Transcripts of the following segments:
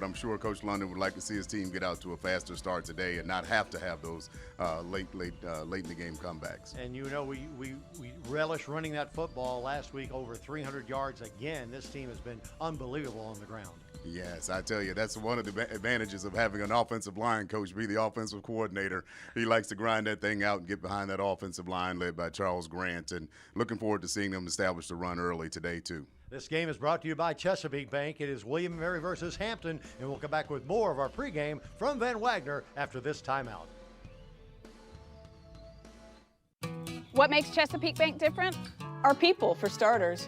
I'm sure Coach London would like to see his team get out to a faster start today and not have to have those late in the game comebacks. And we relish running that football. Last week, over 300 yards again. This team has been unbelievable on the ground. Yes, I tell you, that's one of the advantages of having an offensive line coach be the offensive coordinator. He likes to grind that thing out and get behind that offensive line led by Charles Grant, and looking forward to seeing them establish the run early today, too. This game is brought to you by Chesapeake Bank. It is William & Mary versus Hampton, and we'll come back with more of our pregame from Van Wagner after this timeout. What makes Chesapeake Bank different? Our people, for starters.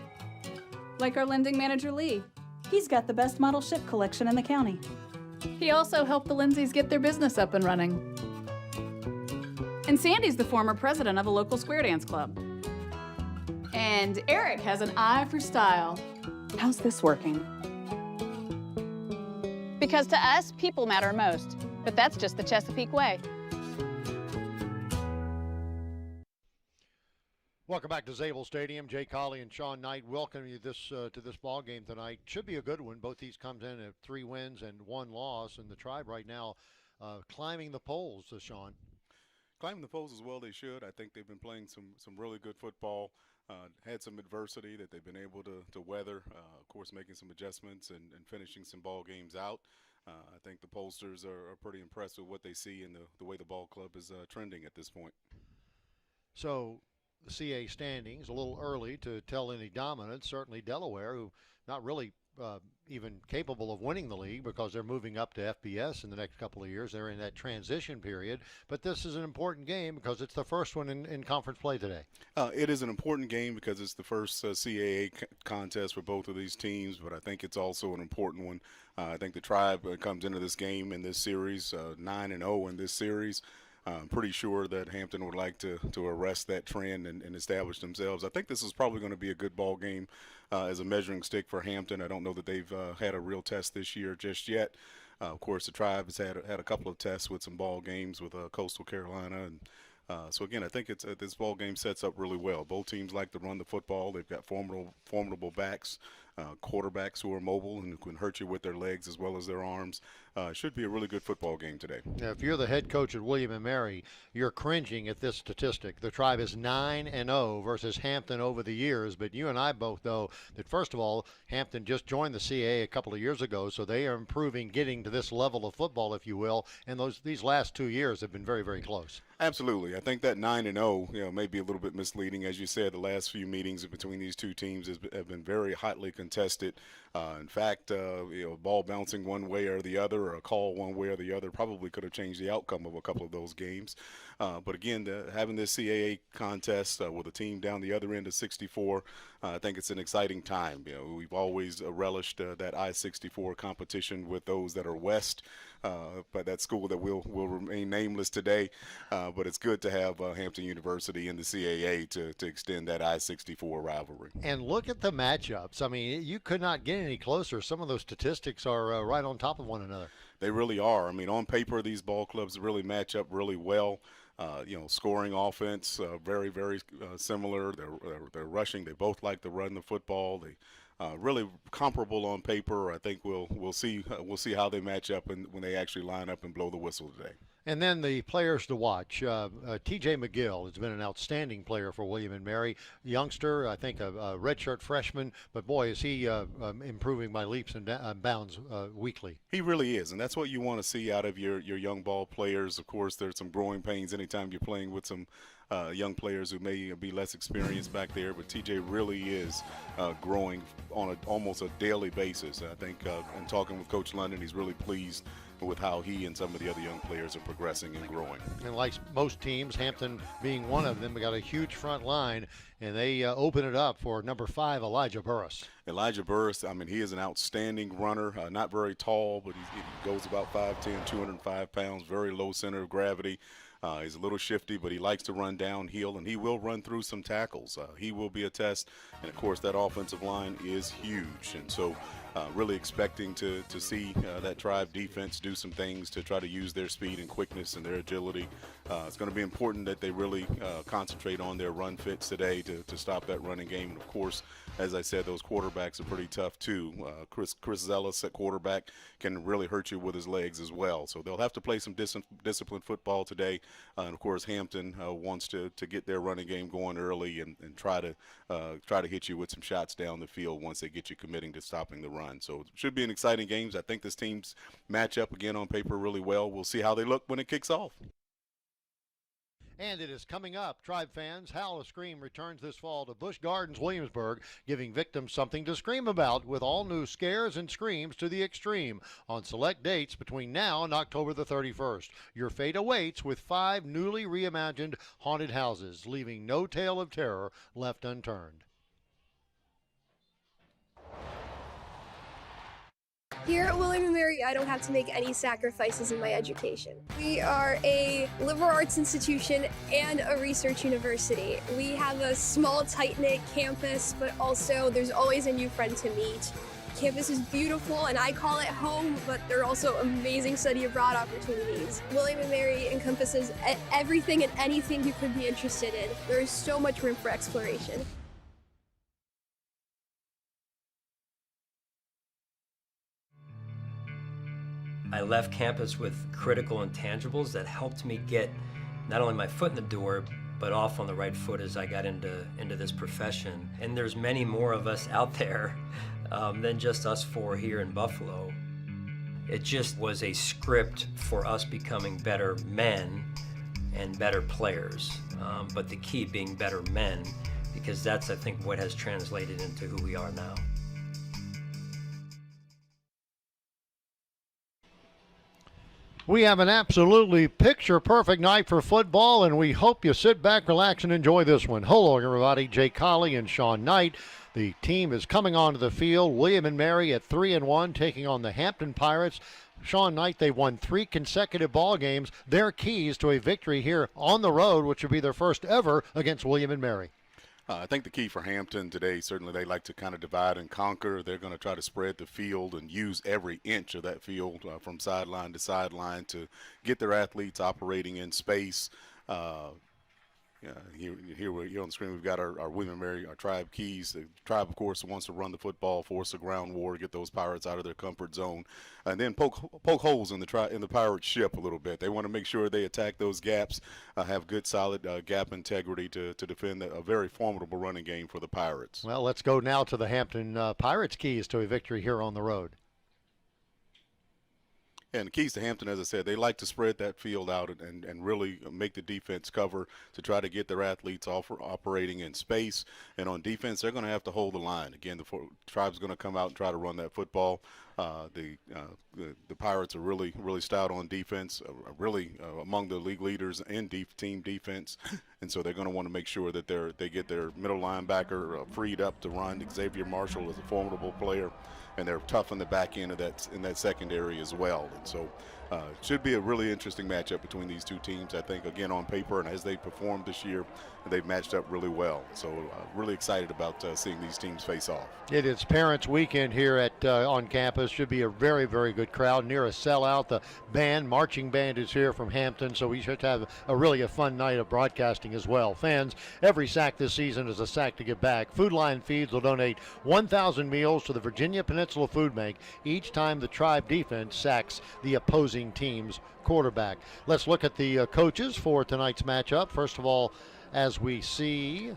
Like our lending manager, Lee. He's got the best model ship collection in the county. He also helped the Lindsays get their business up and running. And Sandy's the former president of a local square dance club. And Eric has an eye for style. How's this working? Because to us, people matter most. But that's just the Chesapeake way. Welcome back to Zabel Stadium. Jay Colley and Sean Knight welcome you to this ball game tonight. Should be a good one. Both these comes in at 3 wins and 1 loss, and the Tribe right now climbing the polls, Sean. Climbing the polls as well they should. I think they've been playing some really good football. Had some adversity that they've been able to weather. Of course, making some adjustments and finishing some ball games out. I think the pollsters are pretty impressed with what they see and the way the ball club is trending at this point. So the CAA standings, a little early to tell any dominance. Certainly Delaware, who not really even capable of winning the league because they're moving up to FBS in the next couple of years. They're in that transition period. But this is an important game because it's the first one in conference play today. It is an important game because it's the first CAA contest for both of these teams, but I think it's also an important one. I think the Tribe comes into this game in this series 9-0 in this series. I'm pretty sure that Hampton would like to arrest that trend and establish themselves. I think this is probably going to be a good ball game as a measuring stick for Hampton. I don't know that they've had a real test this year just yet. Of course, the Tribe has had a couple of tests with some ball games with Coastal Carolina. And so, again, I think this ball game sets up really well. Both teams like to run the football. They've got formidable backs. Quarterbacks who are mobile and who can hurt you with their legs as well as their arms. Should be a really good football game today. Now, if you're the head coach at William & Mary, you're cringing at this statistic. The Tribe is 9-0 versus Hampton over the years, but you and I both know that, first of all, Hampton just joined the CAA a couple of years ago, so they are improving, getting to this level of football, if you will, and these last 2 years have been very, very close. Absolutely. I think that 9-0, may be a little bit misleading. As you said, the last few meetings between these two teams have been very hotly contested. In fact, ball bouncing one way or the other, or a call one way or the other, probably could have changed the outcome of a couple of those games. But again, having this CAA contest with a team down the other end of 64, I think it's an exciting time. We've always relished that I-64 competition with those that are west, but that school that will remain nameless today. But it's good to have Hampton University in the CAA to extend that I-64 rivalry. And look at the matchups. I mean, you could not get any closer. Some of those statistics are right on top of one another. They really are. I mean, on paper, these ball clubs really match up really well. Scoring offense, very, very similar. They're rushing. They both like to run the football. They really comparable on paper. I think we'll see how they match up when they actually line up and blow the whistle today. And then the players to watch. T.J. McGill has been an outstanding player for William & Mary. Youngster, I think a redshirt freshman, but boy, is he improving by leaps and bounds weekly. He really is, and that's what you want to see out of your young ball players. Of course, there's some growing pains anytime you're playing with some young players who may be less experienced back there, but TJ really is growing on almost a daily basis. I think in talking with Coach London, he's really pleased with how he and some of the other young players are progressing and growing. And like most teams, Hampton being one of them, we got a huge front line, and they open it up for number 5, Elijah Burris. Elijah Burris, I mean, he is an outstanding runner, not very tall, but he goes about 5'10", 205 pounds, very low center of gravity. He's a little shifty, but he likes to run downhill, and he will run through some tackles. He will be a test, and, of course, that offensive line is huge. And so Really expecting to see that Tribe defense do some things to try to use their speed and quickness and their agility. It's going to be important that they really concentrate on their run fits today to stop that running game. And of course, as I said, those quarterbacks are pretty tough too. Chris Zellis at quarterback can really hurt you with his legs as well. So they'll have to play some disciplined football today. And of course, Hampton wants to get their running game going early and try to hit you with some shots down the field once they get you committing to stopping the run. So it should be an exciting game. I think this team's match up again on paper really well. We'll see how they look when it kicks off. And it is coming up. Tribe fans, Howl of Scream returns this fall to Busch Gardens, Williamsburg, giving victims something to scream about with all new scares and screams to the extreme on select dates between now and October the 31st. Your fate awaits with 5 newly reimagined haunted houses, leaving no tale of terror left unturned. Here at William & Mary, I don't have to make any sacrifices in my education. We are a liberal arts institution and a research university. We have a small, tight-knit campus, but also there's always a new friend to meet. Campus is beautiful, and I call it home, but there are also amazing study abroad opportunities. William & Mary encompasses everything and anything you could be interested in. There is so much room for exploration. I left campus with critical intangibles that helped me get not only my foot in the door, but off on the right foot as I got into this profession. And there's many more of us out there than just us 4 here in Buffalo. It just was a script for us becoming better men and better players, but the key being better men, because that's, I think, what has translated into who we are now. We have an absolutely picture-perfect night for football, and we hope you sit back, relax, and enjoy this one. Hello, everybody. Jay Colley and Sean Knight. The team is coming onto the field. William & Mary at 3-1, taking on the Hampton Pirates. Sean Knight, they won 3 consecutive ball games. Their keys to a victory here on the road, which would be their first ever against William & Mary. I think the key for Hampton today, certainly they like to kind of divide and conquer. They're going to try to spread the field and use every inch of that field from sideline to sideline to get their athletes operating in space. Here on the screen, we've got our William & Mary, our Tribe keys. The Tribe, of course, wants to run the football, force a ground war, get those Pirates out of their comfort zone, and then poke holes in the Pirate ship a little bit. They want to make sure they attack those gaps, have good, solid gap integrity to defend a very formidable running game for the Pirates. Well, let's go now to the Hampton Pirates' keys to a victory here on the road. And the keys to Hampton, as I said, they like to spread that field out and really make the defense cover to try to get their athletes operating in space. And on defense, they're going to have to hold the line. Again, the Tribe's going to come out and try to run that football. The Pirates are really stout on defense, really among the league leaders in team defense. And so they're going to want to make sure that they get their middle linebacker freed up to run. Xavier Marshall is a formidable player, and they're tough in the back end of in that secondary as well. And so it should be a really interesting matchup between these two teams. I think, again, on paper and as they performed this year, they've matched up really well. So really excited about seeing these teams face off. It is Parents Weekend here at on campus. Should be a very, very good crowd, near a sellout. The marching band is here from Hampton, so we should have a fun night of broadcasting as well. Fans, every sack this season is a sack to give back. Food Line Feeds will donate 1,000 meals to the Virginia Peninsula Food Bank each time the Tribe defense sacks the opposing team's quarterback. Let's look at the coaches for tonight's matchup. First of all, as we see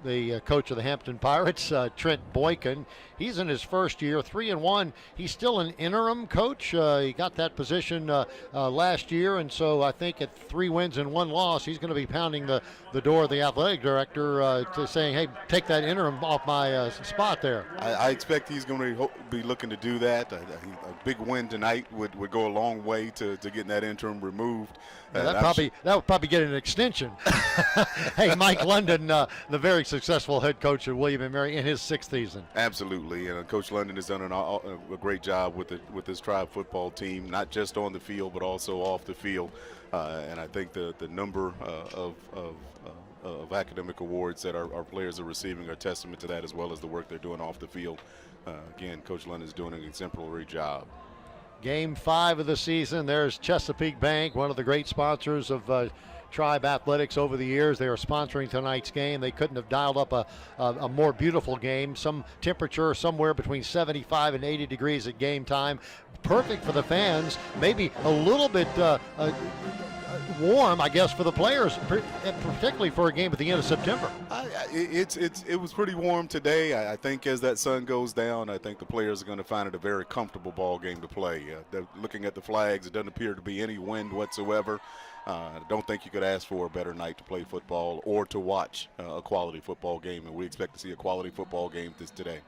the coach of the Hampton Pirates, Trent Boykin. He's in his first year, 3-1. He's still an interim coach. He got that position last year, and so I think at 3 wins and 1 loss, he's going to be pounding the door of the athletic director to saying, hey, take that interim off my spot there. I expect he's going to be looking to do that. A big win tonight would go a long way to getting that interim removed. That would probably get an extension. Hey, Mike London, the very successful head coach of William & Mary in his 6th season. Absolutely, and Coach London has done a great job with his Tribe football team, not just on the field but also off the field. And I think the number of of academic awards that our players are receiving are testament to that, as well as the work they're doing off the field. Again, Coach London is doing an exemplary job. Game 5 of the season. There's Chesapeake Bank, one of the great sponsors of Tribe Athletics over the years. They are sponsoring tonight's game. They couldn't have dialed up a more beautiful game. Some temperature somewhere between 75 and 80 degrees at game time. Perfect for the fans. Maybe a little bit warm, I guess, for the players, particularly for a game at the end of September. It was pretty warm today. I think as that sun goes down, I think the players are going to find it a very comfortable ball game to play. Looking at the flags, it doesn't appear to be any wind whatsoever. I don't think you could ask for a better night to play football or to watch a quality football game, and we expect to see a quality football game today.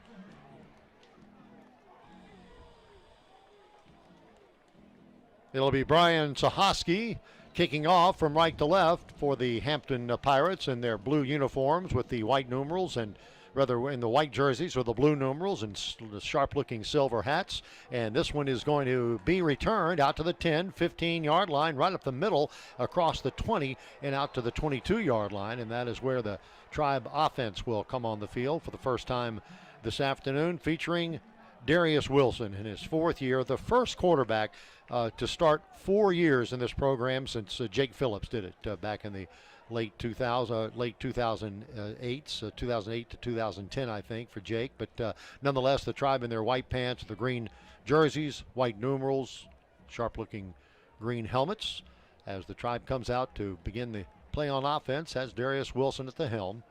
It'll be Brian Sahoski kicking off from right to left for the Hampton Pirates in their blue uniforms with the white numerals, and rather in the white jerseys with the blue numerals and the sharp-looking silver hats. And this one is going to be returned out to the 10, 15-yard line, right up the middle, across the 20 and out to the 22-yard line. And that is where the Tribe offense will come on the field for the first time this afternoon, featuring Darius Wilson in his 4th year, the first quarterback to start 4 years in this program since Jake Phillips did it back in the late 2008 to 2010, I think, for Jake. But nonetheless, the Tribe in their white pants, the green jerseys, white numerals, sharp-looking green helmets, as the Tribe comes out to begin the play on offense, has Darius Wilson at the helm.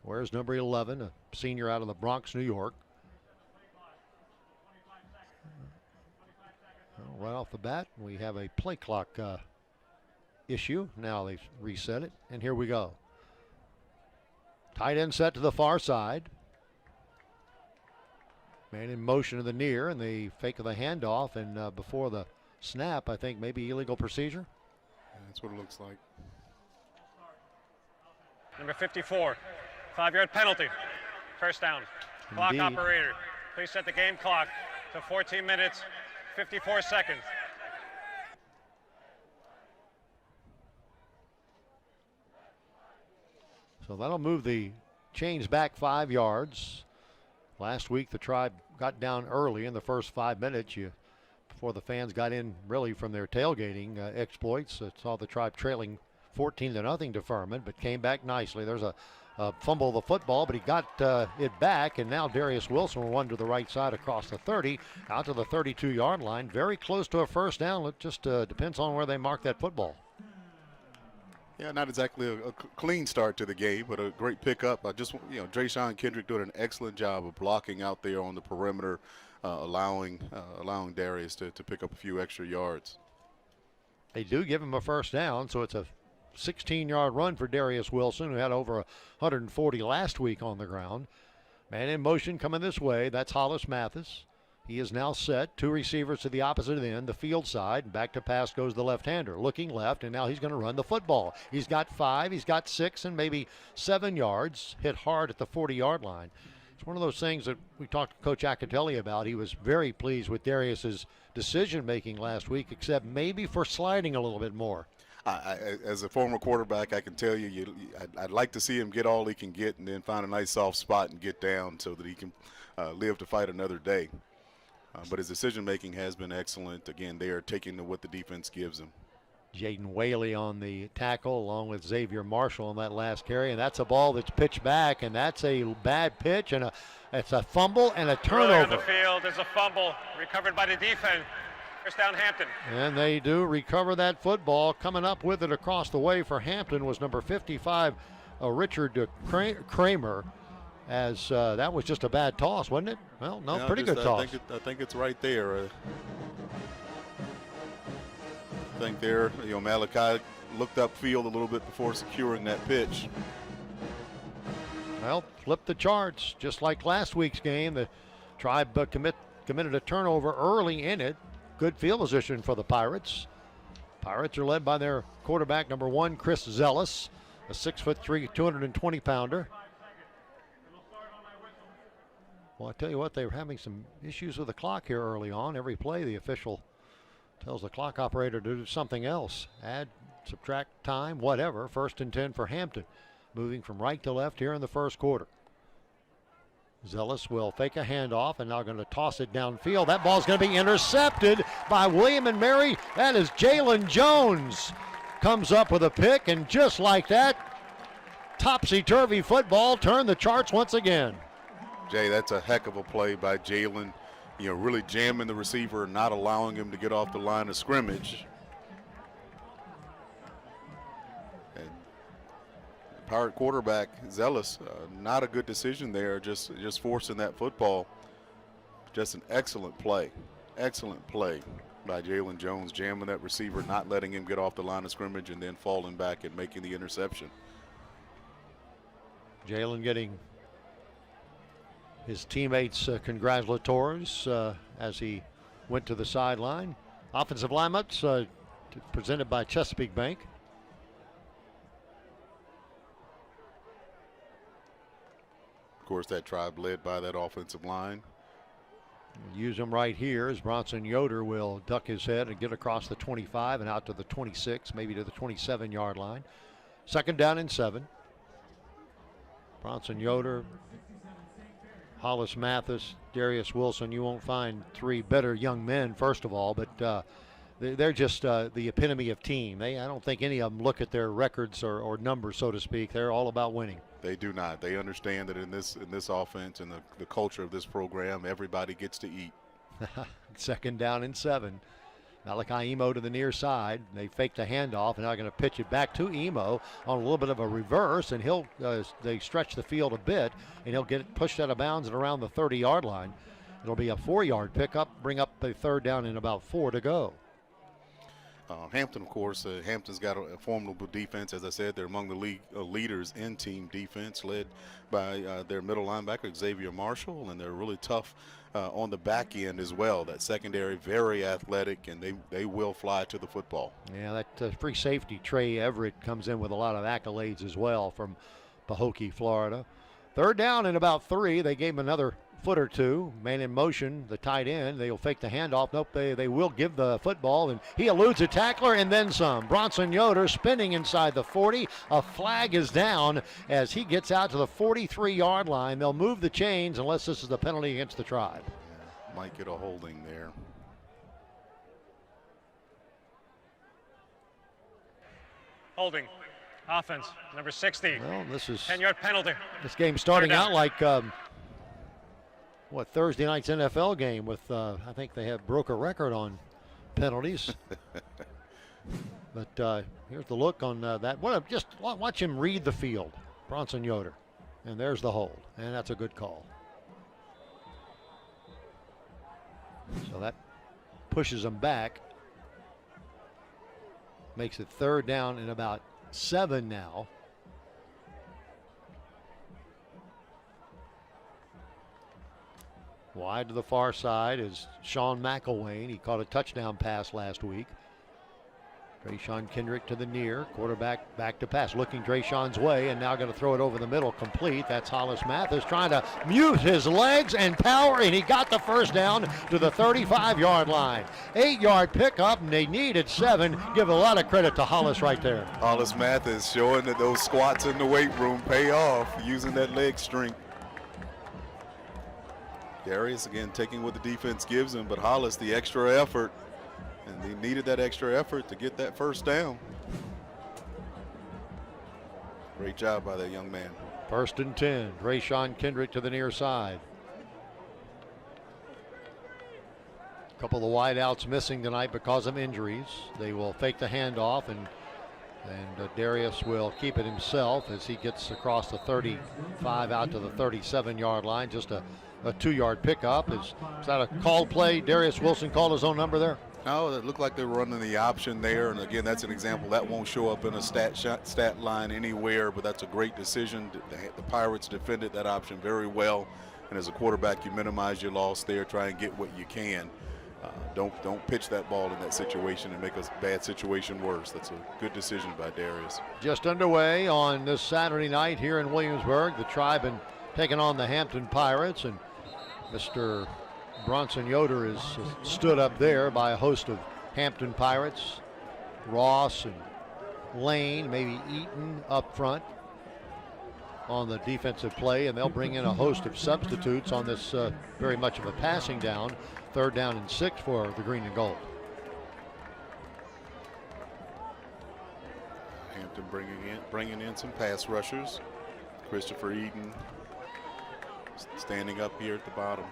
Where's number 11, a senior out of the Bronx, New York. Right off the bat, we have a play clock issue. Now they've reset it, and here we go. Tight end set to the far side. Man in motion to the near, and the fake of the handoff, and before the snap, I think maybe illegal procedure. Yeah, that's what it looks like. Number 54, 5-yard penalty, first down. Clock Indeed. operator, please set the game clock to 14 minutes, 54 seconds. So that'll move the chains back 5 yards. Last week, the Tribe got down early in the first 5 minutes. Before the fans got in really from their tailgating exploits, saw the Tribe trailing 14-0 to Furman, but came back nicely. There's a fumble of the football, but he got it back, and now Darius Wilson will run to the right side across the 30, out to the 32-yard line. Very close to a first down. It just depends on where they mark that football. Yeah, not exactly a clean start to the game, but a great pickup. Drayshawn Kendrick doing an excellent job of blocking out there on the perimeter, allowing Darius to pick up a few extra yards. They do give him a first down, so it's a 16-yard run for Darius Wilson, who had over 140 last week on the ground. Man in motion coming this way. That's Hollis Mathis. He is now set. 2 receivers to the opposite end, the field side. And back to pass goes the left-hander, looking left, and now he's going to run the football. He's got 5, he's got 6, and maybe 7 yards. Hit hard at the 40-yard line. It's one of those things that we talked to Coach Acatelli about. He was very pleased with Darius's decision-making last week, except maybe for sliding a little bit more. As a former quarterback, I can tell you, I'd like to see him get all he can get and then find a nice soft spot and get down so that he can live to fight another day. But his decision-making has been excellent. Again, they are taking what the defense gives them. Jaden Whaley on the tackle along with Xavier Marshall on that last carry, and that's a ball that's pitched back, and that's a bad pitch, and it's a fumble and a turnover. Earlier on the field is a fumble recovered by the defense. First down, Hampton. And they do recover that football. Coming up with it across the way for Hampton was number 55, Richard Kramer, as that was just a bad toss, wasn't it? Well, no, pretty good toss. I think it's right there. I think there, Malachi looked upfield a little bit before securing that pitch. Well, flipped the charts, just like last week's game. The Tribe committed a turnover early in it. Good field position for the Pirates. Pirates are led by their quarterback, number 1, Chris Zellis, a 6'3", 220-pounder. Well, I tell you what, they were having some issues with the clock here early on. Every play, the official tells the clock operator to do something else. Add subtract time, whatever. 1st and 10 for Hampton. Moving from right to left here in the first quarter. Zealous will fake a handoff and now going to toss it downfield. That ball's going to be intercepted by William and Mary. That is Jalen Jones. Comes up with a pick, and just like that, topsy-turvy football turned the charts once again. Jay, that's a heck of a play by Jalen. Really jamming the receiver and not allowing him to get off the line of scrimmage. And Pirate quarterback, Zealous, not a good decision there, just forcing that football. Just an excellent play by Jalen Jones, jamming that receiver, not letting him get off the line of scrimmage, and then falling back and making the interception. Jalen getting his teammates congratulatories as he went to the sideline. Offensive lineups presented by Chesapeake Bank. Of course, that Tribe led by that offensive line. Use him right here as Bronson Yoder will duck his head and get across the 25 and out to the 26, maybe to the 27-yard line. 2nd down and 7. Bronson Yoder, Hollis Mathis, Darius Wilson. You won't find 3 better young men, first of all, but they're just the epitome of team. I don't think any of them look at their records or numbers, so to speak. They're all about winning. They do not. They understand that in this offense and the culture of this program, everybody gets to eat. 2nd down and 7. Malachi Emo to the near side. They fake the handoff and now going to pitch it back to Emo on a little bit of a reverse, and they stretch the field a bit, and he'll get it pushed out of bounds and around the 30-yard line. It'll be a 4-yard pickup, bring up the 3rd down and about 4 to go. Hampton, of course, Hampton's got a formidable defense. As I said, they're among the league leaders in team defense, led by their middle linebacker, Xavier Marshall, and they're really tough on the back end as well. That secondary, very athletic, and they will fly to the football. Yeah, that free safety, Trey Everett, comes in with a lot of accolades as well from Pahokee, Florida. 3rd down and about 3. They gave him another foot or 2. Man in motion, the tight end. They'll fake the handoff. Nope, they will give the football, and he eludes a tackler and then some. Bronson Yoder spinning inside the 40. A flag is down as he gets out to the 43-yard line. They'll move the chains unless this is the penalty against the Tribe. Yeah, might get a holding there. Holding. Offense, number 60. Well, this is 10-yard penalty. this game starting out like Thursday night's NFL game with I think they broke a record on penalties. But here's the look on that. Just watch him read the field, Bronson Yoder, and there's the hold, and that's a good call. So that pushes them back, makes it 3rd down and about 7 now. Wide to the far side is Sean McElwain. He caught a touchdown pass last week. Drayshawn Kendrick to the near. Quarterback back to pass. Looking Drayshawn's way and now going to throw it over the middle complete. That's Hollis Mathis trying to mute his legs and power, and he got the 1st down to the 35-yard line. 8-yard pickup, and they needed 7. Give a lot of credit to Hollis right there. Hollis Mathis showing that those squats in the weight room pay off, using that leg strength. Darius again taking what the defense gives him, but Hollis the extra effort, and they needed that extra effort to get that 1st down. Great job by that young man. 1st and 10. Drayshawn Kendrick to the near side. A couple of wideouts missing tonight because of injuries. They will fake the handoff, and Darius will keep it himself as he gets across the 35 out to the 37-yard line. Just a 2-yard pickup. Is that a called play? Darius Wilson called his own number there? No, it looked like they were running the option there, and again, that's an example that won't show up in a stat line anywhere, but that's a great decision. The Pirates defended that option very well, and as a quarterback, you minimize your loss there, try and get what you can. Don't pitch that ball in that situation and make a bad situation worse. That's a good decision by Darius. Just underway on this Saturday night here in Williamsburg. The Tribe and taking on the Hampton Pirates, and Mr. Bronson Yoder is stood up there by a host of Hampton Pirates. Ross and Lane, maybe Eaton up front on the defensive play, and they'll bring in a host of substitutes on this very much of a passing down. 3rd down and 6 for the green and gold. Hampton bringing in some pass rushers. Christopher Eaton standing up here at the bottom.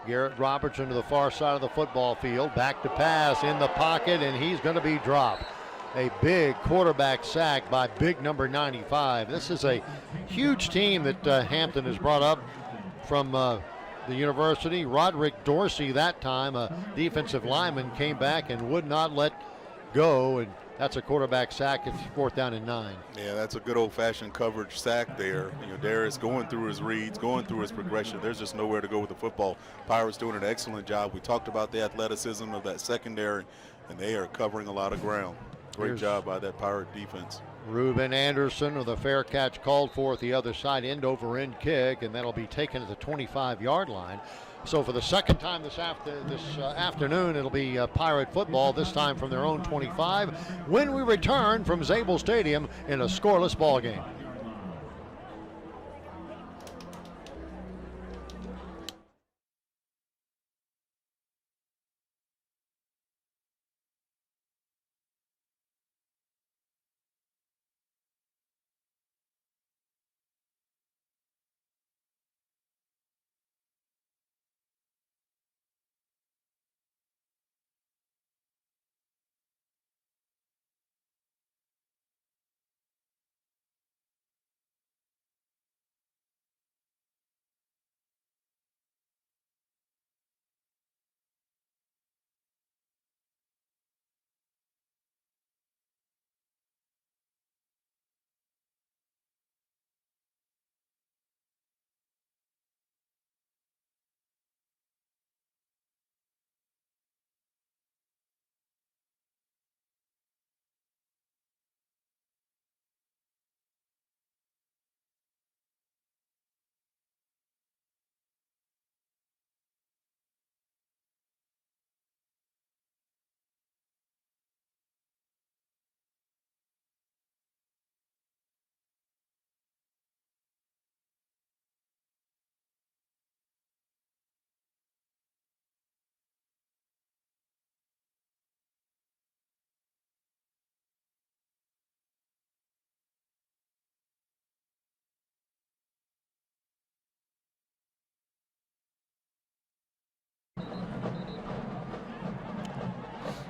Garrett Robertson to the far side of the football field. Back to pass in the pocket, and he's going to be dropped. A big quarterback sack by big number 95. This is a huge team that Hampton has brought up from the university. Roderick Dorsey, that time a defensive lineman, came back and would not let go, and that's a quarterback sack. It's 4th down and 9. Yeah, that's a good old-fashioned coverage sack there. You know, Darius going through his reads, going through his progression. There's just nowhere to go with the football. Pirates doing an excellent job. We talked about the athleticism of that secondary, and they are covering a lot of ground. Great job by that Pirate defense. Reuben Anderson with a fair catch called for at the other side, end over end kick, and that'll be taken at the 25-yard line. So for the second time this afternoon, it'll be Pirate football, this time from their own 25, when we return from Zabel Stadium in a scoreless ball game.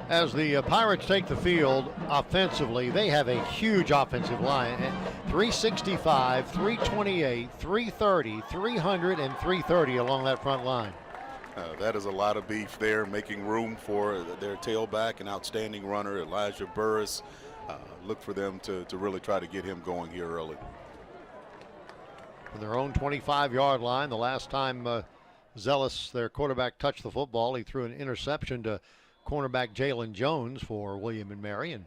As the Pirates take the field offensively, they have a huge offensive line. 365, 328, 330, 300, and 330 along that front line. That is a lot of beef there, making room for their tailback, an outstanding runner, Elijah Burris. Look for them to really try to get him going here early. From their own 25-yard line, the last time Zealous, their quarterback, touched the football, he threw an interception to cornerback Jalen Jones for William & Mary, and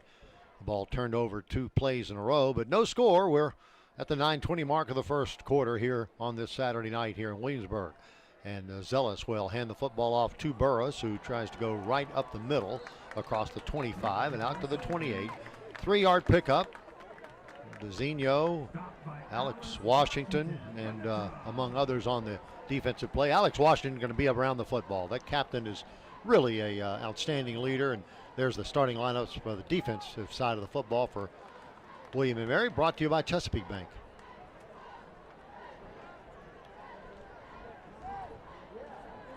the ball turned over 2 plays in a row, but no score. We're at the 9:20 mark of the first quarter here on this Saturday night here in Williamsburg. And Zealous will hand the football off to Burris, who tries to go right up the middle across the 25 and out to the 28. 3-yard pickup. DeZinho, Alex Washington, and among others on the defensive play. Alex Washington going to be around the football. That captain is really a outstanding leader, and there's the starting lineups for the defensive side of the football for William & Mary, brought to you by Chesapeake Bank.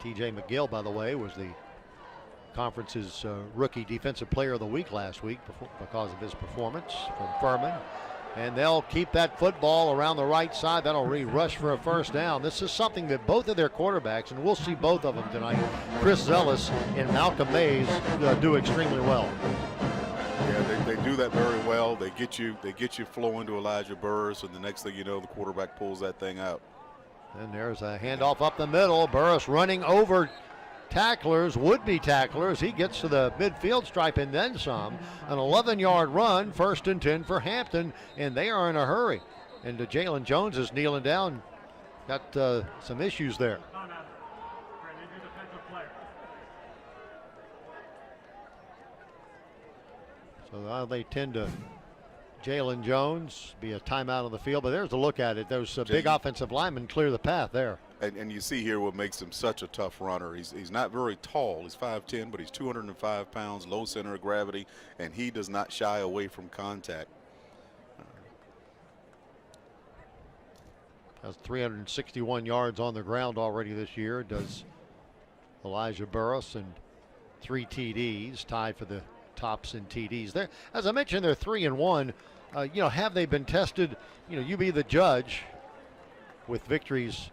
TJ McGill, by the way, was the conference's rookie defensive player of the week last week because of his performance from Furman. And they'll keep that football around the right side. That'll rush for a first down. This is something that both of their quarterbacks, and we'll see both of them tonight, Chris Zealous and Malcolm Mays, do extremely well. Yeah, they do that very well. They get you flowing to Elijah Burris, and the next thing you know, the quarterback pulls that thing out. And there's a handoff up the middle. Burris running over tacklers, would-be tacklers. He gets to the midfield stripe and then some. An 11-yard run, 1st and 10 for Hampton, and they are in a hurry. And Jalen Jones is kneeling down. Got some issues there. So they tend to Jalen Jones be a timeout on the field, but there's a look at it. Those big offensive linemen clear the path there. And you see here what makes him such a tough runner. He's not very tall. He's 5'10", but he's 205 pounds, low center of gravity, and he does not shy away from contact. Has 361 yards on the ground already this year, does Elijah Burris, and 3 TDs, tied for the tops in TDs. There, as I mentioned, they're 3-1. Have they been tested? You be the judge with victories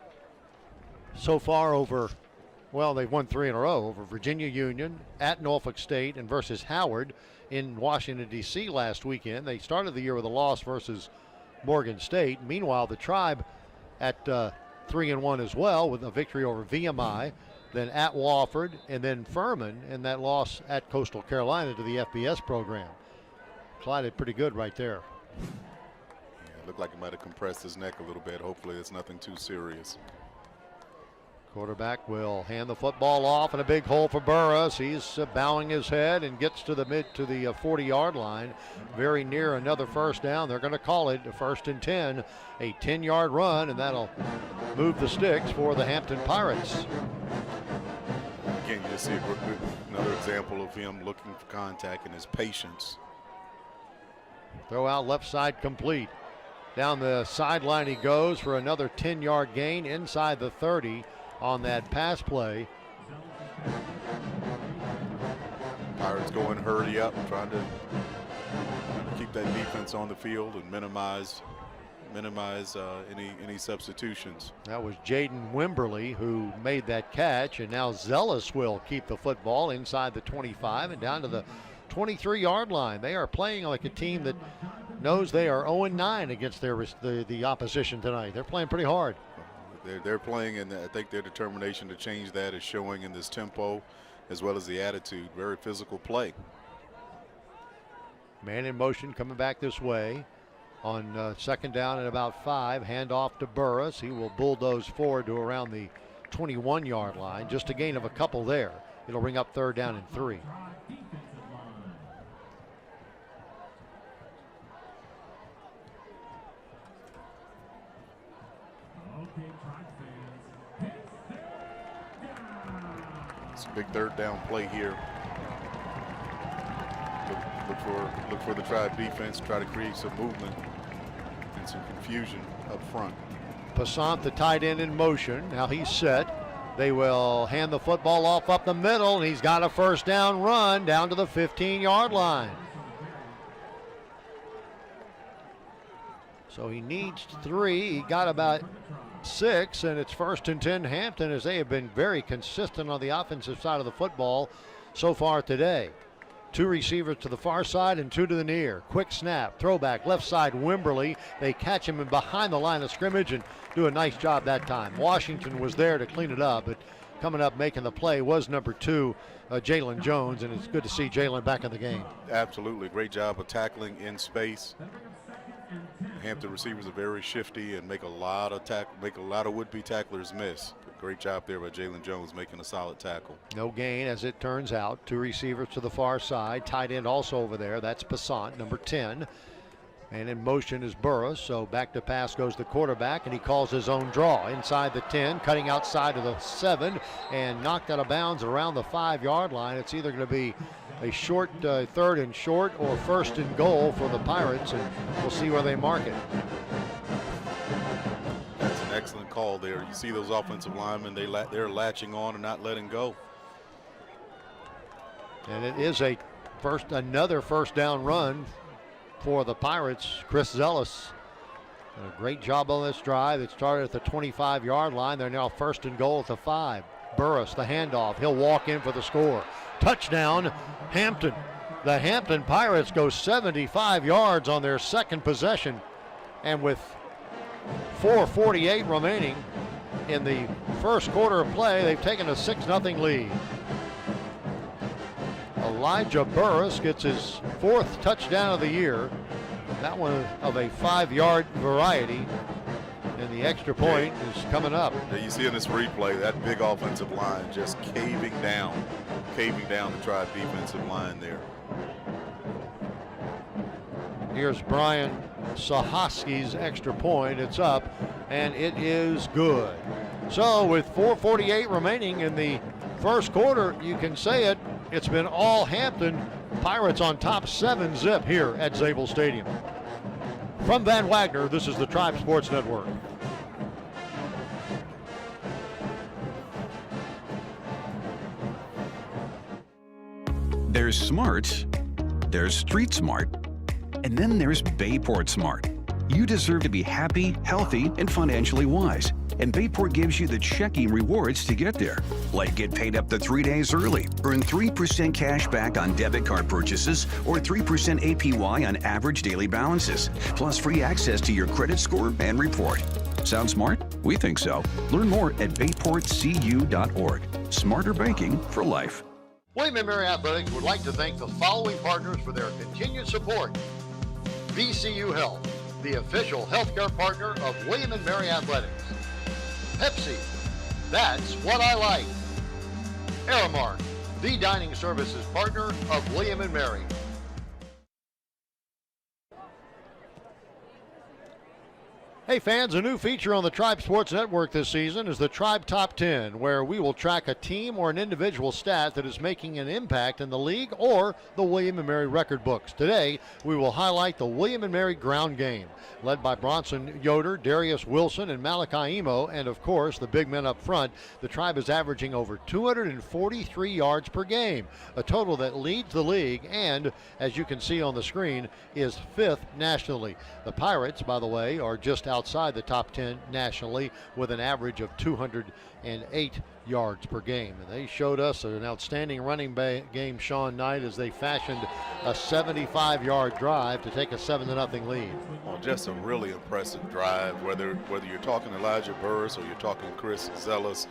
so far over, well, they've won 3 in a row over Virginia Union, at Norfolk State, and versus Howard in Washington, D.C. last weekend. They started the year with a loss versus Morgan State. Meanwhile, the Tribe at 3-1 as well, with a victory over VMI, then at Wofford, and then Furman, and that loss at Coastal Carolina to the FBS program. Clyde did pretty good right there. Yeah, it looked like he might have compressed his neck a little bit. Hopefully it's nothing too serious. Quarterback will hand the football off in a big hole for Burris. He's bowing his head and gets to the 40-yard line, very near another first down. They're going to call it a 1st and 10, a 10-yard run, and that'll move the sticks for the Hampton Pirates. Again, you just see another example of him looking for contact and his patience. Throw out left side complete. Down the sideline he goes for another 10-yard gain inside the 30 on that pass play. Pirates going hurry up, trying to keep that defense on the field and minimize any substitutions. That was Jaden Wimberly who made that catch, and now Zealous will keep the football inside the 25 and down to the 23-yard line. They are playing like a team that knows they are 0-9 against the opposition tonight. They're playing pretty hard. They're playing, and I think their determination to change that is showing in this tempo as well as the attitude. Very physical play. Man in motion coming back this way on 2nd down and about 5. Handoff to Burris. He will bulldoze forward to around the 21-yard line. Just a gain of a couple there. It'll bring up 3rd down and 3. It's a big 3rd down play here. Look for the Tribe defense, try to create some movement and some confusion up front. Passant, the tight end, in motion. Now he's set. They will hand the football off up the middle, and he's got a 1st down run down to the 15-yard line. So he needs 3. He got about 6, and it's 1st and 10 Hampton, as they have been very consistent on the offensive side of the football so far today. 2 receivers to the far side and 2 to the near. Quick snap, throwback, left side, Wimberly. They catch him in behind the line of scrimmage and do a nice job that time. Washington was there to clean it up, but coming up making the play was number 2, Jalen Jones, and it's good to see Jalen back in the game. Absolutely, great job of tackling in space. Hampton receivers are very shifty and make a lot of would-be tacklers miss. Great job there by Jalen Jones making a solid tackle. No gain, as it turns out. 2 receivers to the far side. Tight end also over there. That's Passant, number 10. And in motion is Burris. So back to pass goes the quarterback, and he calls his own draw inside the 10, cutting outside of the 7, and knocked out of bounds around the 5-yard line. It's either going to be a short 3rd and short or 1st and goal for the Pirates, and we'll see where they mark it. That's an excellent call there. You see those offensive linemen, they're latching on and not letting go. And it is another 1st down run for the Pirates. Chris Zealous did a great job on this drive. It started at the 25-yard line. They're now 1st and goal at the 5. Burris, the handoff. He'll walk in for the score. Touchdown, Hampton. The Hampton Pirates go 75 yards on their 2nd possession, and with 4:48 remaining in the 1st quarter of play, they've taken a 6-0 lead. Elijah Burris gets his 4th touchdown of the year. That one of a 5-yard variety. And the extra point is coming up. You see in this replay that big offensive line just caving down the Tribe defensive line there. Here's Brian Sahosky's extra point. It's up, and it is good. So with 4:48 remaining in the first quarter, you can say it. It's been all Hampton. Pirates on top 7-zip here at Zabel Stadium. From Van Wagner, this is the Tribe Sports Network. There's smart, there's street smart, and then there's Bayport smart. You deserve to be happy, healthy, and financially wise. And Bayport gives you the checking rewards to get there. Like get paid up to 3 days early, earn 3% cash back on debit card purchases, or 3% APY on average daily balances, plus free access to your credit score and report. Sound smart? We think so. Learn more at bayportcu.org. Smarter banking for life. William & Mary Athletics would like to thank the following partners for their continued support. VCU Health, the official healthcare partner of William & Mary Athletics. Pepsi, that's what I like. Aramark, the dining services partner of William & Mary. Hey fans, a new feature on the Tribe Sports Network this season is the Tribe Top 10, where we will track a team or an individual stat that is making an impact in the league or the William & Mary record books. Today, we will highlight the William & Mary ground game, led by Bronson Yoder, Darius Wilson, and Malachi Emo, and of course, the big men up front. The Tribe is averaging over 243 yards per game, a total that leads the league and, as you can see on the screen, is 5th nationally. The Pirates, by the way, are just outside the top 10 nationally with an average of 208 yards per game. And they showed us an outstanding running game, Sean Knight, as they fashioned a 75-yard drive to take a 7-0 lead. Well, just a really impressive drive, whether you're talking Elijah Burris or you're talking Chris Zellis,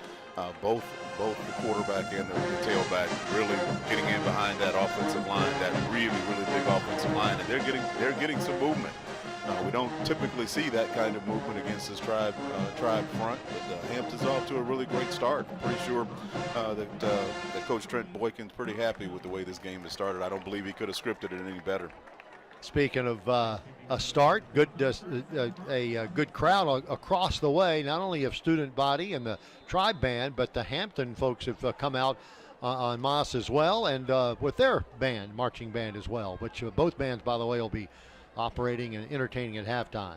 both the quarterback and the tailback really getting in behind that offensive line, that really big offensive line, and they're getting some movement. We don't typically see that kind of movement against this tribe front, but Hampton's off to a really great start. I'm pretty sure that Coach Trent Boykin's pretty happy with the way this game has started. I don't believe he could have scripted it any better. Speaking of a start, a good crowd across the way, not only of student body and the Tribe band, but the Hampton folks have come out en masse as well, and with their band, marching band as well, which both bands, by the way, will be operating and entertaining at halftime.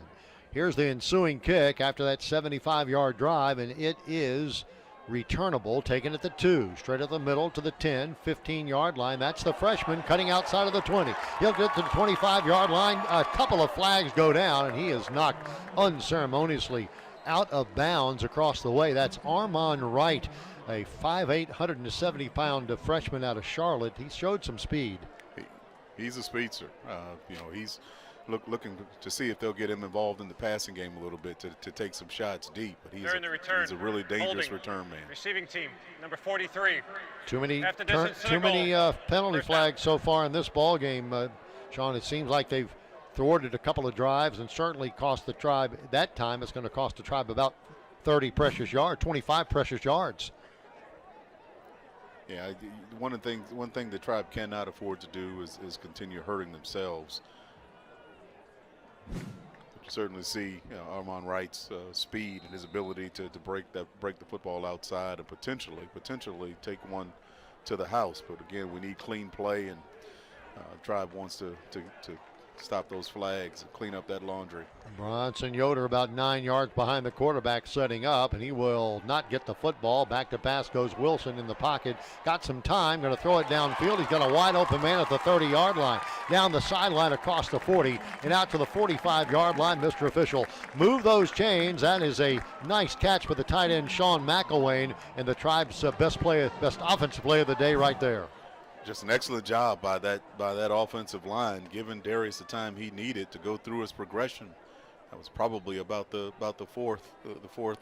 Here's the ensuing kick after that 75-yard drive, and it is returnable, taken at the 2, straight at the middle to the 10, 15-yard line. That's the freshman cutting outside of the 20. He'll get to the 25-yard line. A couple of flags go down, and he is knocked unceremoniously out of bounds across the way. That's Armon Wright, a 5'8", 170-pound freshman out of Charlotte. He showed some speed. He's a speedster. He's looking to see if they'll get him involved in the passing game a little bit to take some shots deep. But he's a really dangerous return man. Receiving team, number 43. Too many penalty flags so far in this ball game, Sean. It seems like they've thwarted a couple of drives and certainly cost the Tribe. That time it's going to cost the Tribe about 30 precious yards, 25 precious yards. Yeah, one thing the Tribe cannot afford to do is continue hurting themselves. You certainly see Armon Wright's speed and his ability to break the football outside and potentially take one to the house. But again, we need clean play, and Tribe wants to stop those flags and clean up that laundry. Bronson Yoder about 9 yards behind the quarterback setting up, and he will not get the football. Back to pass goes Wilson in the pocket. Got some time, going to throw it downfield. He's got a wide open man at the 30-yard line. Down the sideline across the 40 and out to the 45-yard line. Mr. Official, move those chains. That is a nice catch for the tight end Sean McElwain, and the Tribe's best offensive play of the day right there. Just an excellent job by that offensive line, giving Darius the time he needed to go through his progression. That was probably about the fourth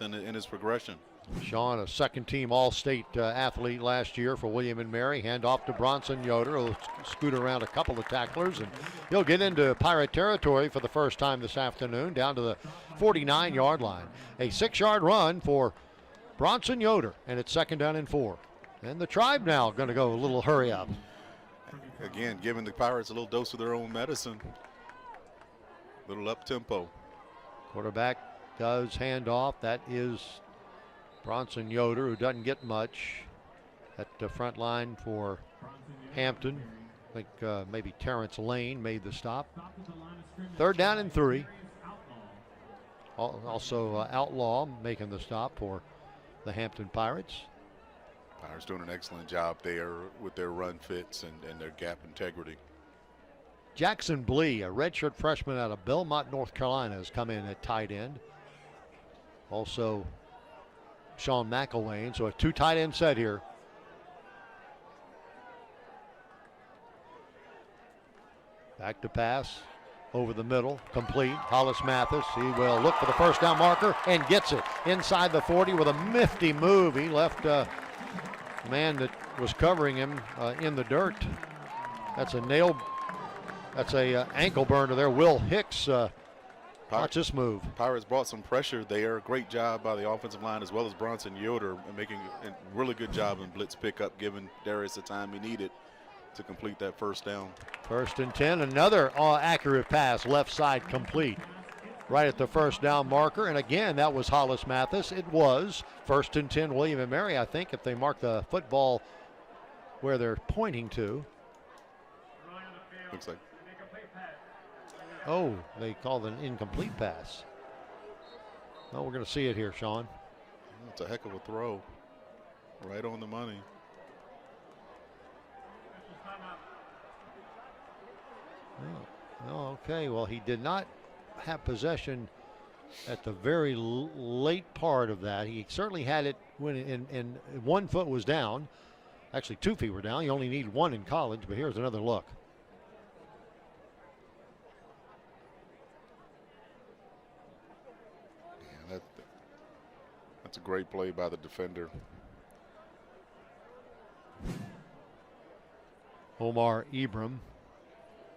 in his progression. Sean, a second-team All-State athlete last year for William & Mary. Hand off to Bronson Yoder. He'll scoot around a couple of tacklers, and he'll get into Pirate territory for the first time this afternoon, down to the 49-yard line. A 6-yard run for Bronson Yoder, and it's 2nd down and 4. And the Tribe now going to go a little hurry up. Again, giving the Pirates a little dose of their own medicine. Little up tempo. Quarterback does hand off. That is Bronson Yoder, who doesn't get much at the front line for Hampton. I think maybe Terrence Lane made the stop. 3rd down and 3. Also Outlaw making the stop for the Hampton Pirates. Pirates doing an excellent job there with their run fits and their gap integrity. Jackson Blee, a redshirt freshman out of Belmont, North Carolina, has come in at tight end. Also Sean McElwain, so a 2 tight end set here. Back to pass, over the middle, complete. Hollis Mathis, he will look for the first down marker and gets it inside the 40 with a nifty move. He left a man that was covering him in the dirt. That's a ankle burner there. Will Hicks, watch this move. Pirates brought some pressure there. Great job by the offensive line as well as Bronson Yoder, making a really good job in blitz pickup, giving Darius the time he needed to complete that first down. 1st and 10, another accurate pass, left side complete. Right at the first down marker, and again, that was Hollis Mathis. It was 1st and 10, William & Mary, I think, if they mark the football where they're pointing to. Looks like. Oh, they called an incomplete pass. Well, we're going to see it here, Sean. It's a heck of a throw. Right on the money. Oh, okay, well, he did not have possession at the very late part of that. He certainly had it when in 1 foot was down. Actually, 2 feet were down. You only need 1 in college, but here's another look. Yeah, that's a great play by the defender. Omar Ibram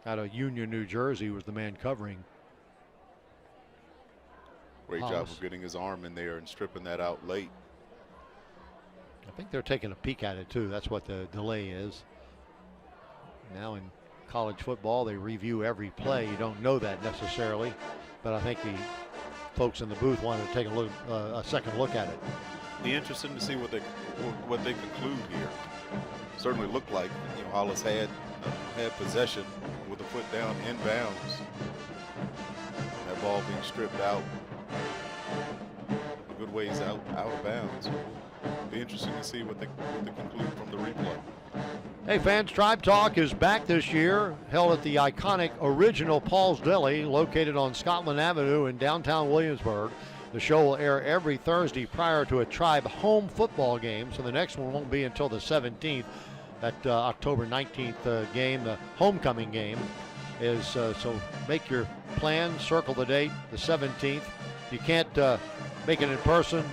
out of Union, New Jersey, was the man covering. Great job of getting his arm in there and stripping that out late. I think they're taking a peek at it, too. That's what the delay is. Now in college football, they review every play. You don't know that necessarily, but I think the folks in the booth wanted to take a second look at it. Be interesting to see what they conclude here. Certainly looked like Hollis had possession with a foot down inbounds. That ball being stripped out a good ways out of bounds. Be interesting to see what they conclude from the replay. Hey fans, Tribe Talk is back this year, held at the iconic original Paul's Deli located on Scotland Avenue in downtown Williamsburg. The show will air every Thursday prior to a Tribe home football game, so the next one won't be until the 17th. That October 19th game, the homecoming game, is so make your plan, circle the date, the 17th. You can't make it in person.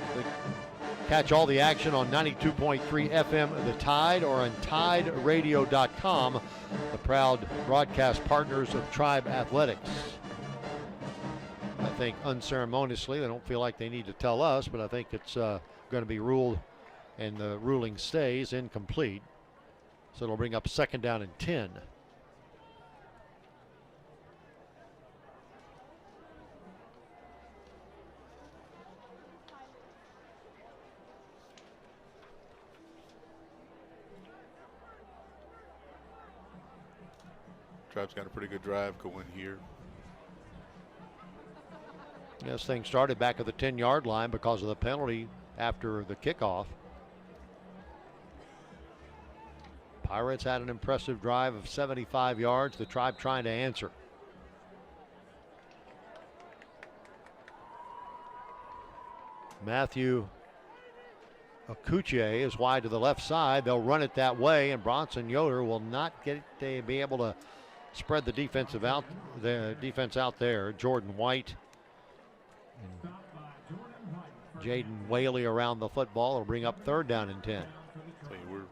Catch all the action on 92.3 FM The Tide or on TideRadio.com, the proud broadcast partners of Tribe Athletics. I think unceremoniously, they don't feel like they need to tell us, but I think it's going to be ruled, and the ruling stays incomplete. So it'll bring up 2nd down and 10. Tribe's got a pretty good drive going here. This thing started back at the 10-yard line because of the penalty after the kickoff. Pirates had an impressive drive of 75 yards. The Tribe trying to answer. Matthew Akuchie is wide to the left side. They'll run it that way, and Bronson Yoder will not be able to spread the defense out there. Jordan White and Jaden Whaley around the football. It'll bring up 3rd down and 10.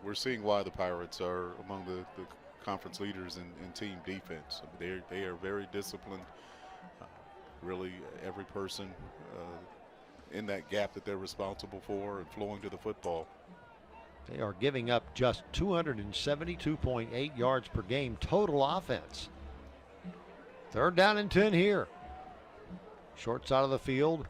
We're seeing why the Pirates are among the conference leaders in team defense. They are very disciplined. Really, every person in that gap that they're responsible for and flowing to the football. They are giving up just 272.8 yards per game total offense. 3rd down and 10 here. Short side of the field.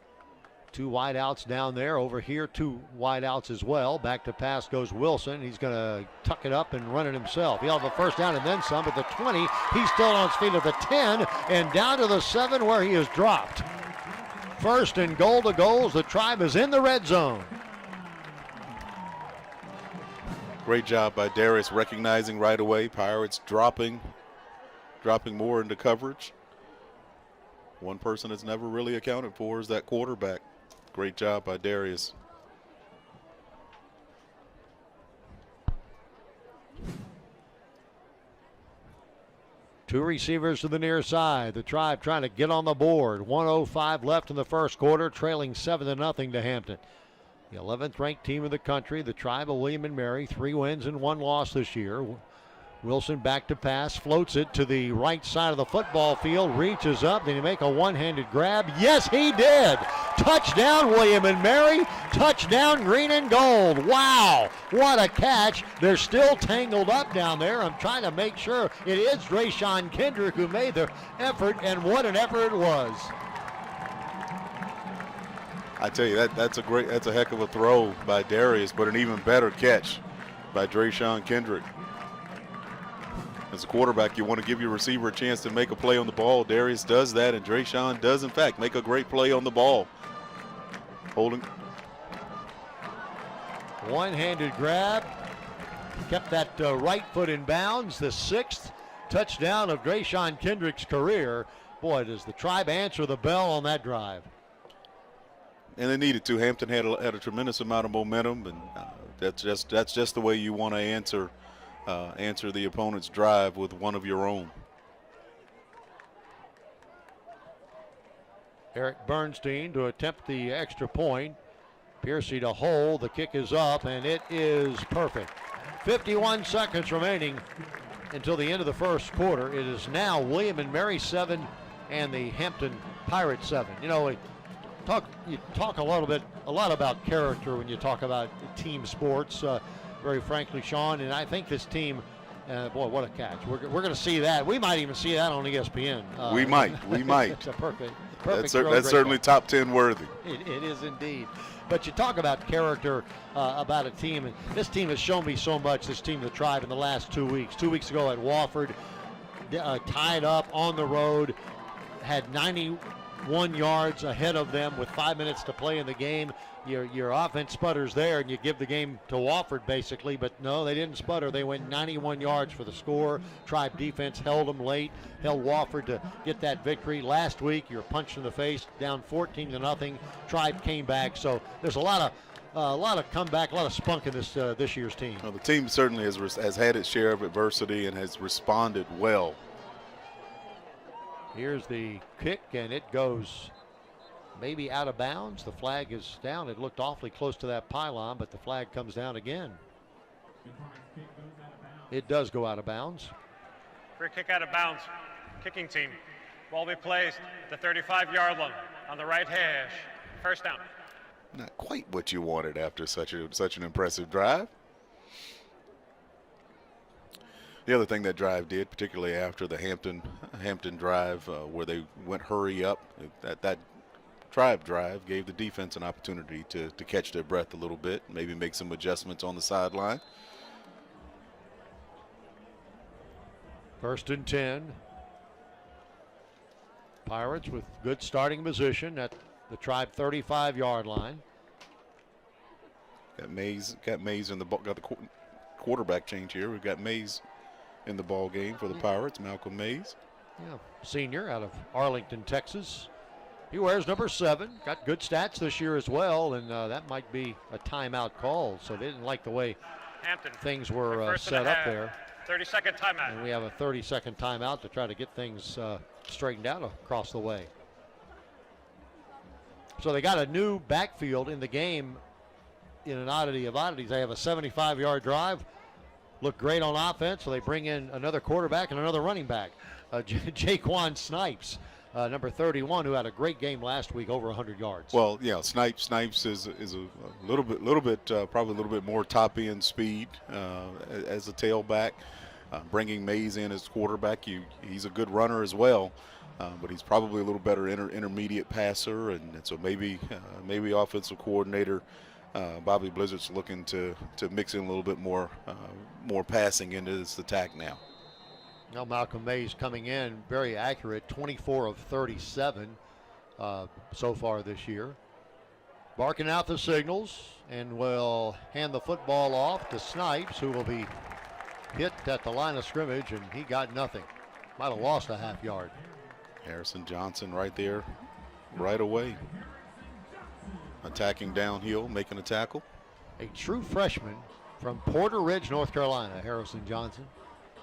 2 wideouts down there. Over here, 2 wideouts as well. Back to pass goes Wilson. He's going to tuck it up and run it himself. He'll have a first down and then some. At the 20, he's still on his feet at the 10 and down to the 7 where he is dropped. First and goal to goals. The Tribe is in the red zone. Great job by Darius recognizing right away. Pirates dropping more into coverage. One person that's never really accounted for is that quarterback. Great job by Darius. Two receivers to the near side. The Tribe trying to get on the board. 1:05 left in the first quarter, trailing 7-0 to Hampton. The 11th ranked team in the country, the Tribe of William and Mary, 3 wins and 1 loss this year. Wilson back to pass, floats it to the right side of the football field, reaches up, did he make a one-handed grab? Yes, he did! Touchdown, William and Mary. Touchdown, green and gold. Wow, what a catch. They're still tangled up down there. I'm trying to make sure it is Drayshawn Kendrick who made the effort, and what an effort it was. I tell you, that's a heck of a throw by Darius, but an even better catch by Drayshawn Kendrick. As a quarterback, you want to give your receiver a chance to make a play on the ball. Darius does that, and Drayshawn does, in fact, make a great play on the ball. Holding. One-handed grab. Kept that right foot in bounds. The 6th touchdown of Drayshawn Kendrick's career. Boy, does the Tribe answer the bell on that drive. And they needed to. Hampton had a tremendous amount of momentum, and that's just the way you want to answer the opponent's drive with one of your own. Eric Bernstein to attempt the extra point. Piercy to hold. The kick is up, and it is perfect. 51 seconds remaining until the end of the first quarter. It is now William and Mary 7 and the Hampton Pirates 7. You know, you talk a lot about character when you talk about team sports. Very frankly, Sean, and I think this team, boy, what a catch. We're going to see that. We might even see that on ESPN. We might. It's a perfect That's throw, certainly top 10 worthy. It is indeed. But you talk about character about a team, and this team has shown me so much, this team, the Tribe, in the last 2 weeks. 2 weeks ago at Wofford, tied up on the road, had 91 yards ahead of them with 5 minutes to play in the game. Your offense sputters there, and you give the game to Wofford basically, but no, they didn't sputter. They went 91 yards for the score. Tribe defense held them late, held Wofford to get that victory. Last week, you're punched in the face, down 14-0. Tribe came back, so there's a lot of comeback, a lot of spunk in this year's team. Well, the team certainly has had its share of adversity and has responded well. Here's the kick, and it goes maybe out of bounds. The flag is down. It looked awfully close to that pylon, but the flag comes down again. It does go out of bounds. Free kick out of bounds. Kicking team. Ball be placed at the 35-yard line on the right hash. First down. Not quite what you wanted after such an impressive drive. The other thing that drive did, particularly after the Hampton drive, where they went hurry up, that Tribe drive gave the defense an opportunity to catch their breath a little bit, maybe make some adjustments on the sideline. 1st and 10. Pirates with good starting position at the Tribe 35-yard line. Got Mays in the ball. Got the quarterback change here. We've got Mays in the ball game for the Pirates. Malcolm Mays. Yeah, senior out of Arlington, Texas. He wears number 7. Got good stats this year as well, and that might be a timeout call. So they didn't like the way Hampton. Things were set up there. 30-second timeout. And we have a 30-second timeout to try to get things straightened out across the way. So they got a new backfield in the game in an oddity of oddities. They have a 75-yard drive. Look great on offense, so they bring in another quarterback and another running back. Jaquan Snipes, number 31, who had a great game last week, over 100 yards. Well, yeah, Snipes is a little bit, probably a little bit more top end speed as a tailback. Bringing Mays in as quarterback, he's a good runner as well, but he's probably a little better intermediate passer, and so maybe offensive coordinator Bobby Blizzard's looking to mix in a little bit more passing into this attack now. Now Malcolm Mays coming in very accurate, 24 of 37 so far this year. Barking out the signals, and will hand the football off to Snipes, who will be hit at the line of scrimmage, and he got nothing. Might have lost a half yard. Harrison Johnson right there, right away. Attacking downhill, making a tackle. A true freshman from Porter Ridge, North Carolina, Harrison Johnson.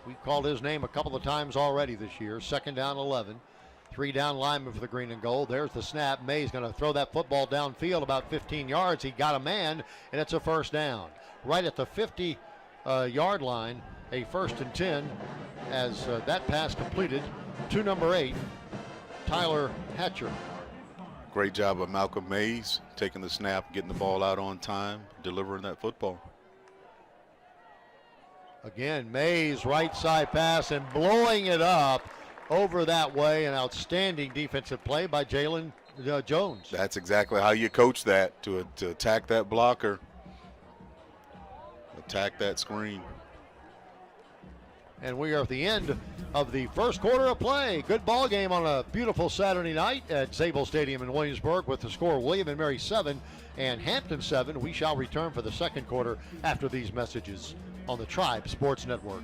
We called his name a couple of times already this year. 2nd down 11. 3 down lineman for the green and gold. There's the snap. May's going to throw that football downfield about 15 yards. He got a man, and it's a first down. Right at the 50-yard line, a 1st and 10 as that pass completed to number 8, Tyler Hatcher. Great job of Malcolm Mays taking the snap, getting the ball out on time, delivering that football. Again, Mays right side pass and blowing it up over that way. An outstanding defensive play by Jalen Jones. That's exactly how you coach that, to attack that blocker, attack that screen. And we are at the end of the first quarter of play. Good ball game on a beautiful Saturday night at Zabel Stadium in Williamsburg with the score William & Mary 7 and Hampton 7. We shall return for the second quarter after these messages on the Tribe Sports Network.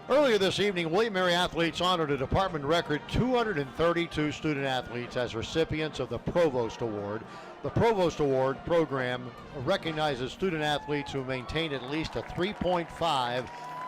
Earlier this evening, William & Mary athletes honored a department record 232 student athletes as recipients of the Provost Award. The Provost Award program recognizes student athletes who maintain at least a 3.5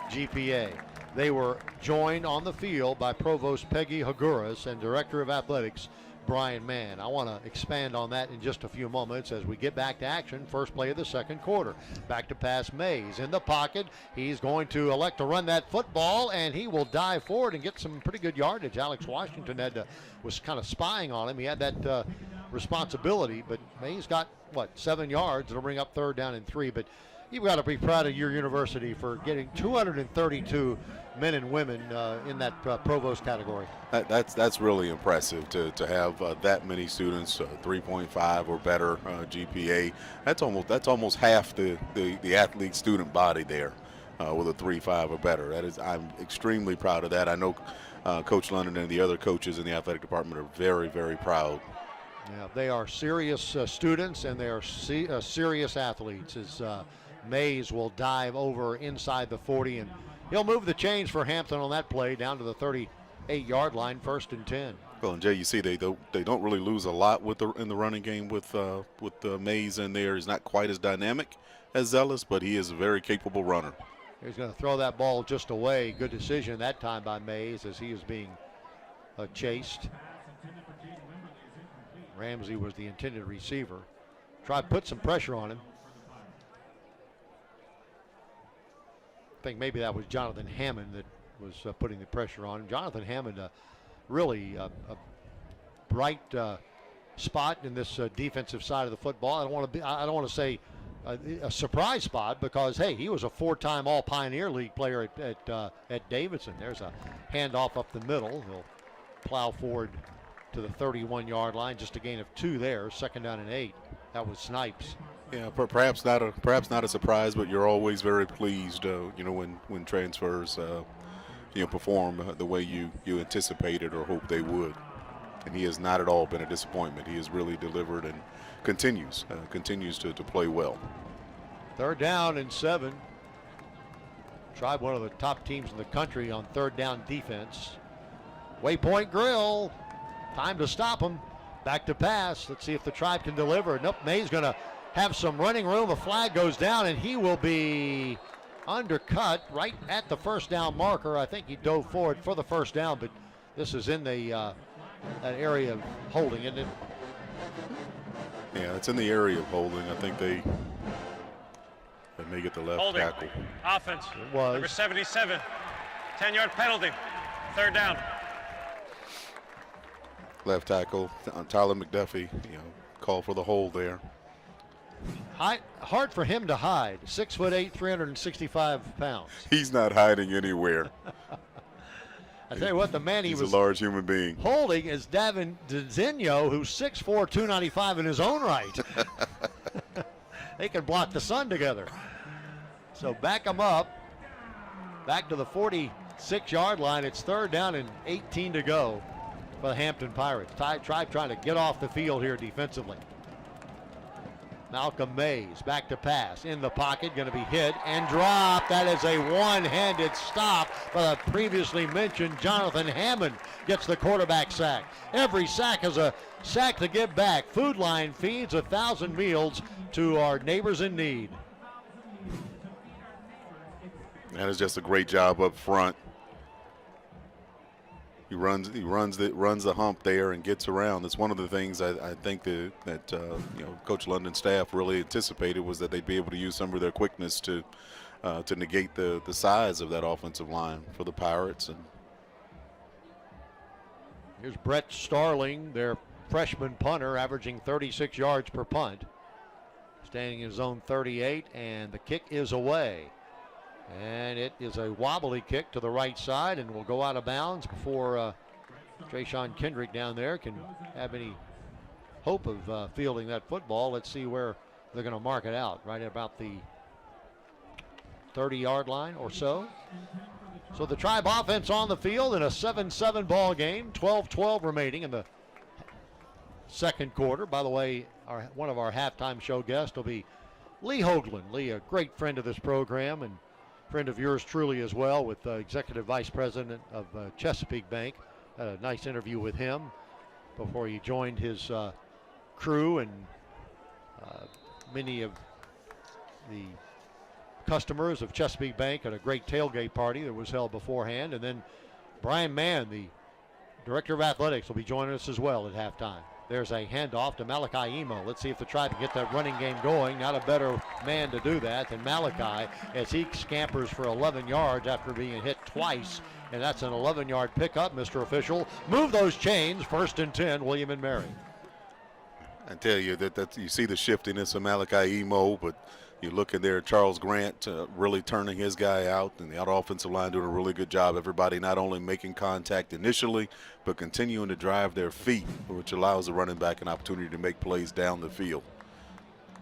GPA. They were joined on the field by Provost Peggy Haguras and Director of Athletics Brian Mann. I want to expand on that in just a few moments as we get back to action. First play of the second quarter. Back to pass Mays in the pocket. He's going to elect to run that football, and he will dive forward and get some pretty good yardage. Alex Washington was kind of spying on him. He had that responsibility, but Mays got, 7 yards. It'll bring up 3rd down and 3. But you've got to be proud of your university for getting 232 men and women in that Provost category. That's really impressive to have that many students, 3.5 or better GPA. That's almost half the athlete student body there with a 3.5 or better. I'm extremely proud of that. I know Coach London and the other coaches in the athletic department are very, very proud Yeah, they are serious students, and they are serious athletes. As Mays will dive over inside the 40, and he'll move the chains for Hampton on that play down to the 38-yard line, 1st and 10. Well, and Jay, you see they don't really lose a lot in the running game with Mays in there. He's not quite as dynamic as Zealous, but he is a very capable runner. He's going to throw that ball just away. Good decision that time by Mays as he is being chased. Ramsey was the intended receiver. Tried to put some pressure on him. I think maybe that was Jonathan Hammond that was putting the pressure on him. Jonathan Hammond, really a bright spot in this defensive side of the football. I don't want to say a surprise spot because, hey, he was a 4-time All-Pioneer League player at Davidson. There's a handoff up the middle. He'll plow forward to the 31-yard line, just a gain of 2 there. 2nd down and 8. That was Snipes. Yeah, perhaps not a surprise, but you're always very pleased, when transfers, perform the way you anticipated or hoped they would. And he has not at all been a disappointment. He has really delivered and continues to play well. 3rd down and 7. Tribe, one of the top teams in the country on 3rd down defense. Waypoint Grill. Time to stop him. Back to pass. Let's see if the Tribe can deliver. Nope, May's going to have some running room. A flag goes down, and he will be undercut right at the 1st down marker. I think he dove forward for the 1st down, but this is in the that area of holding, isn't it? Yeah, it's in the area of holding. I think they may get the left holding. tackle. Offense. It was. Number 77. 10-yard penalty. 3rd down. Left tackle, Tyler McDuffie, called for the hold there. Hard for him to hide. 6'8", 365 pounds. He's not hiding anywhere. I tell you what, the man He's was a large human being. holding is Davin DeZinho, who's 6'4", 295 in his own right. They can block the sun together. So back him up. Back to the 46-yard line. It's 3rd down and 18 to go for the Hampton Pirates. Tribe trying to get off the field here defensively. Malcolm Mays back to pass. In the pocket, going to be hit and dropped. That is a one-handed stop by the previously mentioned Jonathan Hammond. Gets the quarterback sack. Every sack is a sack to give back. Food Line feeds 1,000 meals to our neighbors in need. That is just a great job up front. He runs the hump there and gets around. That's one of the things I think that Coach London's staff really anticipated, was that they'd be able to use some of their quickness to negate the size of that offensive line for the Pirates. And here's Brett Starling, their freshman punter, averaging 36 yards per punt. Standing in his own 38, and the kick is away. And it is a wobbly kick to the right side and will go out of bounds before Trayshawn Kendrick down there can have any hope of fielding that football. Let's see where they're going to mark it out, right about the 30-yard line or so. So the Tribe offense on the field in a 7-7 ball game, 12-12 remaining in the 2nd quarter. By the way, one of our halftime show guests will be Lee Hoagland. Lee, a great friend of this program and friend of yours truly as well, with Executive Vice President of Chesapeake Bank. Had a nice interview with him before he joined his crew, and many of the customers of Chesapeake Bank at a great tailgate party that was held beforehand. And then Brian Mann, the Director of Athletics, will be joining us as well at halftime. There's a handoff to Malachi Emo. Let's see if they try to get that running game going. Not a better man to do that than Malachi, as he scampers for 11 yards after being hit twice. And that's an 11-yard pickup, Mr. Official. Move those chains. 1st and 10, William and Mary. I tell you that you see the shiftiness of Malachi Emo, but you look in there, Charles Grant really turning his guy out, and the outer offensive line doing a really good job. Everybody not only making contact initially, but continuing to drive their feet, which allows the running back an opportunity to make plays down the field.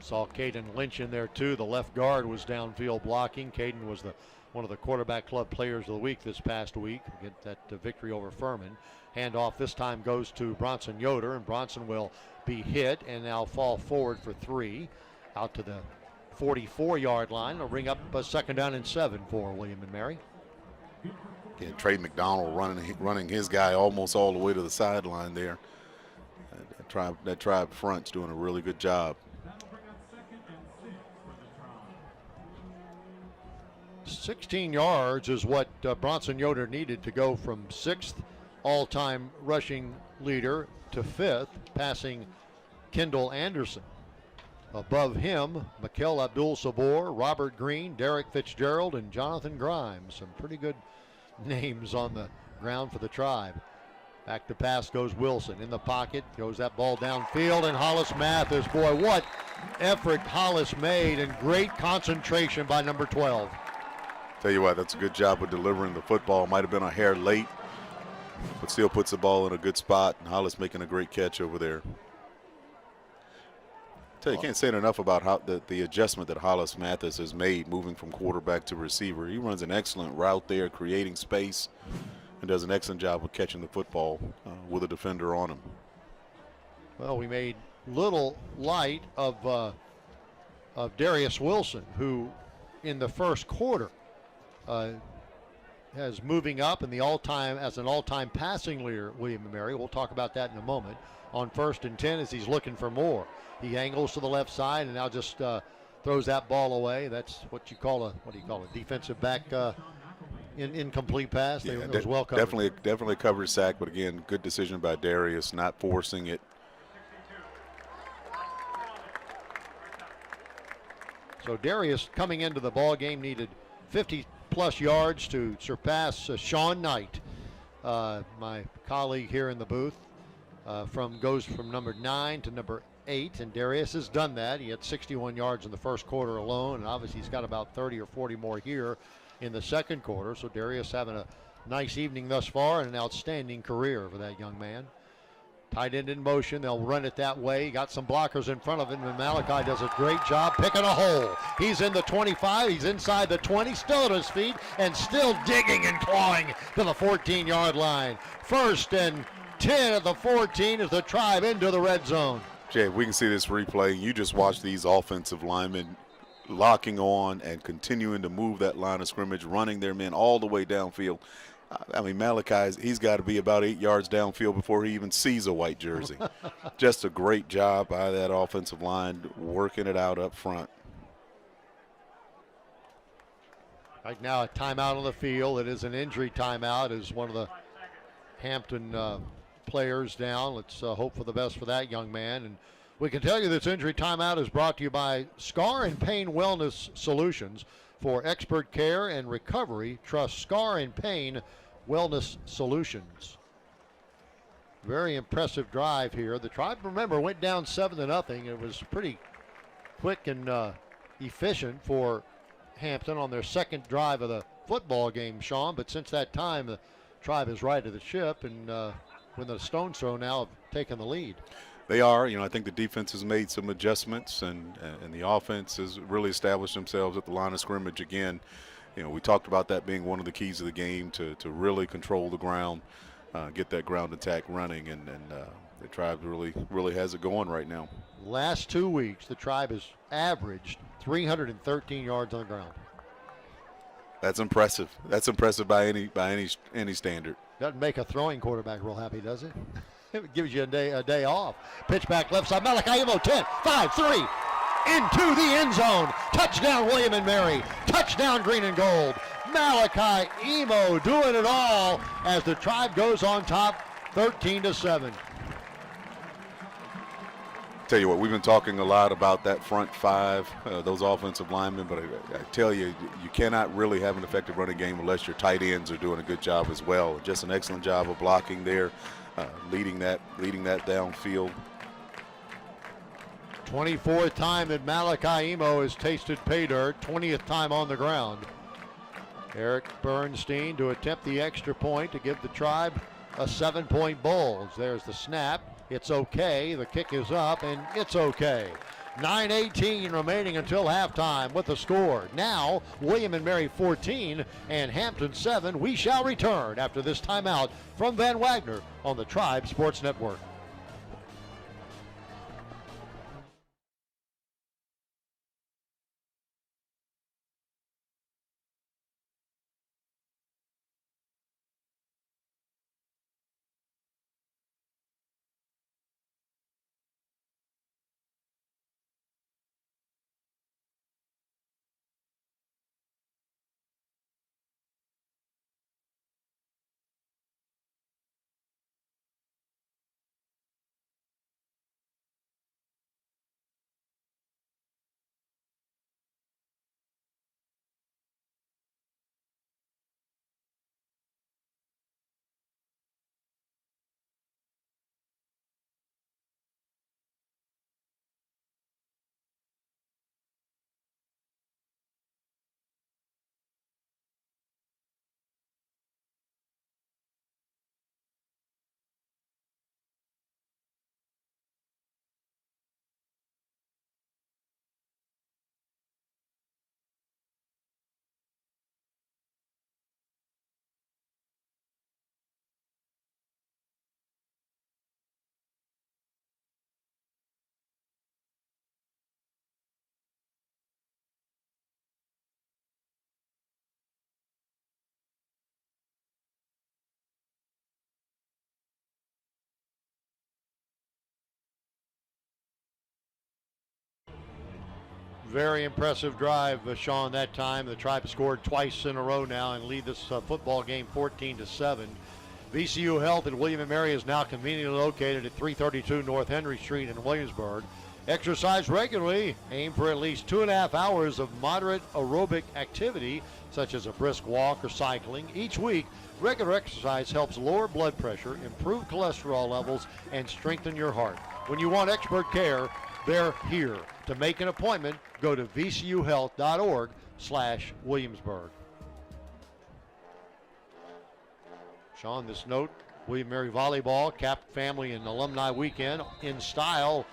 Saw Caden Lynch in there too. The left guard was downfield blocking. Caden was one of the quarterback club players of the week this past week. Get that victory over Furman. Handoff this time goes to Bronson Yoder, and Bronson will be hit and now fall forward for 3 out to the 44-yard line. It'll bring up a 2nd down and 7 for William and Mary. Yeah, Trey McDonald running his guy almost all the way to the sideline there. That tribe front's doing a really good job. 16 yards is what Bronson Yoder needed to go from 6th all-time rushing leader to 5th, passing Kendall Anderson. Above him, Mikhail Abdul-Sabor, Robert Green, Derek Fitzgerald, and Jonathan Grimes. Some pretty good names on the ground for the Tribe. Back to pass goes Wilson. In the pocket goes that ball downfield, and Hollis Mathis. Boy, what effort Hollis made, and great concentration by number 12. Tell you what, that's a good job of delivering the football. Might have been a hair late, but still puts the ball in a good spot, and Hollis making a great catch over there. Tell you, can't say enough about how the adjustment that Hollis Mathis has made moving from quarterback to receiver. He runs an excellent route there, creating space, and does an excellent job of catching the football with a defender on him. Well, we made little light of Darius Wilson, who in the first quarter has moving up in the as an all-time passing leader, William & Mary. We'll talk about that in a moment. On 1st and 10 as he's looking for more. He angles to the left side and now just throws that ball away. That's what you call a defensive back incomplete pass. Yeah, it was well covered. Definitely a coverage sack, but again, good decision by Darius, not forcing it. So Darius, coming into the ball game, needed 50-plus yards to surpass Sean Knight, my colleague here in the booth. Goes from number 9 to number 8, and Darius has done that. He had 61 yards in the first quarter alone, and obviously he's got about 30 or 40 more here in the second quarter. So Darius having a nice evening thus far and an outstanding career for that young man. Tight end in motion. They'll run it that way. Got some blockers in front of him, and Malachi does a great job picking a hole. He's in the 25. He's inside the 20, still at his feet, and still digging and clawing to the 14-yard line. 1st and 10 at the 14 as the Tribe into the red zone. Jay, we can see this replay. You just watch these offensive linemen locking on and continuing to move that line of scrimmage, running their men all the way downfield. I mean, Malachi, he's got to be about 8 yards downfield before he even sees a white jersey. Just a great job by that offensive line, working it out up front. Right now, a timeout on the field. It is an injury timeout as one of the Hampton players down. Let's hope for the best for that young man. And we can tell you this injury timeout is brought to you by Scar and Pain Wellness Solutions. For expert care and recovery, trust Scar and Pain Wellness Solutions. Very impressive drive here. The Tribe, remember, went down 7-0. It was pretty quick and efficient for Hampton on their second drive of the football game, Sean. But since that time, the Tribe is righted the ship, and with a stone's throw now have taken the lead. They are. I think the defense has made some adjustments, and the offense has really established themselves at the line of scrimmage again. We talked about that being one of the keys of the game to really control the ground, get that ground attack running, and the Tribe really has it going right now. Last 2 weeks, the Tribe has averaged 313 yards on the ground. That's impressive. That's impressive by any standard. Doesn't make a throwing quarterback real happy, does it? It gives you a day off. Pitch back left side. Malachi Imo, 10, 5, 3, into the end zone. Touchdown, William and Mary. Touchdown, green and gold. Malachi Imo doing it all as the Tribe goes on top, 13-7. Tell you what, we've been talking a lot about that front five, those offensive linemen, but I tell you, you cannot really have an effective running game unless your tight ends are doing a good job as well. Just an excellent job of blocking there, leading that downfield. 24th time that Malachi Imo has tasted pay dirt, 20th time on the ground. Eric Bernstein to attempt the extra point to give the Tribe a 7-point bulge. There's the snap. It's okay. The kick is up, and it's okay. 9:18 remaining until halftime with the score. Now, William and Mary 14 and Hampton 7. We shall return after this timeout from Van Wagner on the Tribe Sports Network. Very impressive drive, Sean, that time. The Tribe scored twice in a row now and lead this football game 14-7. VCU Health at William & Mary is now conveniently located at 332 North Henry Street in Williamsburg. Exercise regularly. Aim for at least 2.5 hours of moderate aerobic activity, such as a brisk walk or cycling. Each week, regular exercise helps lower blood pressure, improve cholesterol levels, and strengthen your heart. When you want expert care, they're here. To make an appointment, go to vcuhealth.org/Williamsburg. Sean, this note, William & Mary Volleyball capped family and alumni weekend in style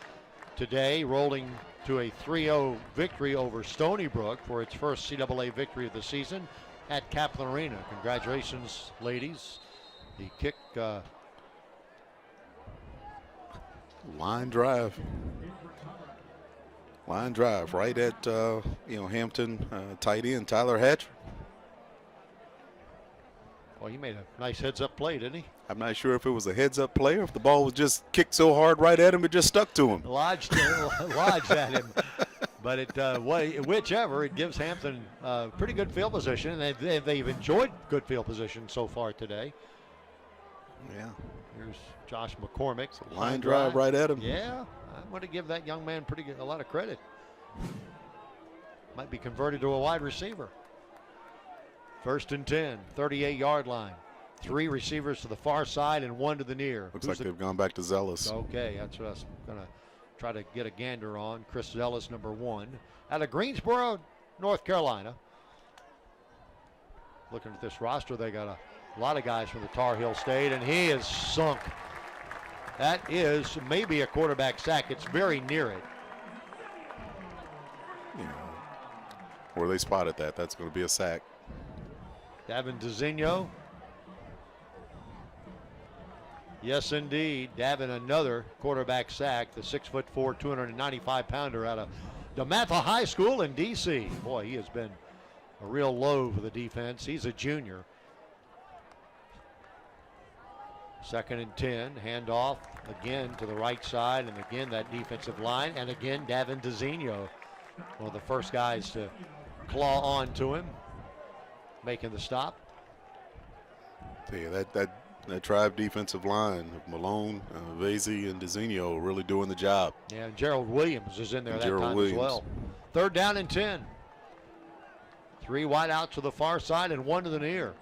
today, rolling to a 3-0 victory over Stony Brook for its first CAA victory of the season at Kaplan Arena. Congratulations, ladies. The kick line drive right at Hampton tight end Tyler Hatcher. Well, he made a nice heads-up play, didn't he? I'm not sure if it was a heads-up play or if the ball was just kicked so hard right at him it just stuck to him. Lodged at him. But whichever, it gives Hampton pretty good field position, and they've enjoyed good field position so far today. Yeah. Here's Josh McCormick. Line drive right at him. Yeah, I'm going to give that young man a lot of credit. Might be converted to a wide receiver. 1st and 10, 38-yard line. 3 receivers to the far side and 1 to the near. Looks like they've gone back to Zealous. Okay, that's what I was going to try to get a gander on. Chris Zealous, number 1. Out of Greensboro, North Carolina. Looking at this roster, they got a lot of guys from the Tar Heel State, and he is sunk. That is maybe a quarterback sack. It's very near it. Yeah. Where they spotted that's going to be a sack. Davin DeZinho. Yes, indeed. Davin, another quarterback sack. The 6'4", 295-pounder out of DeMatha High School in D.C. Boy, he has been a real low for the defense. He's a junior. 2nd and 10. Handoff again to the right side, and again that defensive line, and again Davin DeZinho, one of the first guys to claw on to him, making the stop. Yeah, that Tribe defensive line of Malone, Vasey, and DeZinho really doing the job. Yeah, and Gerald Williams is in there Gerald time Williams as well. 3rd down and 10. 3 wide out to the far side and 1 to the near.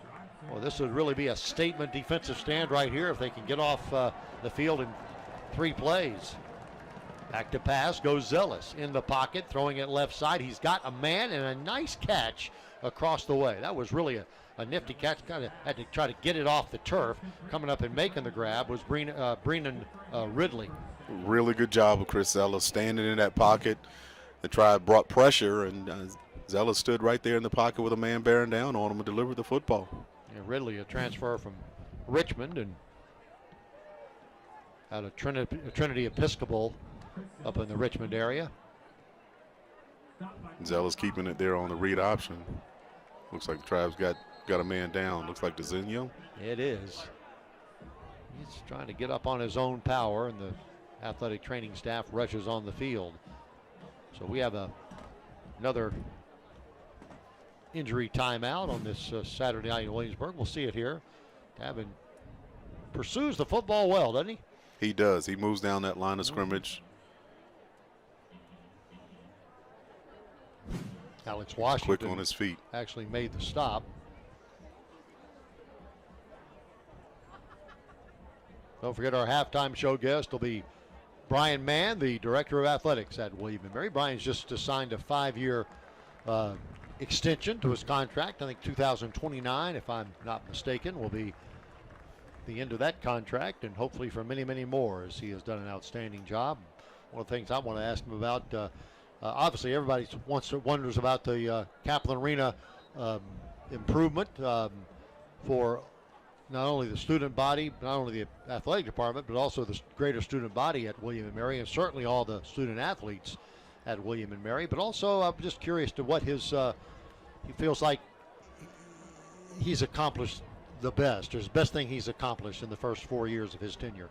Well, this would really be a statement defensive stand right here if they can get off the field in 3 plays. Back to pass goes Zealous in the pocket, throwing it left side. He's got a man and a nice catch across the way. That was really a nifty catch. Kind of had to try to get it off the turf. Coming up and making the grab was Brennan Ridley. Really good job of Chris Zealous standing in that pocket. The Tribe brought pressure, and Zealous stood right there in the pocket with a man bearing down on him and delivered the football. Yeah, Ridley, a transfer from Richmond and out of Trinity Episcopal up in the Richmond area. Zealous keeping it there on the read option. Looks like the Tribe's got a man down. Looks like DeZinho. It is. He's trying to get up on his own power, and the athletic training staff rushes on the field. So we have another injury timeout on this Saturday night in Williamsburg. We'll see it here. Davin pursues the football well, doesn't he? He does. He moves down that line of scrimmage. Alex Washington quick on his feet. Actually made the stop. Don't forget our halftime show guest will be Brian Mann, the Director of Athletics at William & Mary. Brian's just signed a 5-year extension to his contract. I think 2029, if I'm not mistaken, will be the end of that contract, and hopefully for many, many more, as he has done an outstanding job. One of the things I want to ask him about, obviously everybody wonders about the Kaplan Arena improvement for not only the student body, not only the athletic department, but also the greater student body at William & Mary, and certainly all the student athletes at William & Mary. But also I'm just curious to what his he feels like he's accomplished the best, or his best thing he's accomplished in the first 4 years of his tenure.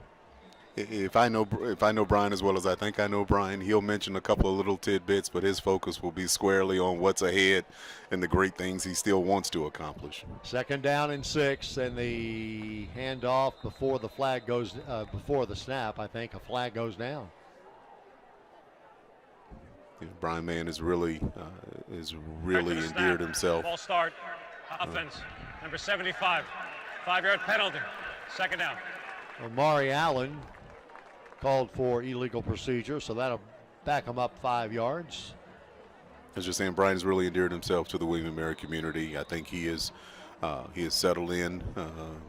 If I know Brian as well as I think I know Brian, he'll mention a couple of little tidbits, but his focus will be squarely on what's ahead and the great things he still wants to accomplish. 2nd down and 6, and the handoff before the flag goes before the snap. I think a flag goes down. Brian Mann is really endeared himself. Ball start. Offense. Number 75. 5-yard penalty. 2nd down. Amari Allen called for illegal procedure, so that'll back him up 5 yards. I was just saying, Brian has really endeared himself to the William & Mary community. I think he is settled in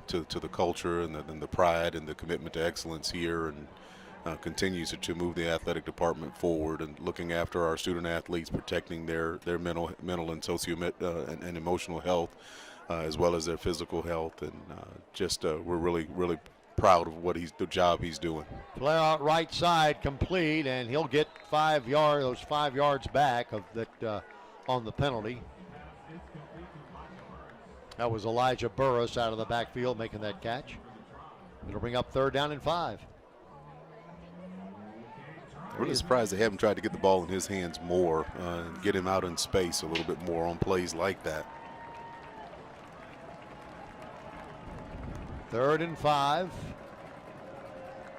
to the culture and the pride and the commitment to excellence here, and continues to move the athletic department forward and looking after our student athletes, protecting their mental and and emotional health, as well as their physical health, and we're really proud of the job he's doing. Flare out right side, complete, and he'll get 5 yards. Those 5 yards back of that on the penalty. That was Elijah Burris out of the backfield making that catch. It'll bring up 3rd down and 5. Really surprised they haven't tried to get the ball in his hands more and get him out in space a little bit more on plays like that. 3rd and 5.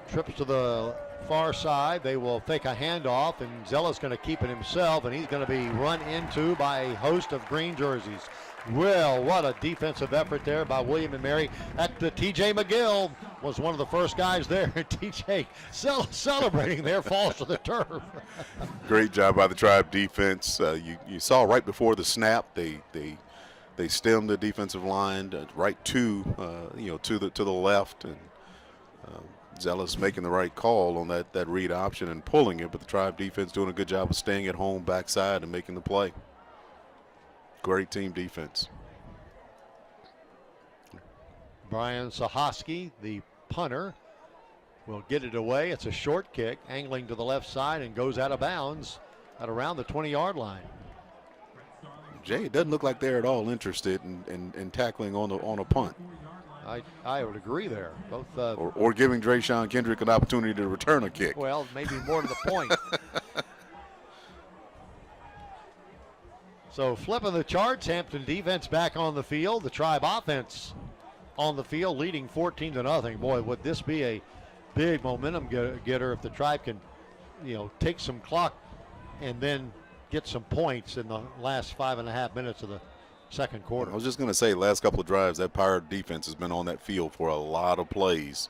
Trips to the far side. They will take a handoff, and Zella's going to keep it himself, and he's going to be run into by a host of green jerseys. Well, what a defensive effort there by William & Mary. T.J. McGill was one of the first guys there. T.J. celebrating there, falls to the turf. Great job by the Tribe defense. You saw right before the snap, they stemmed the defensive line right to the left, and Zealous making the right call on that read option and pulling it, but the Tribe defense doing a good job of staying at home backside and making the play. Great team defense. Brian Sahoski, the punter, will get it away. It's a short kick, angling to the left side, and goes out of bounds at around the 20-yard line. Jay, it doesn't look like they're at all interested in tackling on a punt. I would agree there. Both or giving Drayshawn Kendrick an opportunity to return a kick. Well, maybe more to the point. So flipping the charts, Hampton defense back on the field. The Tribe offense on the field, leading 14-0. Boy, would this be a big momentum getter if the Tribe can, take some clock and then get some points in the last 5.5 minutes of the second quarter. I was just going to say, last couple of drives, that Pirate defense has been on that field for a lot of plays.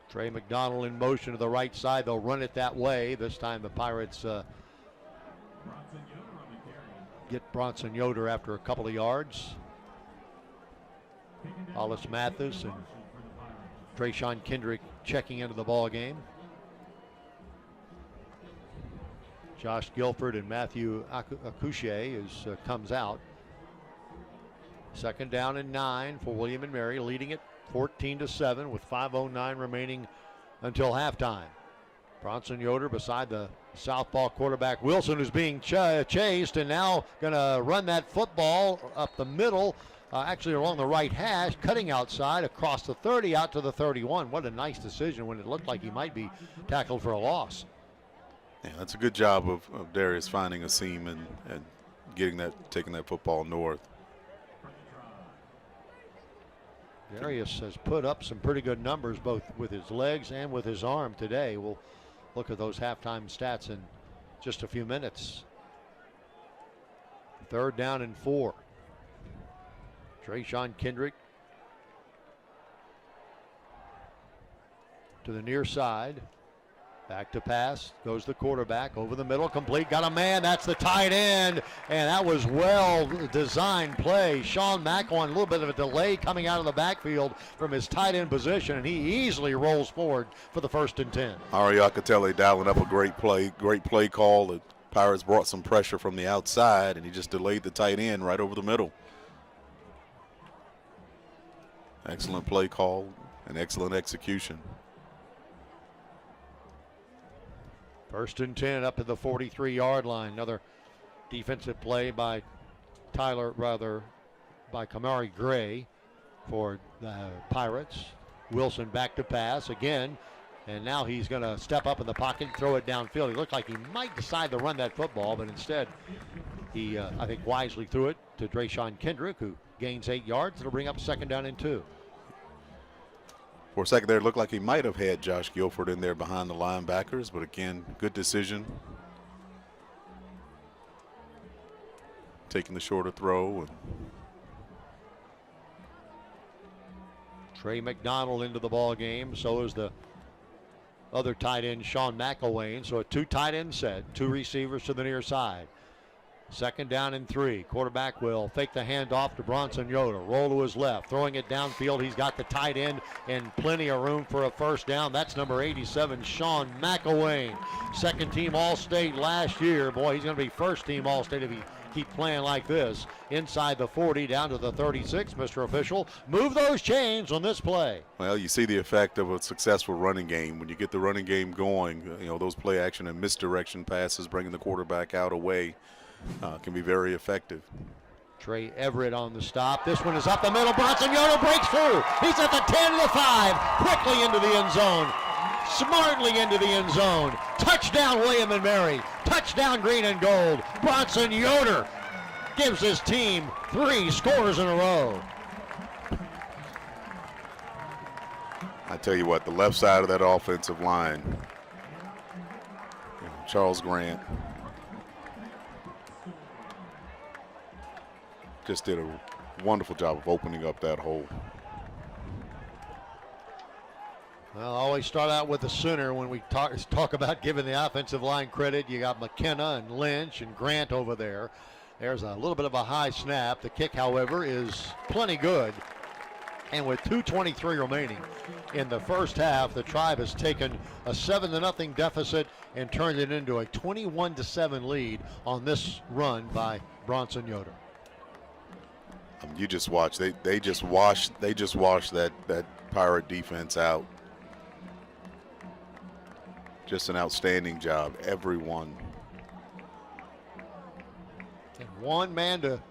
Trey McDonald in motion to the right side. They'll run it that way. This time the Pirates get Bronson Yoder after a couple of yards. Hollis Mathis and Drayshawn Kendrick checking into the ball game. Josh Guilford and Matthew Akuche comes out. 2nd down and 9 for William & Mary, leading it 14-7 with 5:09 remaining until halftime. Bronson Yoder beside the southpaw quarterback Wilson, who's being chased, and now going to run that football up the middle, actually along the right hash, cutting outside across the 30 out to the 31. What a nice decision when it looked like he might be tackled for a loss. Yeah, that's a good job of Darius finding a seam and taking that football north. Darius has put up some pretty good numbers both with his legs and with his arm today. We'll look at those halftime stats in just a few minutes. 3rd down and 4. Drayshawn Kendrick to the near side. Back to pass, goes the quarterback over the middle, complete, got a man, that's the tight end, and that was well-designed play. Sean Macklin, a little bit of a delay coming out of the backfield from his tight end position, and he easily rolls forward for the 1st and 10. Ari Akatele dialing up a great play call. The Pirates brought some pressure from the outside, and he just delayed the tight end right over the middle. Excellent play call and excellent execution. 1st and 10 up to the 43-yard line. Another defensive play by Kamari Gray for the Pirates. Wilson back to pass again. And now he's going to step up in the pocket and throw it downfield. He looked like he might decide to run that football, but instead he, I think, wisely threw it to Drayshawn Kendrick, who gains 8 yards. It'll bring up 2nd down and 2. For a second there, it looked like he might have had Josh Guilford in there behind the linebackers, but again, good decision. Taking the shorter throw. And Trey McDonald into the ball game. So is the other tight end, Sean McElwain. So a 2 tight end set, 2 receivers to the near side. 2nd down and 3. Quarterback will fake the handoff to Bronson Yoder. Roll to his left, throwing it downfield. He's got the tight end and plenty of room for a 1st down. That's number 87, Sean McElwain. 2nd team All-State last year. Boy, he's going to be 1st team All-State if he keeps playing like this. Inside the 40, down to the 36, Mr. Official. Move those chains on this play. Well, you see the effect of a successful running game. When you get the running game going, those play action and misdirection passes, bringing the quarterback out away, can be very effective. Trey Everett on the stop. This one is up the middle. Bronson Yoder breaks through. He's at the 10 to the 5. Quickly into the end zone. Smartly into the end zone. Touchdown, William and Mary. Touchdown, green and gold. Bronson Yoder gives his team 3 scores in a row. I tell you what, the left side of that offensive line, Charles Grant just did a wonderful job of opening up that hole. Well, I always start out with the center when we talk about giving the offensive line credit. You got McKenna and Lynch and Grant over there. There's a little bit of a high snap. The kick, however, is plenty good. And with 2:23 remaining in the first half, the Tribe has taken a 7-0 deficit and turned it into a 21-7 lead on this run by Bronson Yoder. You just watch. They just washed that Pirate defense out. Just an outstanding job, everyone. And one man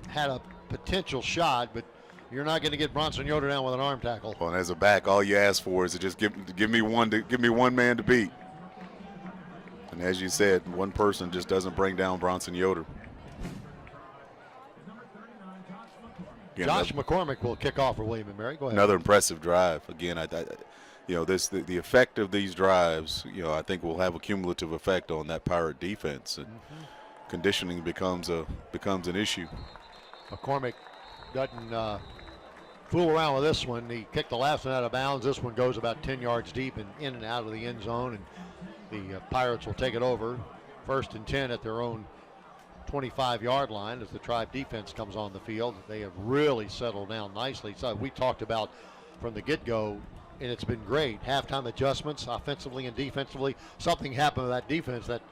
had a potential shot, but you're not going to get Bronson Yoder down with an arm tackle. Well, and as a back, all you ask for is to just give me one man to beat. And as you said, one person just doesn't bring down Bronson Yoder. Again, Josh McCormick will kick off for William and Mary. Go ahead. Another impressive drive. Again, the effect of these drives, I think will have a cumulative effect on that Pirate defense. And conditioning becomes an issue. McCormick doesn't fool around with this one. He kicked the last one out of bounds. This one goes about 10 yards deep and in and out of the end zone, and the Pirates will take it over. 1st and 10 at their own 25-yard line as the Tribe defense comes on the field. They have really settled down nicely. So we talked about from the get-go, and it's been great. Halftime adjustments, offensively and defensively. Something happened to that defense that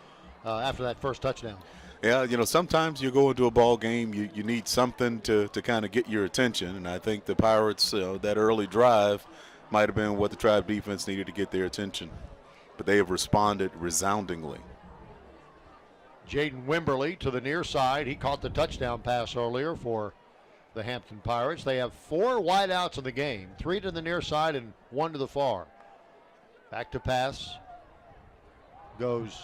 after that first touchdown. Yeah, sometimes you go into a ball game, you need something to kind of get your attention, and I think the Pirates, that early drive might have been what the Tribe defense needed to get their attention. But they have responded resoundingly. Jaden Wimberly to the near side. He caught the touchdown pass earlier for the Hampton Pirates. They have 4 wideouts in the game, 3 to the near side and 1 to the far. Back to pass. Goes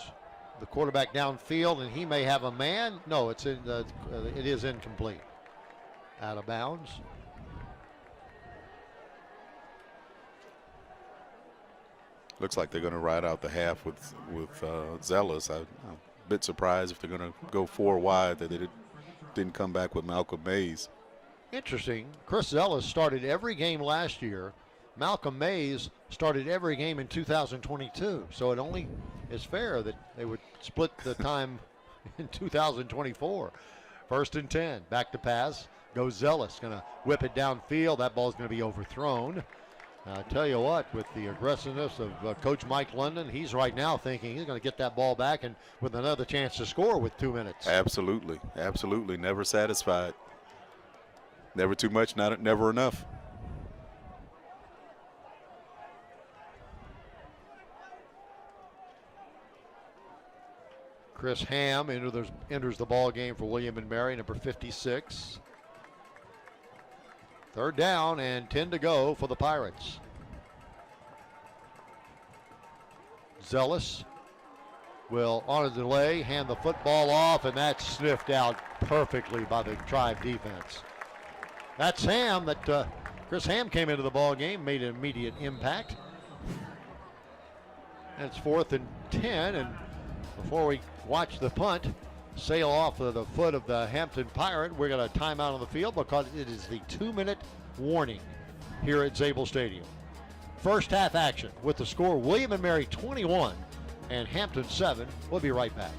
the quarterback downfield, and he may have a man. No, it is incomplete. Out of bounds. Looks like they're going to ride out the half with Zealous. I'm a bit surprised if they're going to go 4 wide that they didn't come back with Malcolm Mays. Interesting. Chris Zealous started every game last year. Malcolm Mays started every game in 2022. So it only is fair that they would split the time in 2024. 1st and 10. Back to pass. Goes Zealous. Going to whip it downfield. That ball's going to be overthrown. I tell you what, with the aggressiveness of Coach Mike London, he's right now thinking he's going to get that ball back and with another chance to score with 2 minutes. Absolutely. Absolutely. Never satisfied. Never too much, never enough. Chris Ham enters the ball game for William and Mary, number 56. Third down and 10 to go for the Pirates. Zealous will, on a delay, hand the football off, and that's sniffed out perfectly by the Tribe defense. That's Ham. Chris Ham came into the ball game, made an immediate impact. And it's 4th and 10, and before we watch the punt sail off of the foot of the Hampton Pirate, we're going to time out on the field because it is the 2-minute warning here at Zabel Stadium. First half action with the score William & Mary 21 and Hampton 7. We'll be right back.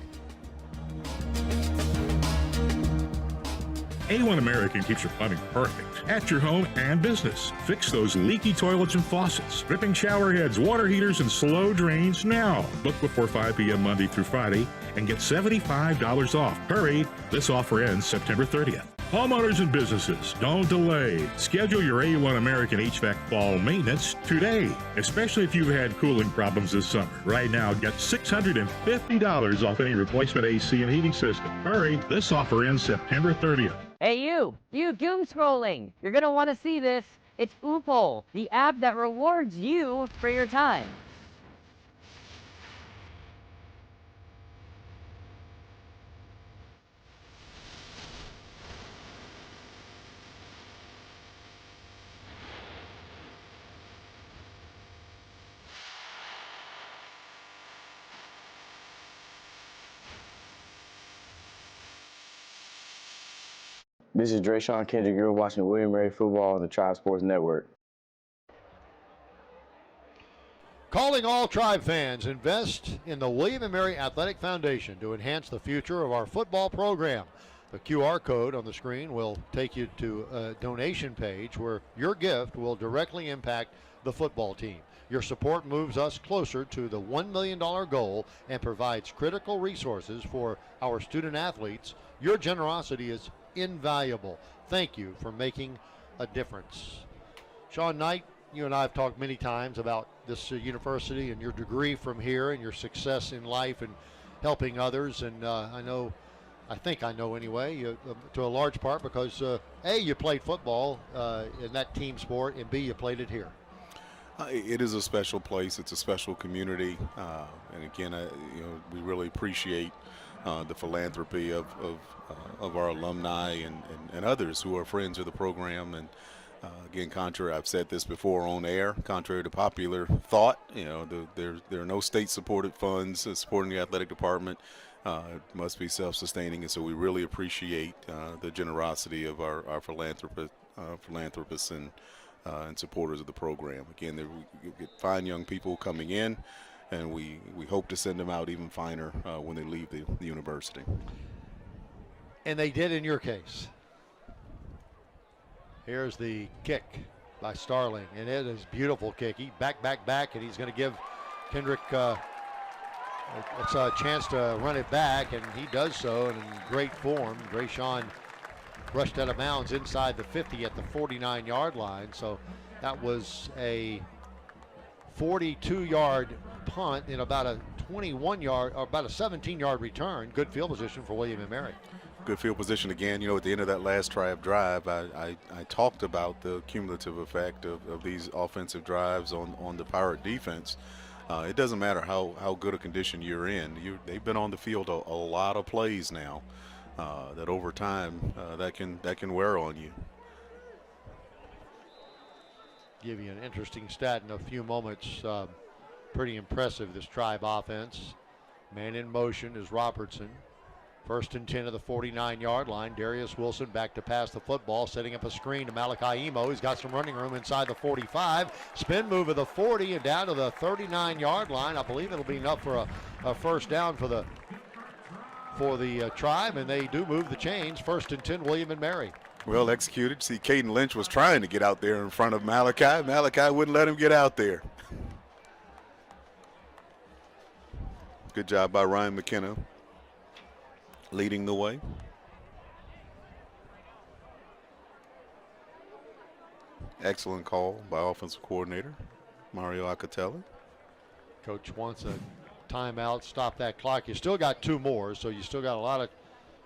A1 American keeps your plumbing perfect at your home and business. Fix those leaky toilets and faucets, dripping shower heads, water heaters, and slow drains now. Book before 5 p.m. Monday through Friday and get $75 off. Hurry, this offer ends September 30th. Homeowners and businesses, don't delay. Schedule your A1 American HVAC fall maintenance today, especially if you've had cooling problems this summer. Right now, get $650 off any replacement AC and heating system. Hurry, this offer ends September 30th. Hey you doom scrolling. You're gonna want to see this. It's Oopol, the app that rewards you for your time. This is Drayshawn Kendrick. You're watching William Mary Football on the Tribe Sports Network. Calling all Tribe fans, invest in the William & Mary Athletic Foundation to enhance the future of our football program. The QR code on the screen will take you to a donation page where your gift will directly impact the football team. Your support moves us closer to the $1 million goal and provides critical resources for our student athletes. Your generosity is invaluable. Thank you for making a difference. Sean Knight, you and I have talked many times about this university and your degree from here and your success in life and helping others. And I think I know anyway, to a large part because A, you played football in that team sport, and B, you played it here. It is a special place. It's a special community, and again, we really appreciate the philanthropy of our alumni and others who are friends of the program. And again, I've said this before on air, contrary to popular thought, there are no state-supported funds supporting the athletic department. It must be self-sustaining, and so we really appreciate the generosity of our philanthropists and supporters of the program. Again, we get fine young people coming in, and we hope to send them out even finer when they leave the university. And they did in your case. Here's the kick by Starling, and it is a beautiful kick. He back, and he's going to give Kendrick it's a chance to run it back, and he does so in great form. Drayshawn rushed out of bounds inside the 50 at the 49-yard line, so that was a 42-yard punt in about a 21-yard or about a 17-yard return. Good field position for William & Mary. Good field position again. At the end of that last drive, I talked about the cumulative effect of these offensive drives on the Pirate defense. It doesn't matter how good a condition you're in. They've been on the field a lot of plays now that over time that can wear on you. Give you an interesting stat in a few moments. Pretty impressive, this Tribe offense. Man in motion is Robertson. 1st and 10 of the 49-yard line. Darius Wilson back to pass the football, setting up a screen to Malachi Emo. He's got some running room inside the 45. Spin move of the 40 and down to the 39-yard line. I believe it'll be enough for a first down for the Tribe, and they do move the chains. 1st and 10, William & Mary. Well executed. See, Caden Lynch was trying to get out there in front of Malachi. Malachi wouldn't let him get out there. Good job by Ryan McKenna leading the way. Excellent call by offensive coordinator Mario Acatella. Coach wants a timeout, stop that clock. You still got 2 more, so you still got a lot of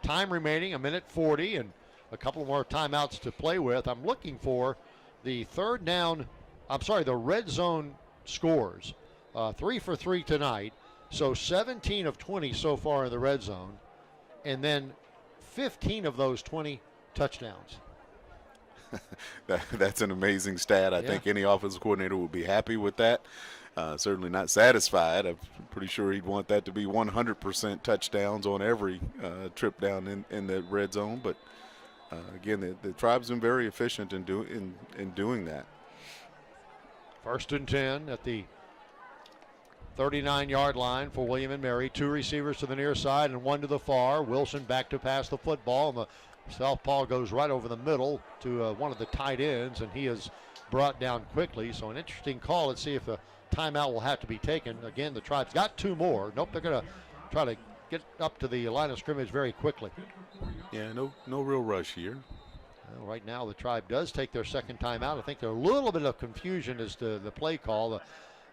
time remaining, 1:40, and a couple more timeouts to play with. I'm looking for the the red zone scores. 3 for 3 tonight, so 17 of 20 so far in the red zone, and then 15 of those 20 touchdowns. That's an amazing stat. I think any offensive coordinator would be happy with that. Certainly not satisfied. I'm pretty sure he'd want that to be 100% touchdowns on every trip down in the red zone. But again, the Tribe's been very efficient in doing that. 1st and 10 at the 39-yard line for William & Mary. 2 receivers to the near side and 1 to the far. Wilson back to pass the football, and the southpaw goes right over the middle to one of the tight ends, and he is brought down quickly. So an interesting call. Let's see if a timeout will have to be taken. Again, the Tribe's got 2 more. Nope, they're going to try to get up to the line of scrimmage very quickly. Yeah, no real rush here. Well, right now, the Tribe does take their 2nd timeout. I think there's a little bit of confusion as to the play call.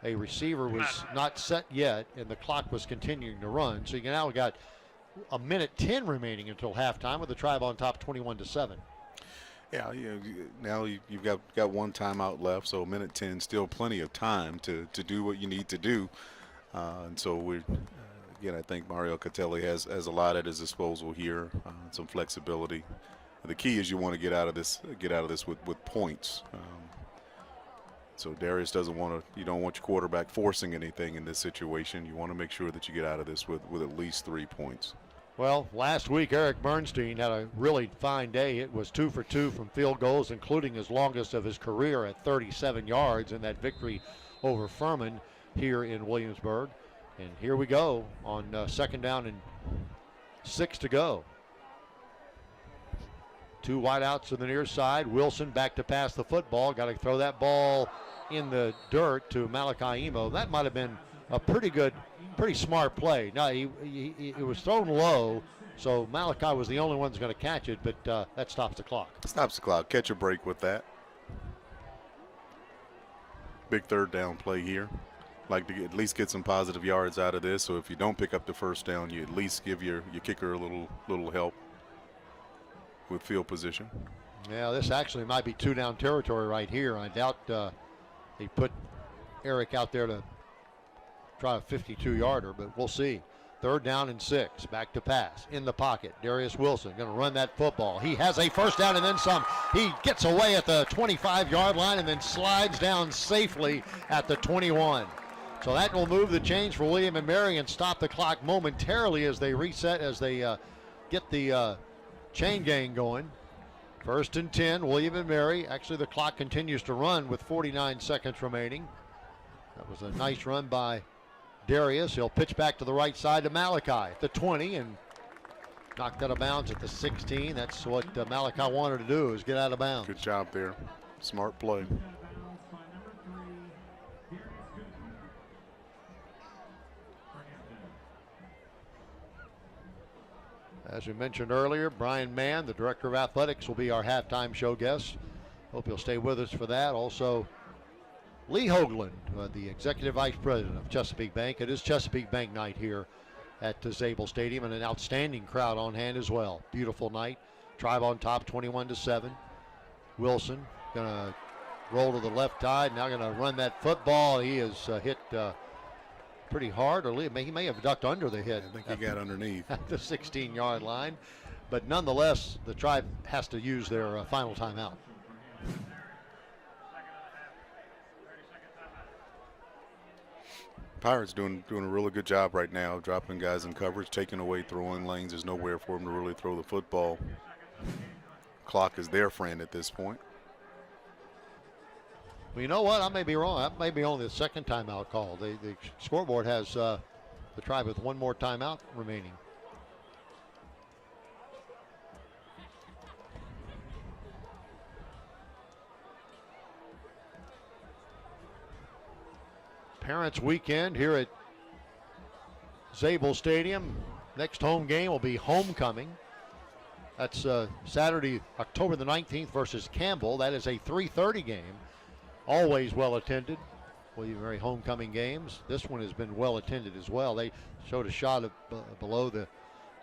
A receiver was not set yet, and the clock was continuing to run. So you now got a minute 10 remaining until halftime with the Tribe on top 21-7. Yeah, now you've got 1 timeout left, so a minute 10, still plenty of time to do what you need to do. And so again, I think Mario Catelli has a lot at his disposal here, some flexibility. The key is you want to get out of this with points. So Darius you don't want your quarterback forcing anything in this situation. You want to make sure that you get out of this with at least 3 points. Well, last week Eric Bernstein had a really fine day. It was 2 for 2 from field goals, including his longest of his career at 37 yards in that victory over Furman here in Williamsburg. And here we go on 2nd down and 6 to go. 2 wideouts to the near side. Wilson back to pass the football. Got to throw that ball in the dirt to Malachi Emo. That might have been a pretty smart play. Now, it was thrown low, so Malachi was the only one that's going to catch it, but that stops the clock. Stops the clock. Catch a break with that. Big 3rd down play here. Like to at least get some positive yards out of this, so if you don't pick up the 1st down, you at least give your kicker a little help with field position. Yeah, this actually might be 2-down territory right here. I doubt they put Eric out there to try a 52-yarder, but we'll see. 3rd down and 6. Back to pass. In the pocket. Darius Wilson going to run that football. He has a 1st down and then some. He gets away at the 25-yard line and then slides down safely at the 21. So that will move the chains for William & Mary and stop the clock momentarily as they reset, as they get the chain gang going. 1st and 10, William & Mary. Actually, the clock continues to run with 49 seconds remaining. That was a nice run by Darius. He'll pitch back to the right side to Malachi at the 20 and knocked out of bounds at the 16. That's what Malachi wanted to do, is get out of bounds. Good job there. Smart play. As we mentioned earlier, Brian Mann, the Director of Athletics, will be our halftime show guest. Hope you'll stay with us for that. Also, Lee Hoagland, the Executive Vice President of Chesapeake Bank. It is Chesapeake Bank night here at Zabel Stadium, and an outstanding crowd on hand as well. Beautiful night. Tribe on top, 21-7. Wilson gonna roll to the left side, now gonna run that football. He is hit pretty hard, or he may have ducked under the hit. I think he got underneath. At the 16-yard line. But nonetheless, the Tribe has to use their final timeout. Pirates doing a really good job right now, dropping guys in coverage, taking away throwing lanes. There's nowhere for them to really throw the football. Clock is their friend at this point. Well, you know what? I may be wrong. That may be only the 2nd timeout call. The scoreboard has the Tribe with 1 more timeout remaining. Parents Weekend here at Zabel Stadium. Next home game will be homecoming. That's Saturday, October the 19th versus Campbell. That is a 3:30 game. Always well attended. William & Mary homecoming games. This one has been well attended as well. They showed a shot of below the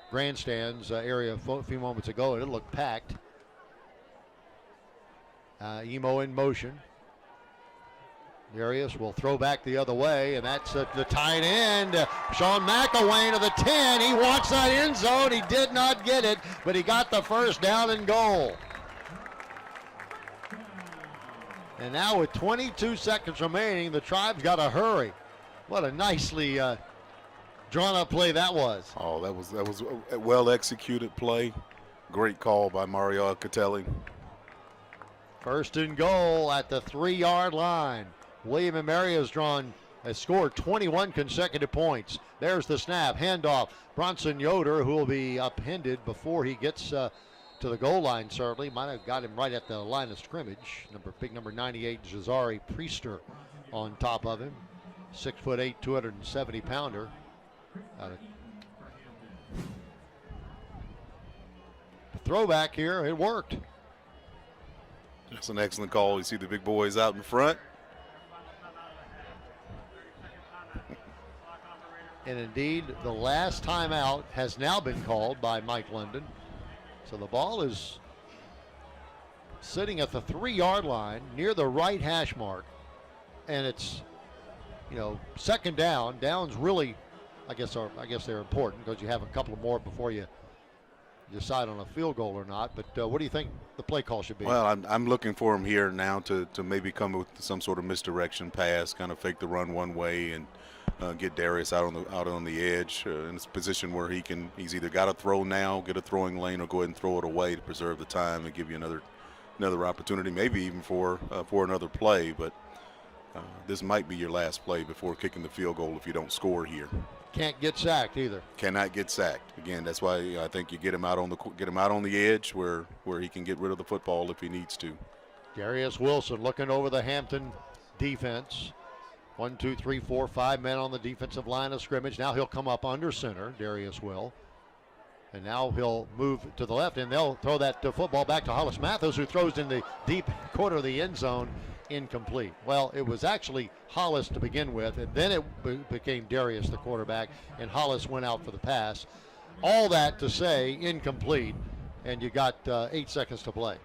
grandstands area a few moments ago, and it looked packed. Emo in motion. Darius will throw back the other way, and that's the tight end. Sean McElwain to the 10. He wants that end zone. He did not get it, but he got the first down and goal. And now with 22 seconds remaining, the Tribe's got to hurry. What a nicely drawn-up play that was. Oh, that was a well-executed play. Great call by Mario Catelli. First and goal at the 3-yard line. William & Mary has scored 21 consecutive points. There's the snap, handoff. Bronson Yoder, who will be upended before he gets to the goal line, certainly. Might have got him right at the line of scrimmage. Big number 98, Jazari Priester on top of him. 6'8", 270-pounder. The throwback here, it worked. That's an excellent call. You see the big boys out in front. And indeed, the last timeout has now been called by Mike London. So the ball is sitting at the 3-yard line near the right hash mark. And it's, second down. Downs really, I guess they're important because you have a couple more before you decide on a field goal or not. But what do you think the play call should be? Well, I'm looking for him here now to maybe come with some sort of misdirection pass, kind of fake the run one way and get Darius out on the edge in a position where he's either got to throw now, get a throwing lane, or go ahead and throw it away to preserve the time and give you another opportunity, maybe even for another play. But this might be your last play before kicking the field goal if you don't score here. Can't get sacked either. Cannot get sacked. Again, that's why I think you get him out on the edge where he can get rid of the football if he needs to. Darius Wilson looking over the Hampton defense. 1, 2, 3, 4, 5 men on the defensive line of scrimmage. Now he'll come up under center, Darius will. And now he'll move to the left, and they'll throw that football back to Hollis Mathis, who throws in the deep corner of the end zone, incomplete. Well, it was actually Hollis to begin with, and then it became Darius, the quarterback, and Hollis went out for the pass. All that to say incomplete, and you got 8 seconds to play.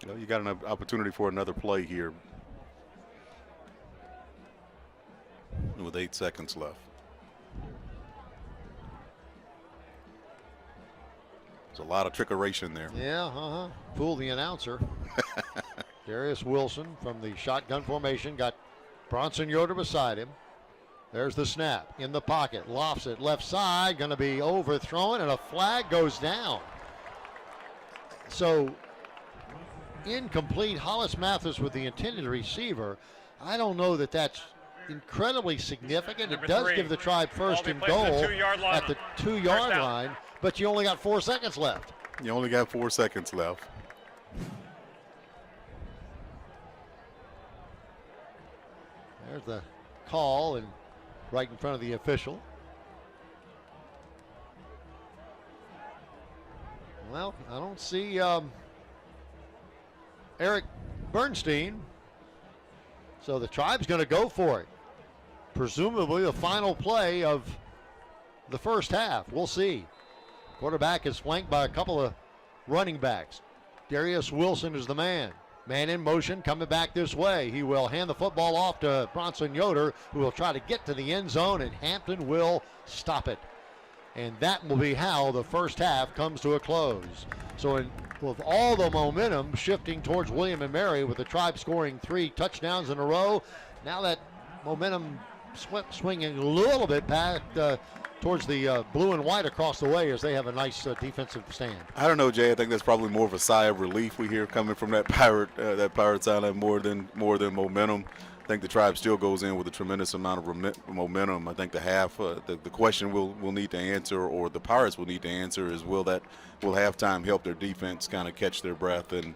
Well, you got an opportunity for another play here with 8 seconds left. There's a lot of trickeration there. Yeah, fool the announcer. Darius Wilson from the shotgun formation got Bronson Yoder beside him. There's the snap in the pocket, lofts it left side, going to be overthrown, and a flag goes down. So incomplete. Hollis Mathis with the intended receiver. I don't know that that's incredibly significant. It does give the Tribe first and goal at the 2-yard line, but you only got 4 seconds left. You only got 4 seconds left. There's the call, and right in front of the official. Well, I don't see Eric Bernstein. So the Tribe's going to go for it. Presumably the final play of the first half. We'll see. Quarterback is flanked by a couple of running backs. Darius Wilson is the man. Man in motion coming back this way. He will hand the football off to Bronson Yoder, who will try to get to the end zone, and Hampton will stop it. And that will be how the first half comes to a close. So with all the momentum shifting towards William & Mary, with the Tribe scoring 3 touchdowns in a row, now that momentum swinging a little bit back towards the blue and white across the way as they have a nice defensive stand. I don't know, Jay. I think that's probably more of a sigh of relief we hear coming from that Pirate sideline more than momentum. I think the Tribe still goes in with a tremendous amount of momentum. I think the question we'll need to answer, or the Pirates will need to answer, is will halftime help their defense kind of catch their breath and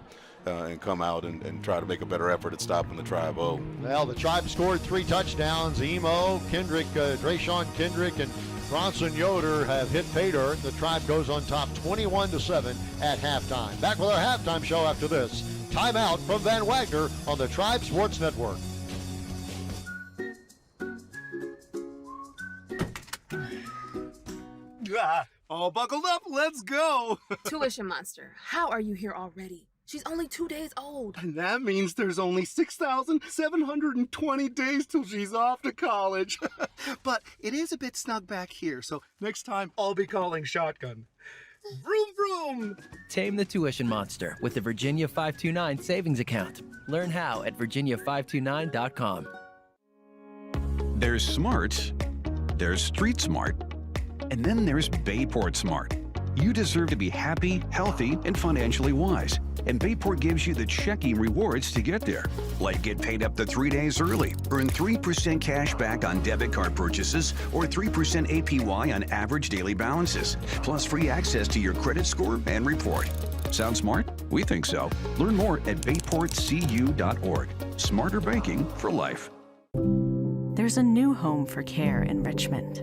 come out and try to make a better effort at stopping the Tribe. Well, the Tribe scored 3 touchdowns. Emo, Kendrick, Drayshawn Kendrick, and Bronson Yoder have hit pay dirt. The Tribe goes on top 21-7 at halftime. Back with our halftime show after this. Timeout from Van Wagner on the Tribe Sports Network. All buckled up, let's go. Tuition Monster, how are you here already? She's only 2 days old. And that means there's only 6,720 days till she's off to college. But it is a bit snug back here, so next time I'll be calling shotgun. Vroom, vroom! Tame the tuition monster with the Virginia 529 savings account. Learn how at virginia529.com. There's smart, there's street smart, and then there's Bayport Smart. You deserve to be happy, healthy, and financially wise. And Bayport gives you the checking rewards to get there. Like get paid up to 3 days early, earn 3% cash back on debit card purchases, or 3% APY on average daily balances, plus free access to your credit score and report. Sound smart? We think so. Learn more at bayportcu.org. Smarter banking for life. There's a new home for care in Richmond.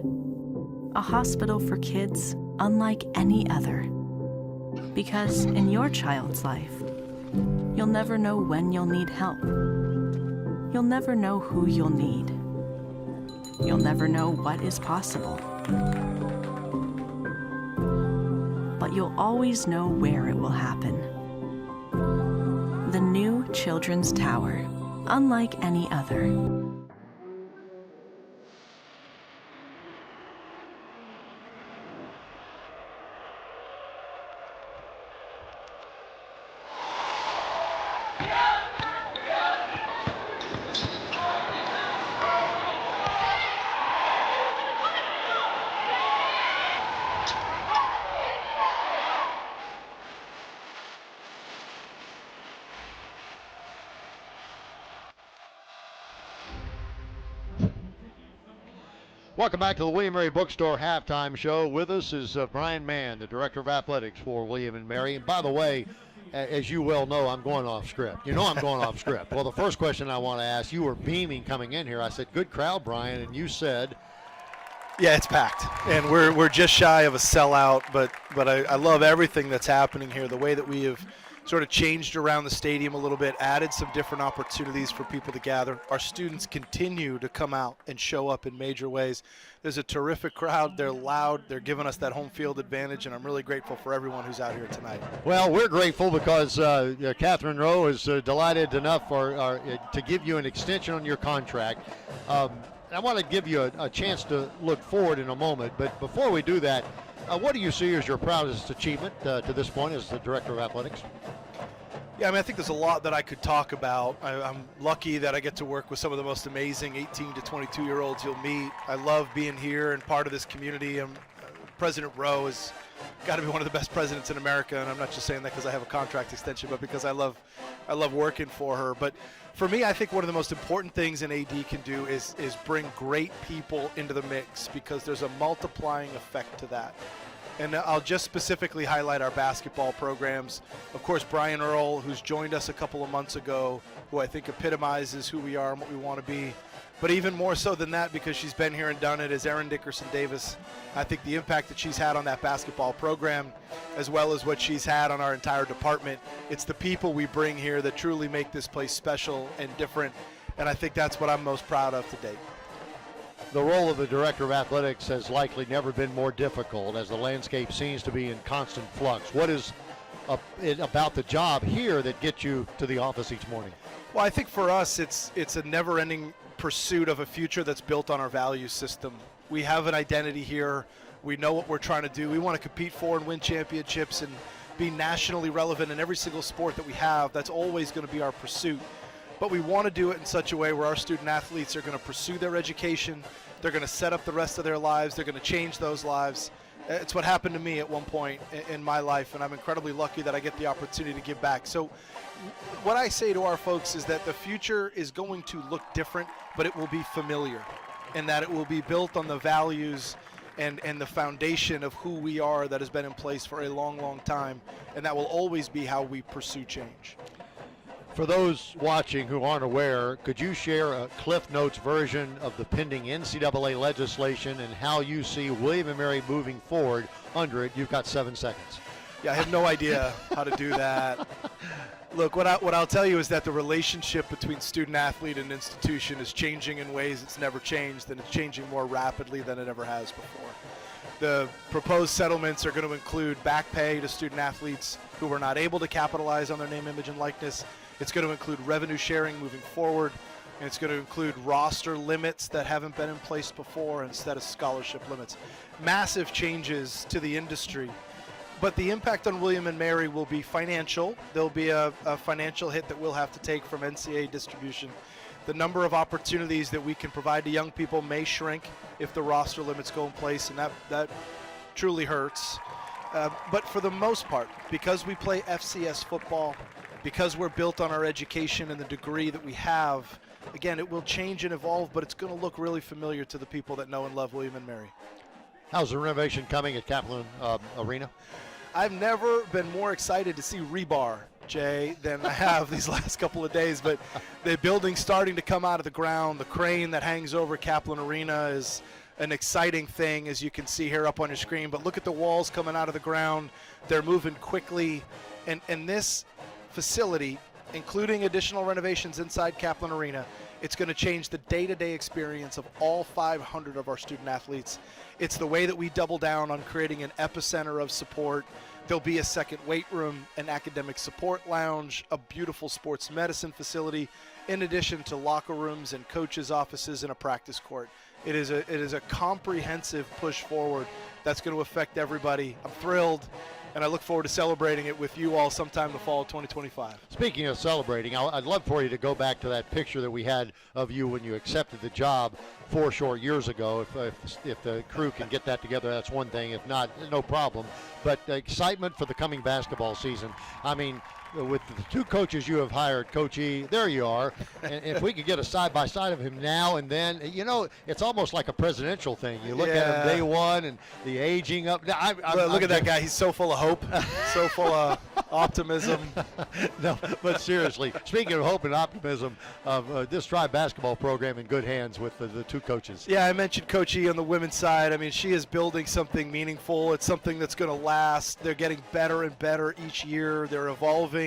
A hospital for kids unlike any other. Because in your child's life, you'll never know when you'll need help. You'll never know who you'll need. You'll never know what is possible. But you'll always know where it will happen. The new Children's Tower, unlike any other. Welcome back to the William Mary Bookstore Halftime Show. With us is Brian Mann, the Director of Athletics for William & Mary. And by the way, as you well know, I'm going off script. You know I'm going off script. Well, the first question I want to ask, you were beaming coming in here. I said, good crowd, Brian, and you said... Yeah, it's packed, and we're just shy of a sellout, but I love everything that's happening here, the way that we have sort of changed around the stadium a little bit, added some different opportunities for people to gather. Our students continue to come out and show up in major ways. There's a terrific crowd. They're loud. They're giving us that home field advantage, and I'm really grateful for everyone who's out here tonight. Well, we're grateful because Catherine Rowe is delighted enough to give you an extension on your contract. I want to give you a chance to look forward in a moment, but before we do that, what do you see as your proudest achievement to this point as the Director of Athletics? Yeah, I mean, I think there's a lot that I could talk about. I'm lucky that I get to work with some of the most amazing 18 to 22-year-olds you'll meet. I love being here and part of this community. President Rowe has got to be one of the best presidents in America, and I'm not just saying that because I have a contract extension, but because I love working for her. But for me, I think one of the most important things an AD can do is bring great people into the mix, because there's a multiplying effect to that. And I'll just specifically highlight our basketball programs. Of course, Brian Earl, who's joined us a couple of months ago, who I think epitomizes who we are and what we want to be. But even more so than that, because she's been here and done it, is Erin Dickerson-Davis. I think the impact that she's had on that basketball program, as well as what she's had on our entire department, it's the people we bring here that truly make this place special and different. And I think that's what I'm most proud of to date. The role of the Director of Athletics has likely never been more difficult, as the landscape seems to be in constant flux. What is it about the job here that gets you to the office each morning? Well, I think for us, it's a never-ending pursuit of a future that's built on our value system. We have an identity here. We know what we're trying to do. We want to compete for and win championships and be nationally relevant in every single sport that we have. That's always going to be our pursuit. But we want to do it in such a way where our student athletes are going to pursue their education. They're going to set up the rest of their lives. They're going to change those lives. It's what happened to me at one point in my life, and I'm incredibly lucky that I get the opportunity to give back. So what I say to our folks is that the future is going to look different, but it will be familiar, and that it will be built on the values and the foundation of who we are that has been in place for a long, long time, and that will always be how we pursue change. For those watching who aren't aware, could you share a Cliff Notes version of the pending NCAA legislation and how you see William & Mary moving forward under it? You've got 7 seconds. Yeah, I have no idea how to do that. Look, what I'll tell you is that the relationship between student athlete and institution is changing in ways it's never changed, and it's changing more rapidly than it ever has before. The proposed settlements are going to include back pay to student athletes, who were not able to capitalize on their name, image, and likeness. It's going to include revenue sharing moving forward, and it's going to include roster limits that haven't been in place before instead of scholarship limits. Massive changes to the industry. But the impact on William & Mary will be financial. There'll be a financial hit that we'll have to take from NCAA distribution. The number of opportunities that we can provide to young people may shrink if the roster limits go in place, and that truly hurts. But for the most part, because we play FCS football, because we're built on our education and the degree that we have, again, it will change and evolve, but it's going to look really familiar to the people that know and love William & Mary. How's the renovation coming at Kaplan Arena? I've never been more excited to see rebar, Jay, than I have these last couple of days. But the building's starting to come out of the ground. The crane that hangs over Kaplan Arena is an exciting thing, as you can see here up on your screen. But look at the walls coming out of the ground. They're moving quickly. And this facility, including additional renovations inside Kaplan Arena, it's going to change the day-to-day experience of all 500 of our student athletes. It's the way that we double down on creating an epicenter of support. There'll be a second weight room, an academic support lounge, a beautiful sports medicine facility, in addition to locker rooms and coaches' offices and a practice court. It is a comprehensive push forward that's going to affect everybody. I'm thrilled, and I look forward to celebrating it with you all sometime in the fall of 2025. Speaking of celebrating, I'd love for you to go back to that picture that we had of you when you accepted the job 4 short years ago. If the crew can get that together, that's one thing. If not, no problem. But excitement for the coming basketball season. I mean, with the two coaches you have hired, Coach E, there you are. And if we could get a side-by-side of him now and then, you know, it's almost like a presidential thing. You look at him day one and the aging up. Look at that guy. He's so full of hope, so full of optimism. No, but seriously, speaking of hope and optimism, this Tribe basketball program in good hands with the two coaches. Yeah, I mentioned Coach E on the women's side. I mean, she is building something meaningful. It's something that's going to last. They're getting better and better each year. They're evolving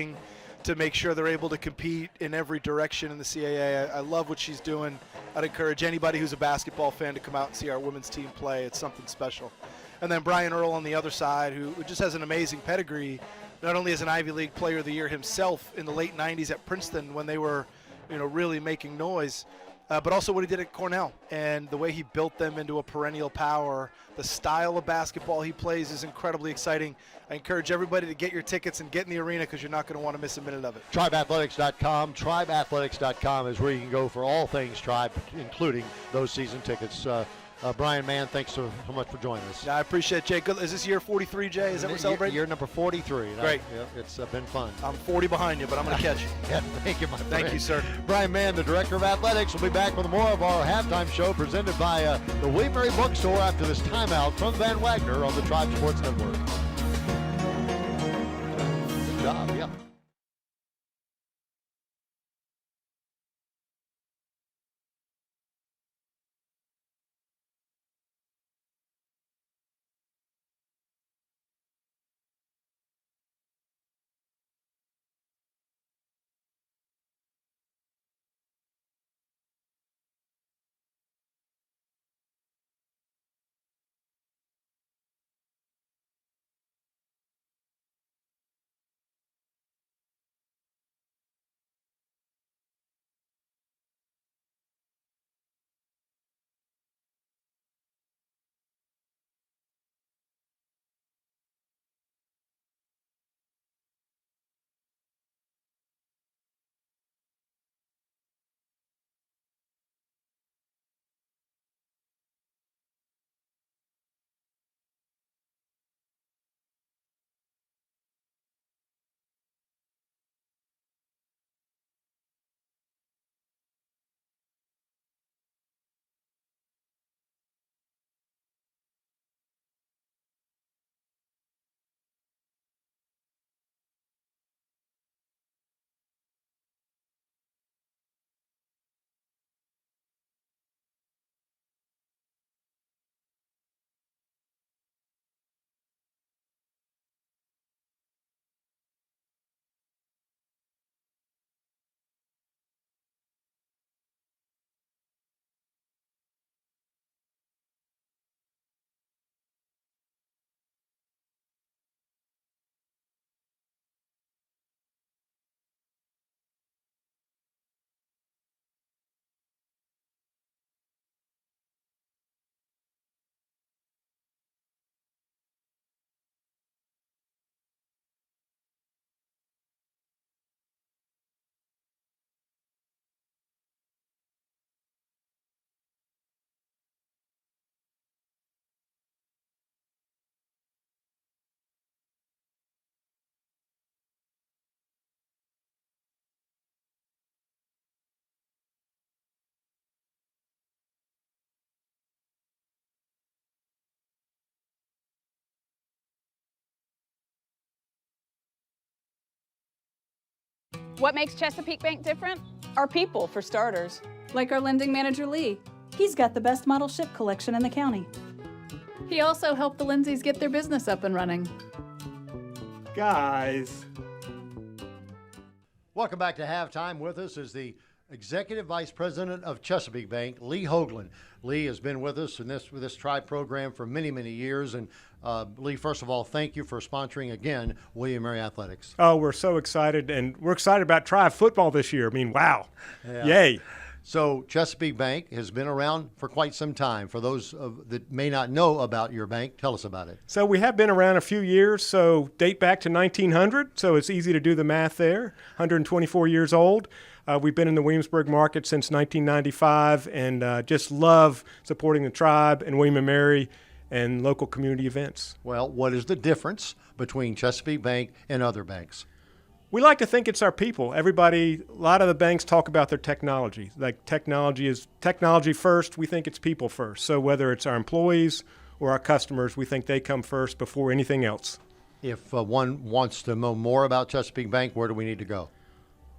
to make sure they're able to compete in every direction in the CAA. I love what she's doing. I'd encourage anybody who's a basketball fan to come out and see our women's team play. It's something special. And then Brian Earl on the other side, who just has an amazing pedigree, not only as an Ivy League Player of the Year himself in the late 90s at Princeton when they were, really making noise, but also what he did at Cornell and the way he built them into a perennial power. The style of basketball he plays is incredibly exciting. I encourage everybody to get your tickets and get in the arena because you're not going to want to miss a minute of it. TribeAthletics.com. TribeAthletics.com is where you can go for all things Tribe, including those season tickets. Brian, man, thanks so much for joining us. Yeah, I appreciate it, Jay. Is this year 43, Jay? Is that what we're celebrating? Year number 43. Great. It's been fun. I'm 40 behind you, but I'm going to catch you. Yeah, thank you, my friend. Thank you, sir. Brian Mann, the Director of Athletics, will be back with more of our halftime show presented by the William Mary Bookstore after this timeout from Van Wagner on the Tribe Sports Network. Good job, yeah. What makes Chesapeake Bank different? Our people, for starters. Like our lending manager, Lee. He's got the best model ship collection in the county. He also helped the Lindsays get their business up and running. Guys. Welcome back to Halftime. With us is the Executive Vice President of Chesapeake Bank, Lee Hoagland. Lee has been with us in this Tribe program for many, many years. And Lee, first of all, thank you for sponsoring again William & Mary Athletics. Oh, we're so excited, and we're excited about Tribe football this year. I mean, wow. Yeah. Yay. So Chesapeake Bank has been around for quite some time. For those that may not know about your bank, tell us about it. So we have been around a few years, so date back to 1900, so it's easy to do the math there, 124 years old. We've been in the Williamsburg market since 1995 and just love supporting the Tribe and William & Mary and local community events. Well, what is the difference between Chesapeake Bank and other banks? We like to think it's our people. A lot of the banks talk about their technology. Like technology is technology first. We think it's people first. So whether it's our employees or our customers, we think they come first before anything else. If one wants to know more about Chesapeake Bank, where do we need to go?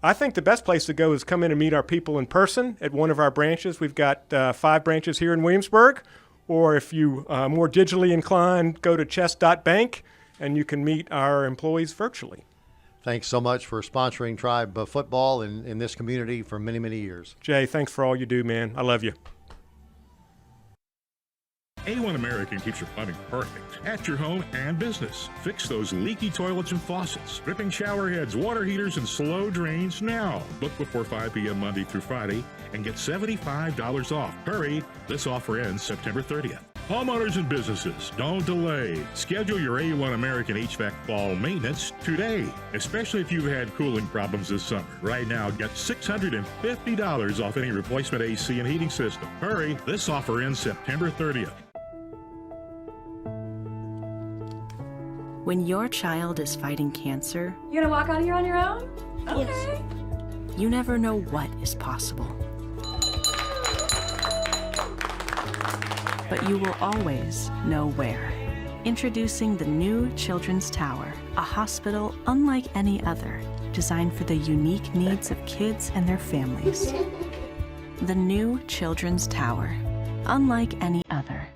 I think the best place to go is come in and meet our people in person at one of our branches. We've got 5 branches here in Williamsburg. Or if you are more digitally inclined, go to chess.bank and you can meet our employees virtually. Thanks so much for sponsoring Tribe football in this community for many, many years. Jay, thanks for all you do, man. I love you. A1 American keeps your plumbing perfect at your home and business. Fix those leaky toilets and faucets, dripping shower heads, water heaters, and slow drains now. Book before 5 p.m. Monday through Friday and get $75 off. Hurry, this offer ends September 30th. Homeowners and businesses, don't delay. Schedule your A1 American HVAC fall maintenance today, especially if you've had cooling problems this summer. Right now, get $650 off any replacement AC and heating system. Hurry, this offer ends September 30th. When your child is fighting cancer, You gonna walk out of here on your own? Okay. yes, you never know what is possible. But you will always know where. Introducing the new Children's Tower, a hospital unlike any other, designed for the unique needs of kids and their families. The new Children's Tower, unlike any other.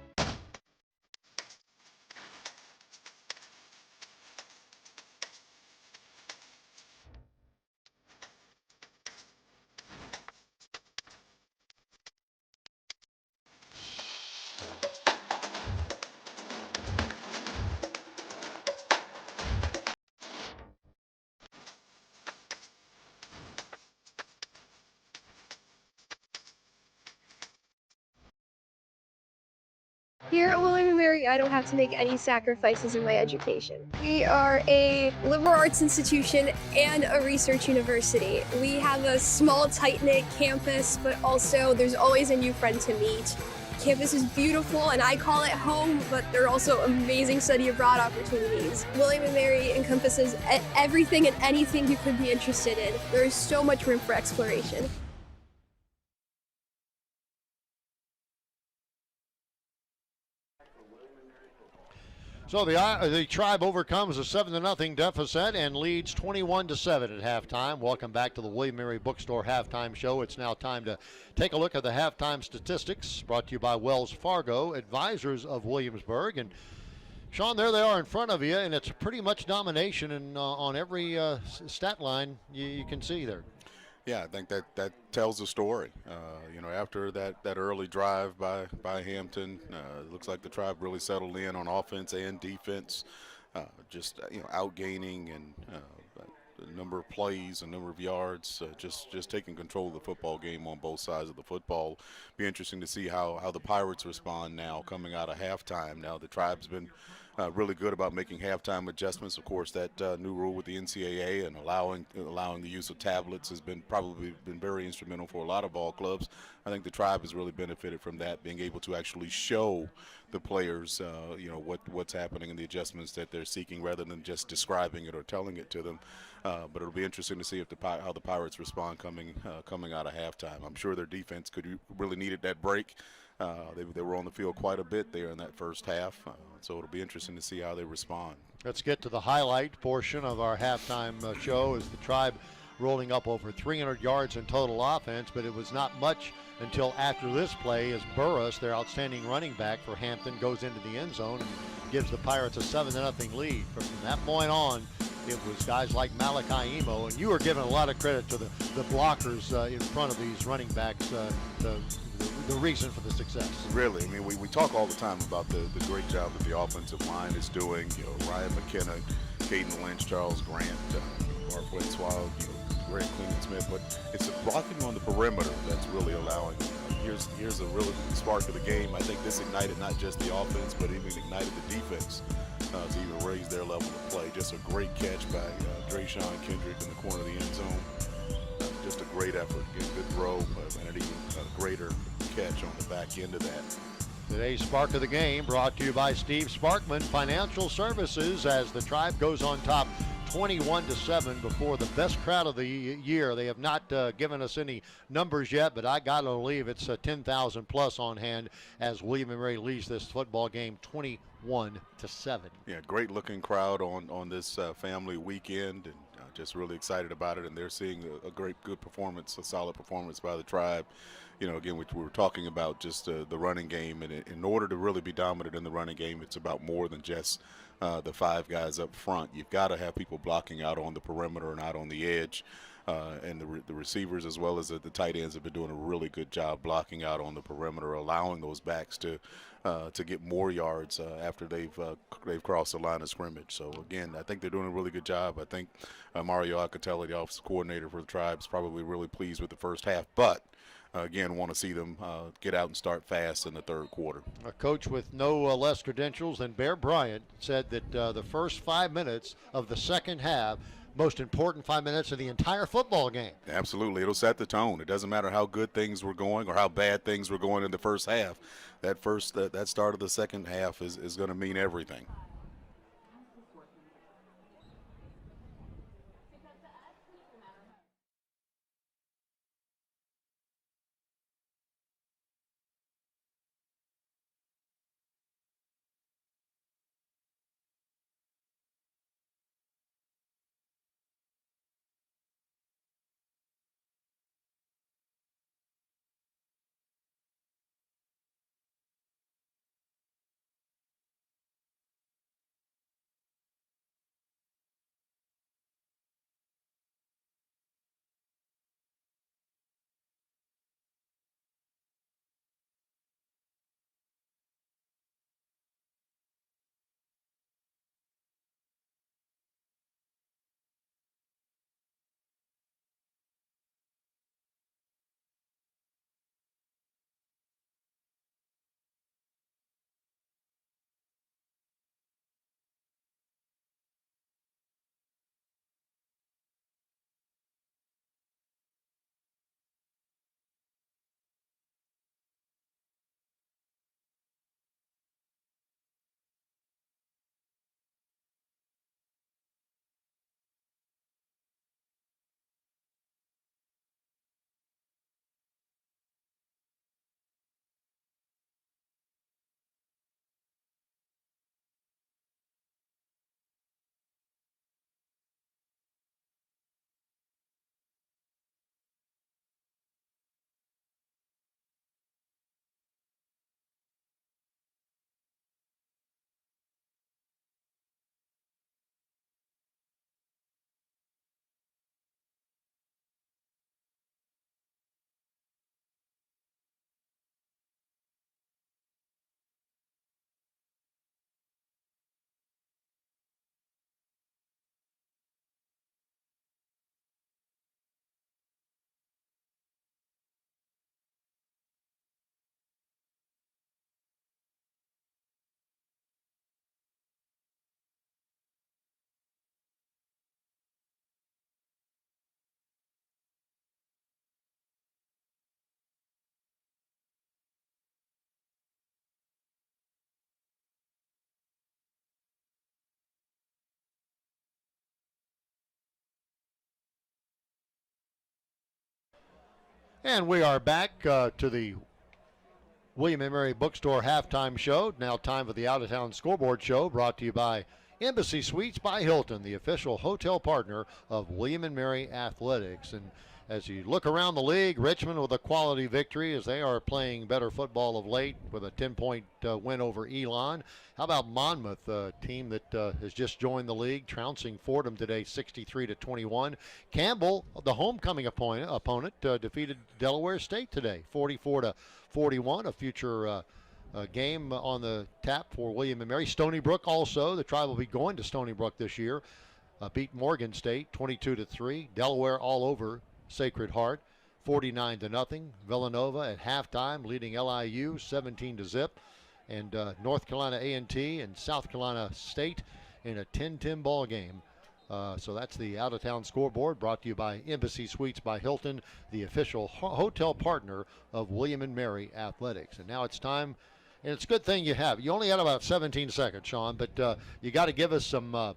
Here at William & Mary, I don't have to make any sacrifices in my education. We are a liberal arts institution and a research university. We have a small, tight-knit campus, but also there's always a new friend to meet. Campus is beautiful, and I call it home, but there are also amazing study abroad opportunities. William & Mary encompasses everything and anything you could be interested in. There is so much room for exploration. So the Tribe overcomes a 7-0 deficit and leads 21-7 at halftime. Welcome back to the William & Mary Bookstore Halftime Show. It's now time to take a look at the halftime statistics brought to you by Wells Fargo, advisors of Williamsburg. And Sean, there they are in front of you, and it's pretty much domination and on every stat line you can see there. Yeah, I think that tells the story. After that early drive by Hampton, it looks like the Tribe really settled in on offense and defense, outgaining and a number of plays, a number of yards, just taking control of the football game on both sides of the football. Be interesting to see how the Pirates respond now coming out of halftime. Now the Tribe's been really good about making halftime adjustments. Of course, that new rule with the NCAA and allowing the use of tablets has probably been very instrumental for a lot of ball clubs. I think the Tribe has really benefited from that, being able to actually show the players, what's happening and the adjustments that they're seeking, rather than just describing it or telling it to them. But it'll be interesting to see how the Pirates respond coming out of halftime. I'm sure their defense could really needed that break. They were on the field quite a bit there in that first half, so it'll be interesting to see how they respond. Let's get to the highlight portion of our halftime show as the Tribe rolling up over 300 yards in total offense, but it was not much until after this play as Burris, their outstanding running back for Hampton, goes into the end zone and gives the Pirates a 7-0 lead. From that point on, it was guys like Malachi Emo, and you were giving a lot of credit to the blockers in front of these running backs, the reason for the success. Really, I mean, we talk all the time about the great job that the offensive line is doing. Ryan McKenna, Caden Lynch, Charles Grant, Mark Winswald, Grant Cleveland-Smith, but it's the blocking on the perimeter that's really allowing. Here's a really spark of the game. I think this ignited not just the offense, but even ignited the defense to even raise their level of play. Just a great catch by Drayshawn Kendrick in the corner of the end zone. Just a great effort, good throw, and an even greater catch on the back end of that. Today's Spark of the Game brought to you by Steve Sparkman Financial Services as the Tribe goes on top 21-7 before the best crowd of the year. They have not given us any numbers yet, but I got to believe it's 10,000 plus on hand as William & Mary leads this football game 21-7. Yeah, great looking crowd on this family weekend, and just really excited about it. And they're seeing a good performance, a solid performance by the Tribe. Again, we were talking about just the running game, and in order to really be dominant in the running game, it's about more than just the five guys up front. You've got to have people blocking out on the perimeter and out on the edge, and the receivers as well as the tight ends have been doing a really good job blocking out on the perimeter, allowing those backs to get more yards after they've crossed the line of scrimmage. So again, I think they're doing a really good job. I think Mario Alcatelli, the offensive coordinator for the Tribe, is probably really pleased with the first half, but again, want to see them get out and start fast in the third quarter. A coach with no less credentials than Bear Bryant said that the first 5 minutes of the second half, most important 5 minutes of the entire football game. Absolutely. It'll set the tone. It doesn't matter how good things were going or how bad things were going in the first half. That start of the second half is going to mean everything. And we are back to the William & Mary Bookstore halftime show. Now time for the Out of Town Scoreboard Show, brought to you by Embassy Suites by Hilton, the official hotel partner of William & Mary Athletics. And as you look around the league, Richmond with a quality victory as they are playing better football of late with a 10-point win over Elon. How about Monmouth, a team that has just joined the league, trouncing Fordham today 63-21. Campbell, the homecoming opponent, defeated Delaware State today 44-41, a future game on the tap for William & Mary. Stony Brook also, the Tribe will be going to Stony Brook this year, beat Morgan State 22-3. Delaware all over Sacred Heart 49-0. Villanova at halftime leading LIU 17-0. And North Carolina A&T and South Carolina State in a 10-10 ball game. So that's the out-of-town scoreboard brought to you by Embassy Suites by Hilton, the official hotel partner of William & Mary Athletics. And now it's time, and it's a good thing you only had about 17 seconds, Sean, but you got to give us some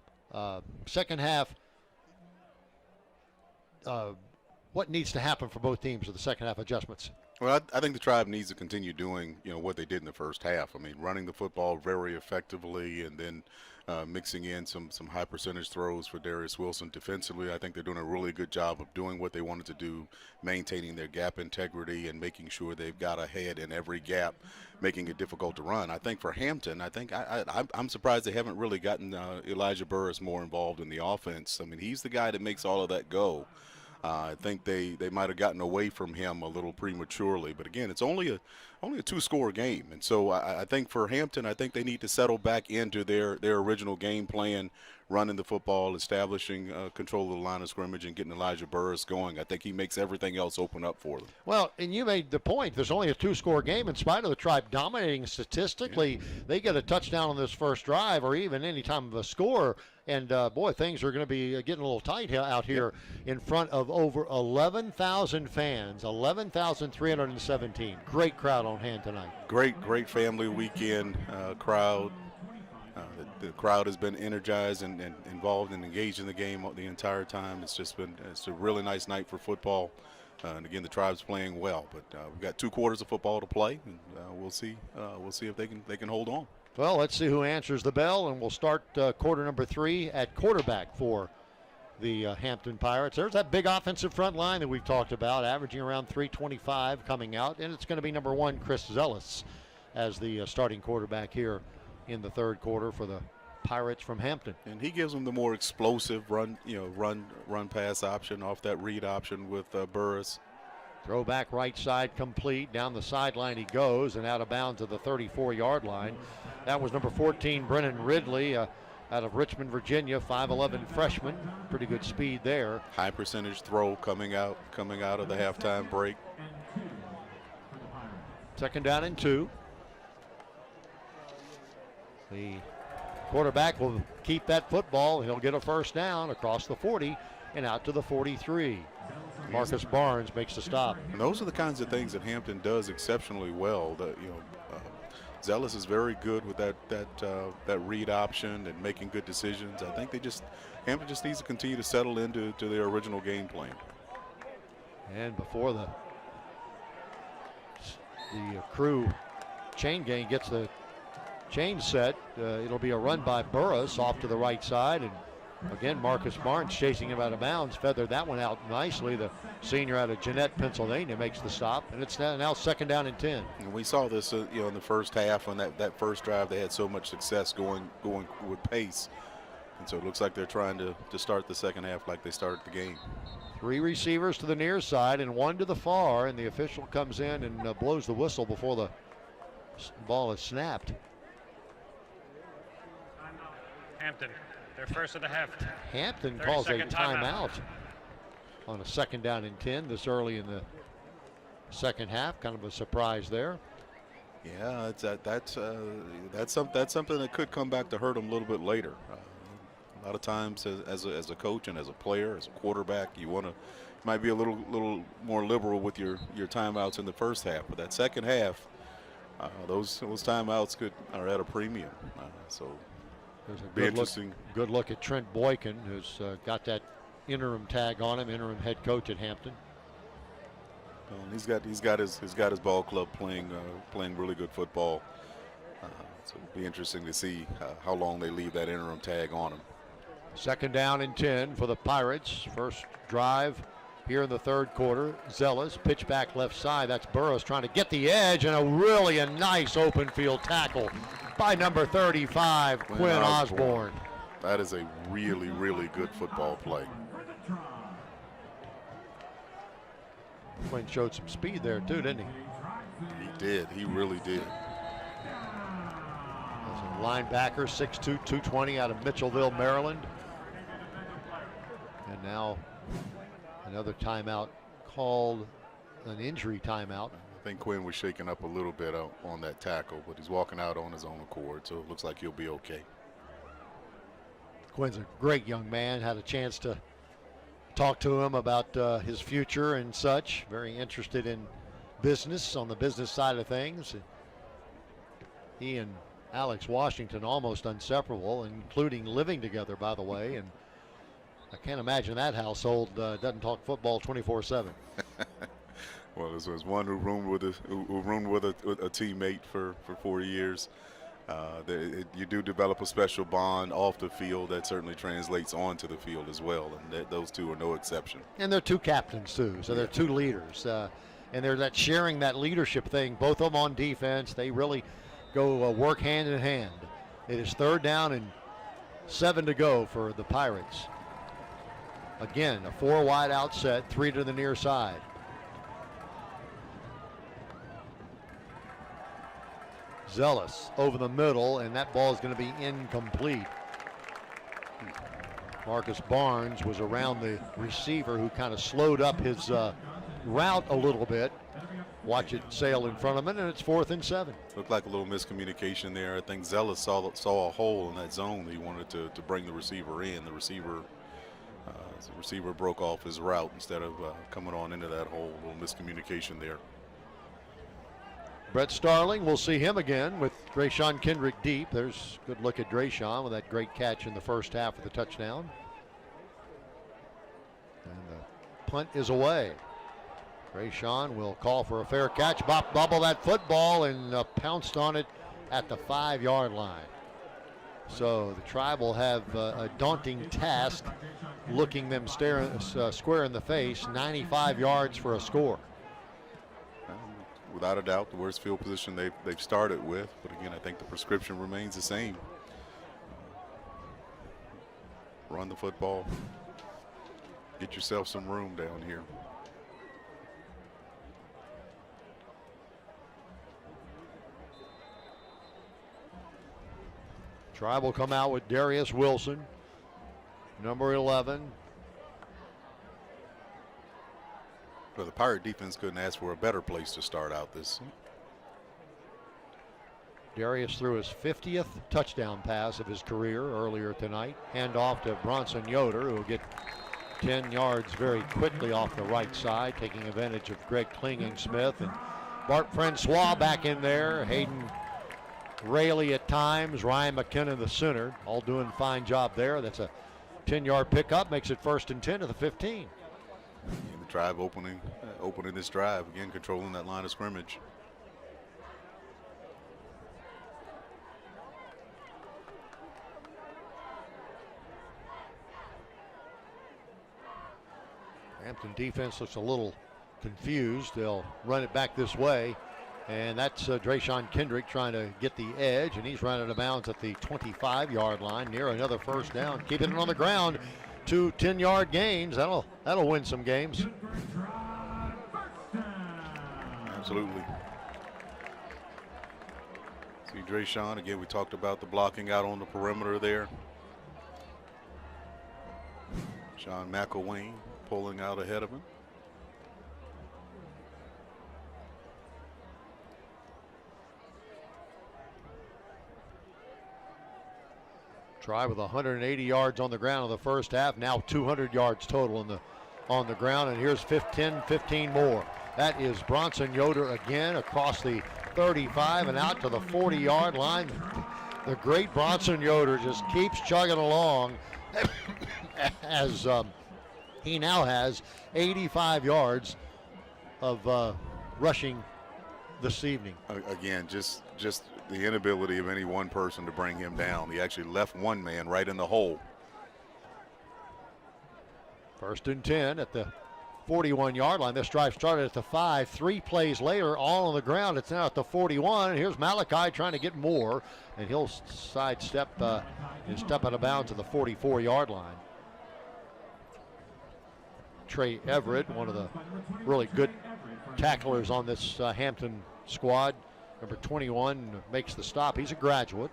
second half what needs to happen for both teams with the second half adjustments. Well, I think the Tribe needs to continue doing, what they did in the first half. I mean, running the football very effectively, and then mixing in some high percentage throws for Darius Wilson defensively. I think they're doing a really good job of doing what they wanted to do, maintaining their gap integrity and making sure they've got ahead in every gap, making it difficult to run. I think for Hampton, I'm surprised they haven't really gotten Elijah Burris more involved in the offense. I mean, he's the guy that makes all of that go. I think they might have gotten away from him a little prematurely, but again, it's only a two-score game, and so I think for Hampton, I think they need to settle back into their original game plan, running the football, establishing control of the line of scrimmage, and getting Elijah Burris going. I think he makes everything else open up for them. Well, and you made the point. There's only a two-score game in spite of the Tribe dominating statistically. Yeah. They get a touchdown on this first drive, or even any time of a score. And, boy, things are going to be getting a little tight out here in front of over 11,000 fans, 11,317. Great crowd on hand tonight. Great family weekend crowd. The crowd has been energized and involved and engaged in the game the entire time. It's a really nice night for football. And, again, the Tribe's playing well. But we've got 2 quarters of football to play, and we'll see if they can hold on. Well, let's see who answers the bell, and we'll start quarter number 3 at quarterback for the Hampton Pirates. There's that big offensive front line that we've talked about, averaging around 325 coming out, and it's going to be number 1, Chris Zellis, as the starting quarterback here in the third quarter for the Pirates from Hampton. And he gives them the more explosive run pass option off that read option with Burris. Throw back right side complete. Down the sideline he goes and out of bounds at the 34-yard line. That was number 14, Brennan Ridley, out of Richmond, Virginia, 5'11" freshman. Pretty good speed there. High percentage throw coming out of the halftime break. Second down and 2. The quarterback will keep that football. He'll get a first down across the 40 and out to the 43. Marcus Barnes makes the stop. And those are the kinds of things that Hampton does exceptionally well. Zellis is very good with that read option and making good decisions. I think Hampton just needs to continue to settle into their original game plan. And before the crew chain gang gets the chain set, it'll be a run by Burris off to the right side, and again, Marcus Barnes chasing him out of bounds, feathered that one out nicely. The senior out of Jeanette, Pennsylvania, makes the stop, and it's now second down and 10. And we saw this, in the first half on that first drive. They had so much success going with pace, and so it looks like they're trying to start the second half like they started the game. 3 receivers to the near side and 1 to the far, and the official comes in and blows the whistle before the ball is snapped. Hampton, their first of the half. Hampton calls a timeout on a second down and 10 this early in the second half. Kind of a surprise there. Yeah, that's something that could come back to hurt them a little bit later. A lot of times, as a coach and as a player, as a quarterback, you might be a little more liberal with your timeouts in the first half, but that second half, those timeouts are at a premium. So. There's a good look at Trent Boykin, who's got that interim tag on him, interim head coach at Hampton. He's got his ball club playing really good football. So it'll be interesting to see how long they leave that interim tag on him. 2nd down and 10 for the Pirates. First drive here in the 3rd quarter. Zealous, pitch back left side. That's Burrows trying to get the edge, and a nice open field tackle by number 35, Quinn Osborne. That is a really, really good football play. Quinn showed some speed there too, didn't he? He did. He really did. As a linebacker, 6'2", 220 out of Mitchellville, Maryland. And now another timeout called, an injury timeout. I think Quinn was shaken up a little bit on that tackle, but he's walking out on his own accord, so it looks like he'll be okay. Quinn's a great young man. Had a chance to talk to him about his future and such. Very interested in business, on the business side of things. He and Alex Washington almost inseparable, including living together, by the way. And I can't imagine that household doesn't talk football 24/7. Well, this was one who roomed with a teammate for 4 years. You do develop a special bond off the field that certainly translates onto the field as well, and those two are no exception. And they're two captains too, so they're two leaders, and they're that sharing that leadership thing. Both of them on defense, they really go work hand in hand. It is 3rd down and 7 to go for the Pirates. Again, a 4 wide out set, 3 to the near side. Zealous over the middle, and that ball is going to be incomplete. Marcus Barnes was around the receiver, who kind of slowed up his route a little bit. Watch it sail in front of him, and it's 4th and 7. Looked like a little miscommunication there. I think Zealous saw a hole in that zone. He wanted to bring the receiver in. The receiver broke off his route instead of coming on into that hole. A little miscommunication there. Brett Starling, we'll see him again with Drayshawn Kendrick deep. There's a good look at Drayshawn with that great catch in the first half of the touchdown. And the punt is away. Drayshawn will call for a fair catch, bobble that football, and pounced on it at the 5-yard line. So the Tribe will have a daunting task, looking them square in the face, 95 yards for a score. Without a doubt, the worst field position they've started with. But again, I think the prescription remains the same. Run the football. Get yourself some room down here. Tribe will come out with Darius Wilson, number 11. But the Pirate defense couldn't ask for a better place to start out this. Darius threw his 50th touchdown pass of his career earlier tonight. Hand off to Bronson Yoder, who will get 10 yards very quickly off the right side, taking advantage of Greg Klinging-Smith. And Bart Francois back in there. Hayden Rayleigh at times. Ryan McKenna, the center, all doing a fine job there. That's a 10-yard pickup, makes it 1st and 10 to the 15. And the Tribe opening this drive, again controlling that line of scrimmage. Hampton defense looks a little confused. They'll run it back this way, and that's Drayshawn Kendrick trying to get the edge, and he's running out of bounds at the 25-yard line near another 1st down, keeping it on the ground. 2 10-yard gains. That'll win some games. Absolutely. See Drayshawn again. We talked about the blocking out on the perimeter there. Sean McElwain pulling out ahead of him. Tribe with 180 yards on the ground in the first half. Now 200 yards total on the ground. And here's 15 more. That is Bronson Yoder again across the 35 and out to the 40-yard line. The great Bronson Yoder just keeps chugging along as he now has 85 yards of rushing this evening. Again, just the inability of any one person to bring him down. He actually left one man right in the hole. 1st and 10 at the 41-yard line. This drive started at the 5. 3 plays later, all on the ground. It's now at the 41. And here's Malachi trying to get more, and he'll sidestep and step out of bounds at the 44-yard line. Trey Everett, one of the really good tacklers on this Hampton squad. Number 21 makes the stop. He's a graduate.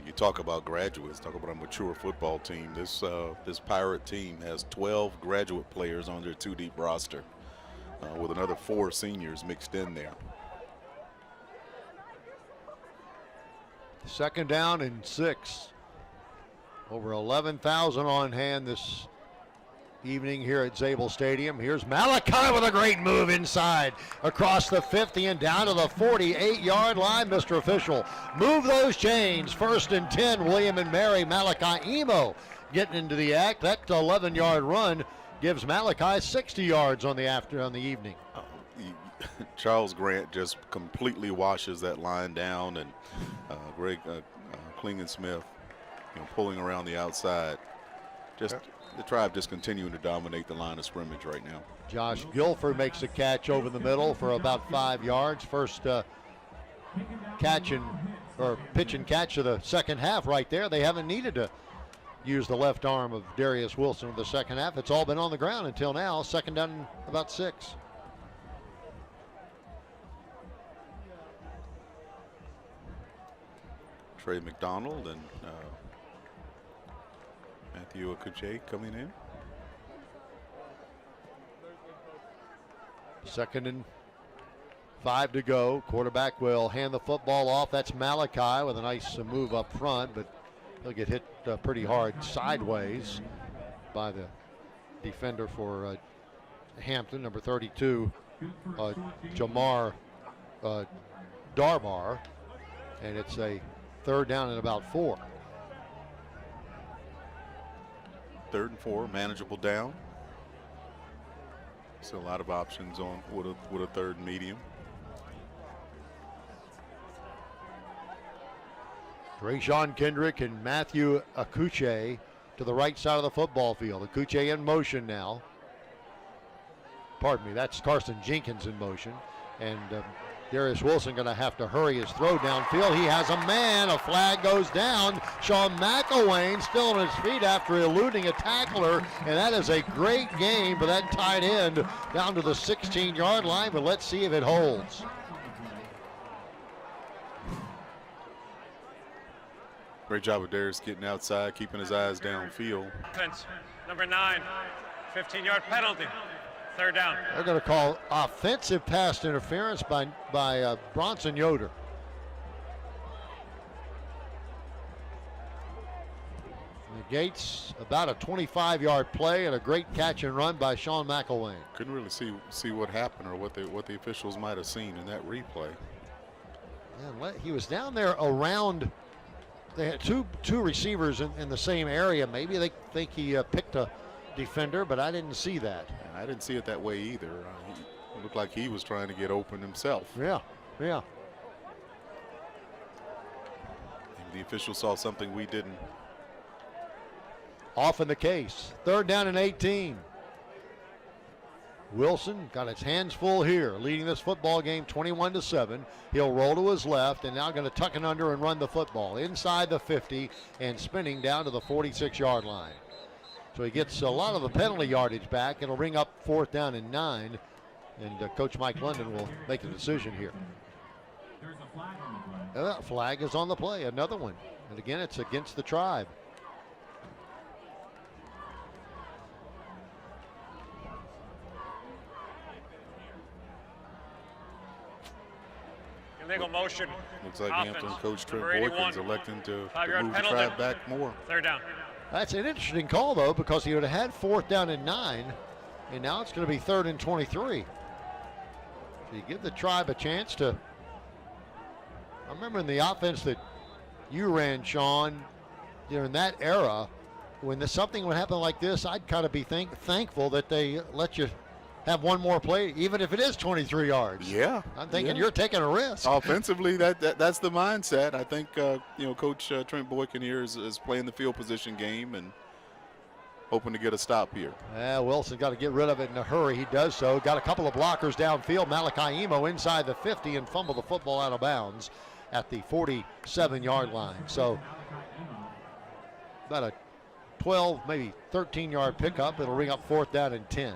You talk about graduates, talk about a mature football team. This Pirate team has 12 graduate players on their 2-deep roster, with another 4 seniors mixed in there. 2nd down and 6. Over 11,000 on hand this evening here at Zabel Stadium. Here's Malachi with a great move inside across the 50 and down to the 48-yard line. Mr. Official, move those chains. 1st and 10, William and Mary. Malachi Emo getting into the act. That 11-yard run gives Malachi 60 yards on the evening. Charles Grant just completely washes that line down, and Greg Klingensmith, pulling around the outside. Just the Tribe just continuing to dominate the line of scrimmage right now. Josh Guilford makes a catch over the middle for about 5 yards. First pitch and catch of the second half right there. They haven't needed to use the left arm of Darius Wilson in the second half. It's all been on the ground until now. 2nd down and about 6. Trey McDonald and Matthew Akuche coming in. 2nd and 5 to go. Quarterback will hand the football off. That's Malachi with a nice move up front, but he'll get hit pretty hard sideways by the defender for Hampton, number 32, Jamar Darbar, and it's a 3rd down and about 4. 3rd and 4, manageable down. So a lot of options on with a 3rd and medium. Rayshawn Kendrick and Matthew Akuche to the right side of the football field. Akuche in motion now. Pardon me, that's Carson Jenkins in motion. And Darius Wilson going to have to hurry his throw downfield. He has a man. A flag goes down. Sean McElwain still on his feet after eluding a tackler. And that is a great game for that tight end down to the 16-yard line. But let's see if it holds. Great job of Darius getting outside, keeping his eyes downfield. Offense, number 9, 15-yard penalty. 3rd down. They're going to call offensive pass interference by Bronson Yoder. Negates about a 25-yard play and a great catch and run by Sean McElwain. Couldn't really see what happened or what the officials might have seen in that replay. Yeah, he was down there around. They had two receivers in the same area. Maybe they think he picked a defender, but I didn't see that. I didn't see it that way either. It looked like he was trying to get open himself. Yeah. Maybe the official saw something we didn't. Often the case. 3rd down and 18. Wilson got his hands full here, leading this football game 21-7. He'll roll to his left and now going to tuck it under and run the football inside the 50 and spinning down to the 46-yard line. So he gets a lot of the penalty yardage back. It'll bring up 4th down and 9, and Coach Mike London will make a decision here. There's a flag on the play. Flag is on the play, another one. And again, it's against the Tribe. Illegal motion. Looks like Offense, Hampton coach Trent number 81. Boykins electing to 5-yard move the penalty. Tribe back more. 3rd down. That's an interesting call, though, because he would have had 4th down and 9, and now it's going to be 3rd and 23. So you give the Tribe a chance to. I remember in the offense that you ran, Sean, in that era, when something would happen like this, I'd kind of be thankful that they let you have one more play, even if it is 23 yards. Yeah. I'm thinking you're taking a risk. Offensively, that's the mindset. I think, Coach Trent Boykin here is playing the field position game and hoping to get a stop here. Yeah, Wilson's got to get rid of it in a hurry. He does so. Got a couple of blockers downfield. Malachi Emo inside the 50 and fumbled the football out of bounds at the 47-yard line. So about a 12, maybe 13-yard pickup. It'll ring up 4th down and 10.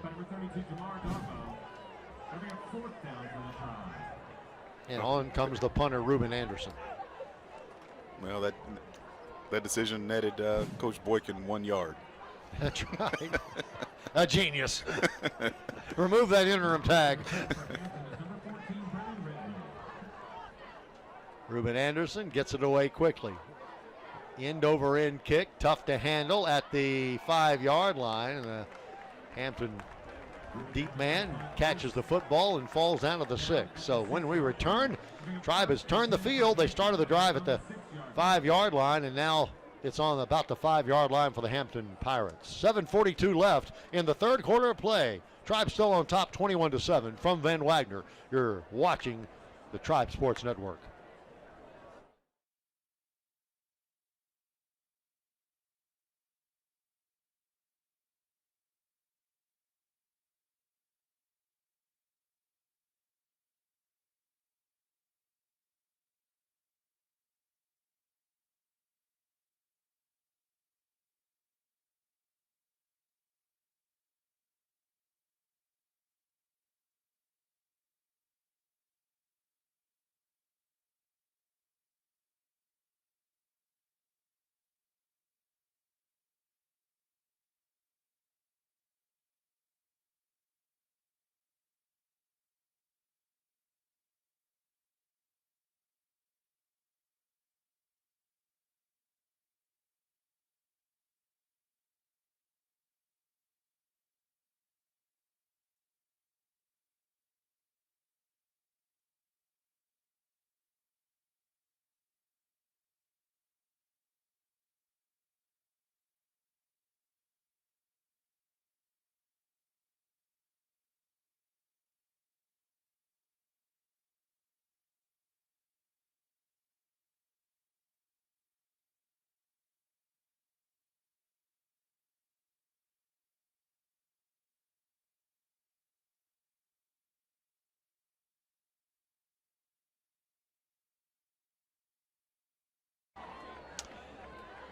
And on comes the punter, Ruben Anderson. Well, that decision netted Coach Boykin 1 yard. That's right. A genius. Remove that interim tag. Ruben Anderson gets it away quickly. End over end kick, tough to handle at the 5-yard line. And the Hampton deep man catches the football and falls down to the 6. So when we return, Tribe has turned the field. They started the drive at the 5-yard line, and now it's on about the 5-yard line for the Hampton Pirates. 7:42 left in the third quarter of play. Tribe still on top 21-7 from Van Wagner. You're watching the Tribe Sports Network.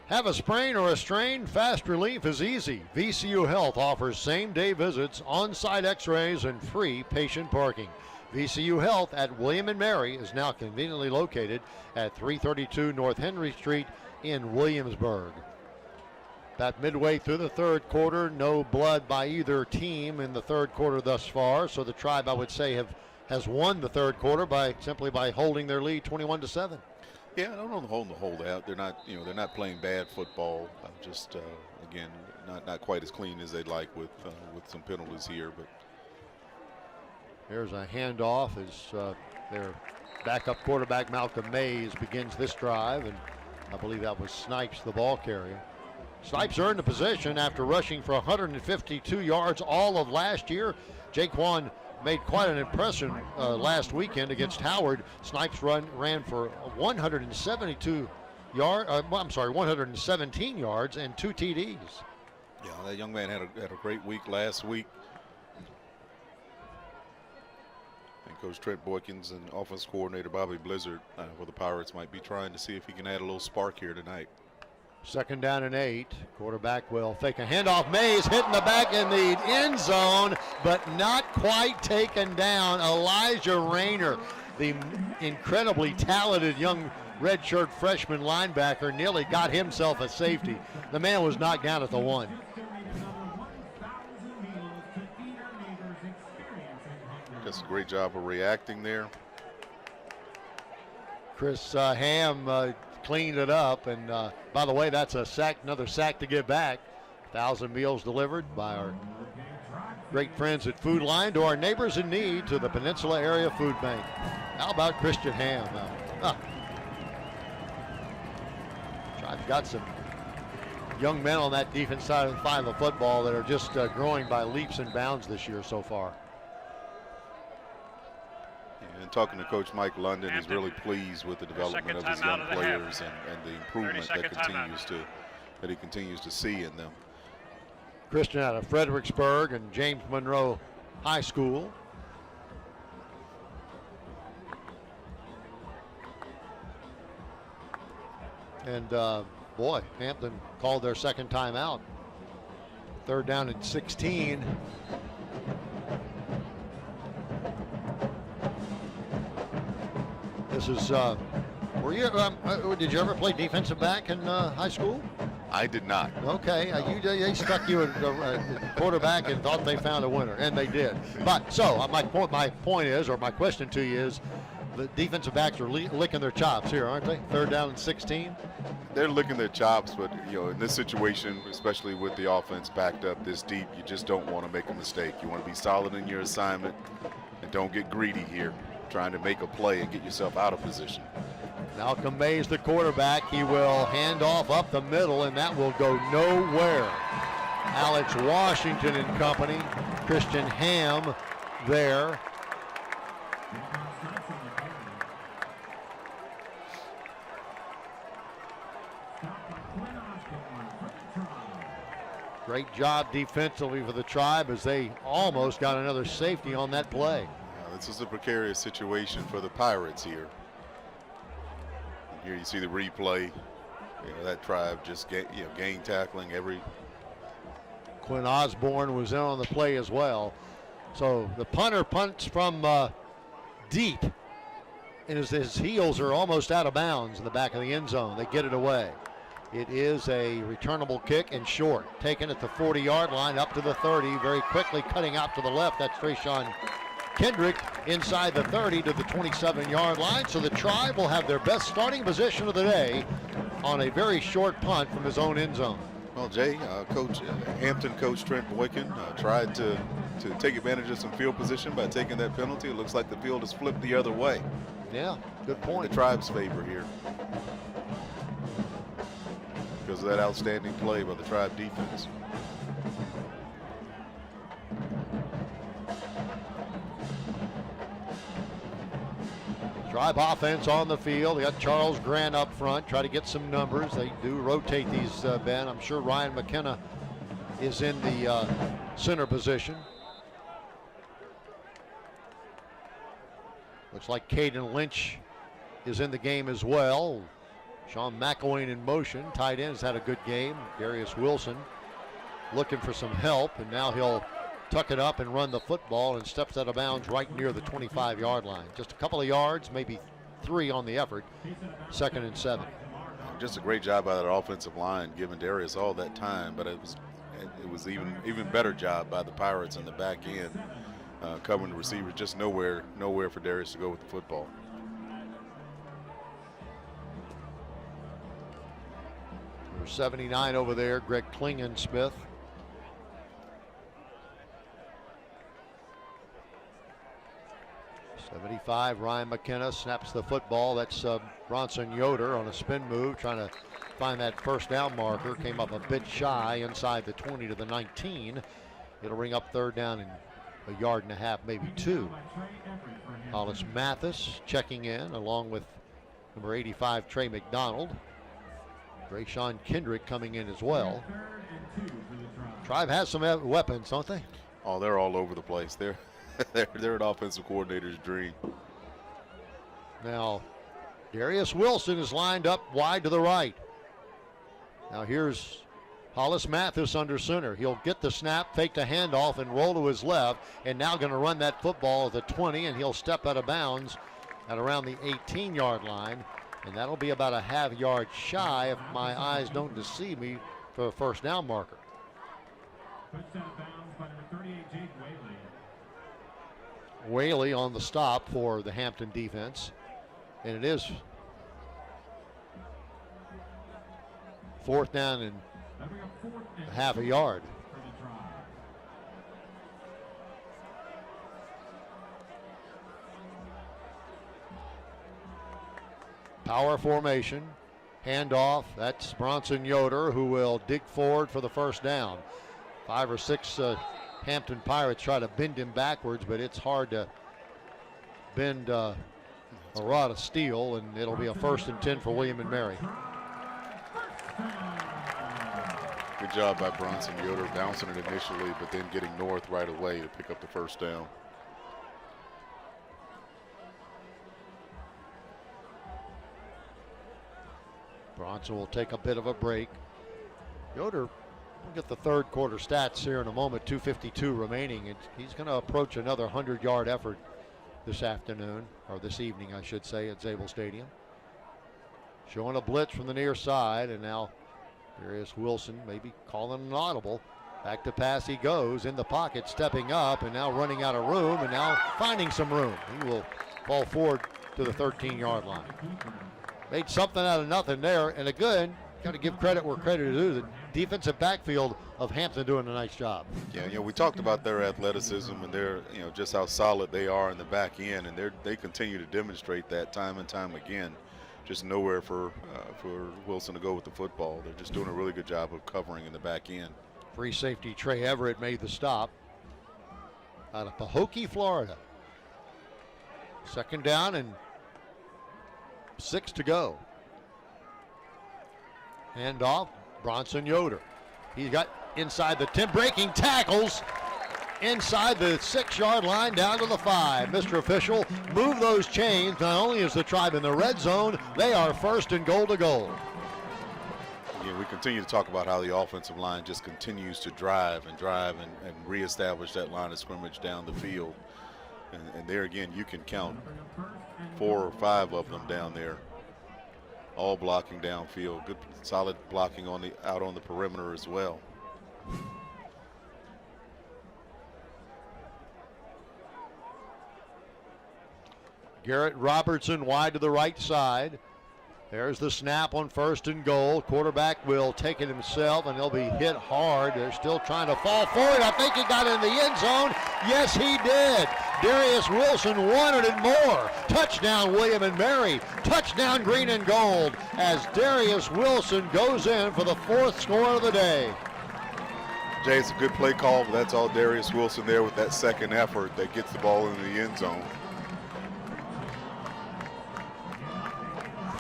Have a sprain or a strain? Fast relief is easy. VCU Health offers same-day visits, on-site x-rays, and free patient parking. VCU Health at William & Mary is now conveniently located at 332 North Henry Street in Williamsburg. About midway through the third quarter, no blood by either team in the third quarter thus far, so the Tribe, I would say, has won the third quarter simply by holding their lead 21-7. Yeah, I don't know the holdout. They're not, they're not playing bad football. Just again, not quite as clean as they'd like with some penalties here. But here's a handoff as their backup quarterback Malcolm Mays begins this drive, and I believe that was Snipes, the ball carrier. Snipes earned the position after rushing for 152 yards all of last year. Jaquan made quite an impression last weekend against Howard. Snipes ran for 117 yards and 2 TDs. Yeah, that young man had a great week last week. And Coach Trent Boykins and offense coordinator Bobby Blizzard for the Pirates might be trying to see if he can add a little spark here tonight. 2nd down and 8. Quarterback will fake a handoff. Mays hitting the back in the end zone, but not quite taken down. Elijah Rayner, the incredibly talented young redshirt freshman linebacker, nearly got himself a safety. The man was knocked down at the 1. Does a great job of reacting there. Chris Ham cleaned it up, and by the way, that's a sack, another sack to give back. 1,000 meals delivered by our great friends at Food Line to our neighbors in need, to the Peninsula Area Food Bank. How about Christian Ham? I've got some young men on that defense side of the football that are just growing by leaps and bounds this year so far. talking to Coach Mike London, he's really pleased with the development of his young players and the improvement that he continues to see in them. Christian out of Fredericksburg and James Monroe High School. And boy, Hampton called their second timeout. 3rd down and 16. This is, did you ever play defensive back in high school? I did not. Okay, they stuck you at quarterback and thought they found a winner, and they did. But so my point is, or my question to you is, the defensive backs are licking their chops here, aren't they? 3rd down and 16. They're licking their chops, but in this situation, especially with the offense backed up this deep, you just don't want to make a mistake. You want to be solid in your assignment and don't get greedy here, trying to make a play and get yourself out of position. Malcolm Mays, the quarterback. He will hand off up the middle, and that will go nowhere. Alex Washington and company. Christian Ham there. Great job defensively for the Tribe as they almost got another safety on that play. This is a precarious situation for the Pirates here. Here you see the replay. That Tribe just gang tackling every. Quinn Osborne was in on the play as well. So the punter punts from deep, and his heels are almost out of bounds in the back of the end zone. They get it away. It is a returnable kick and short, taken at the 40-yard line up to the 30, very quickly cutting out to the left. That's Trayshawn Kendrick inside the 30 to the 27-yard line. So the Tribe will have their best starting position of the day on a very short punt from his own end zone. Well, Jay, Hampton coach Trent Boykin tried to take advantage of some field position by taking that penalty. It looks like the field has flipped the other way. Yeah, good point. In the Tribe's favor here, because of that outstanding play by the Tribe defense. Tribe offense on the field. They got Charles Grant up front, try to get some numbers. They do rotate these, Ben. I'm sure Ryan McKenna is in the center position. Looks like Caden Lynch is in the game as well. Sean McElwain in motion. Tight end has had a good game. Darius Wilson looking for some help, and now he'll tuck it up and run the football and steps out of bounds right near the 25-yard line. Just a couple of yards, maybe 3 on the effort. 2nd and 7. Just a great job by that offensive line, giving Darius all that time, but it was even better job by the Pirates in the back end, covering the receivers. Just nowhere for Darius to go with the football. Number 79 over there, Greg Klingensmith. 75, Ryan McKenna snaps the football. That's Bronson Yoder on a spin move, trying to find that first down marker. Came up a bit shy inside the 20 to the 19. It'll ring up 3rd down and a yard and a half, maybe 2. Hollis Mathis checking in along with number 85, Trey McDonald. Trayshawn Kendrick coming in as well. Tribe has some weapons, don't they? Oh, they're all over the place. They're an offensive coordinator's dream. Now, Darius Wilson is lined up wide to the right. Now here's Hollis Mathis under center. He'll get the snap, fake the handoff, and roll to his left, and now going to run that football at the 20, and he'll step out of bounds at around the 18-yard line, and that'll be about a half yard shy, if my eyes don't deceive me, for a first down marker. Whaley on the stop for the Hampton defense, and it is 4th down and half a yard. Power formation, handoff. That's Bronson Yoder, who will dig forward for the first down. 5 or 6 Hampton Pirates try to bend him backwards, but it's hard to bend a rod of steel, and it'll be a 1st and 10 for William and Mary. Good job by Bronson Yoder bouncing it initially, but then getting north right away to pick up the first down. Bronson will take a bit of a break. Yoder, we'll get the third quarter stats here in a moment. 2:52 remaining. He's going to approach another 100-yard effort this afternoon, or this evening, I should say, at Zabel Stadium. Showing a blitz from the near side, and now Darius Wilson maybe calling an audible. Back to pass he goes, in the pocket, stepping up, and now running out of room, and now finding some room. He will fall forward to the 13-yard line. Made something out of nothing there, and again, got to give credit where credit is due. The defensive backfield of Hampton doing a nice job. Yeah, we talked about their athleticism and their, just how solid they are in the back end, and they continue to demonstrate that time and time again. Just nowhere for Wilson to go with the football. They're just doing a really good job of covering in the back end. Free safety Trey Everett made the stop out of Pahokee, Florida. 2nd down and 6 to go. Hand off, Bronson Yoder. He got inside the 10, breaking tackles inside the 6-yard line down to the 5. Mr. Official, move those chains. Not only is the Tribe in the red zone, they are 1st and goal to goal. Yeah, we continue to talk about how the offensive line just continues to drive and reestablish that line of scrimmage down the field. And there again, you can count 4 or 5 of them down there, all blocking downfield. Good, solid blocking out on the perimeter as well. Garrett Robertson wide to the right side. There's the snap on 1st and goal. Quarterback will take it himself, and he'll be hit hard. They're still trying to fall forward. I think he got in the end zone. Yes, he did. Darius Wilson wanted it more. Touchdown, William and Mary. Touchdown, green and gold, as Darius Wilson goes in for the 4th score of the day. Jay, it's a good play call, but that's all Darius Wilson there with that 2nd effort that gets the ball into the end zone.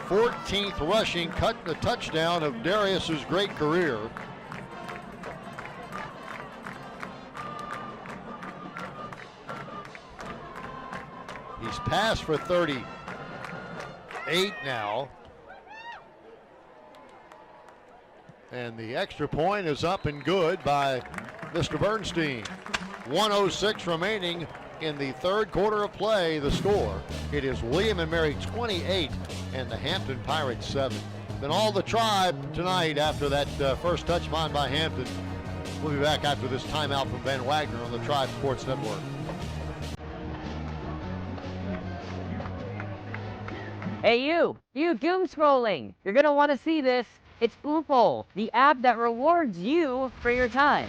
14th rushing the touchdown of Darius's great career. He's passed for 38 now. And the extra point is up and good by Mr. Bernstein. 1:06 remaining in the 3rd quarter of play. The score, it is William and Mary 28 and the Hampton Pirates 7. Then all the Tribe tonight after that first touchdown by Hampton. We'll be back after this timeout from Ben Wagner on the Tribe Sports Network. Hey you doom scrolling. You're gonna want to see this. It's FloFootball, the app that rewards you for your time.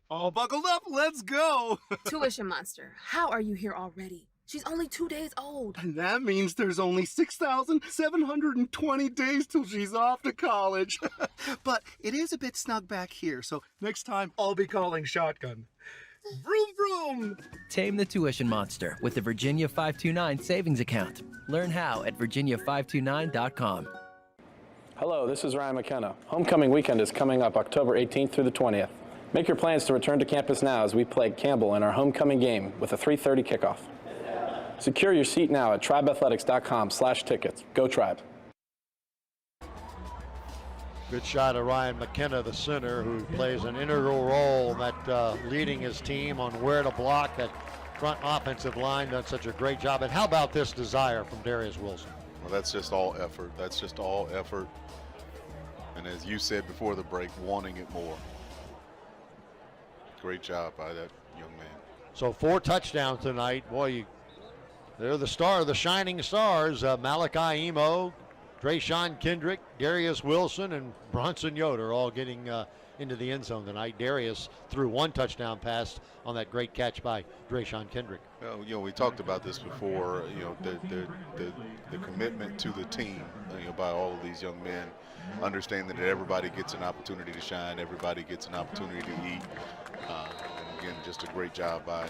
All buckled up, let's go! Tuition Monster, how are you here already? She's only 2 days old. And that means there's only 6,720 days till she's off to college. But it is a bit snug back here, so next time I'll be calling shotgun. Vroom, vroom! Tame the tuition monster with the Virginia 529 savings account. Learn how at virginia529.com. Hello, this is Ryan McKenna. Homecoming weekend is coming up October 18th through the 20th. Make your plans to return to campus now as we play Campbell in our homecoming game with a 3:30 kickoff. Secure your seat now at tribeathletics.com/tickets. Go Tribe. Good shot of Ryan McKenna, the center, who plays an integral role in that leading his team on where to block. That front offensive line done such a great job. And how about this desire from Darius Wilson? Well, that's just all effort. That's just all effort. And as you said before the break, wanting it more. Great job by that young man. So 4 touchdowns tonight. Boy, you They're the shining stars. Malachi Emo, Drayshawn Kendrick, Darius Wilson, and Bronson Yoder all getting into the end zone tonight. Darius threw one touchdown pass on that great catch by Drayshawn Kendrick. Well, we talked about this before. The commitment to the team, by all of these young men, understanding that everybody gets an opportunity to shine, everybody gets an opportunity to eat. And again, just a great job by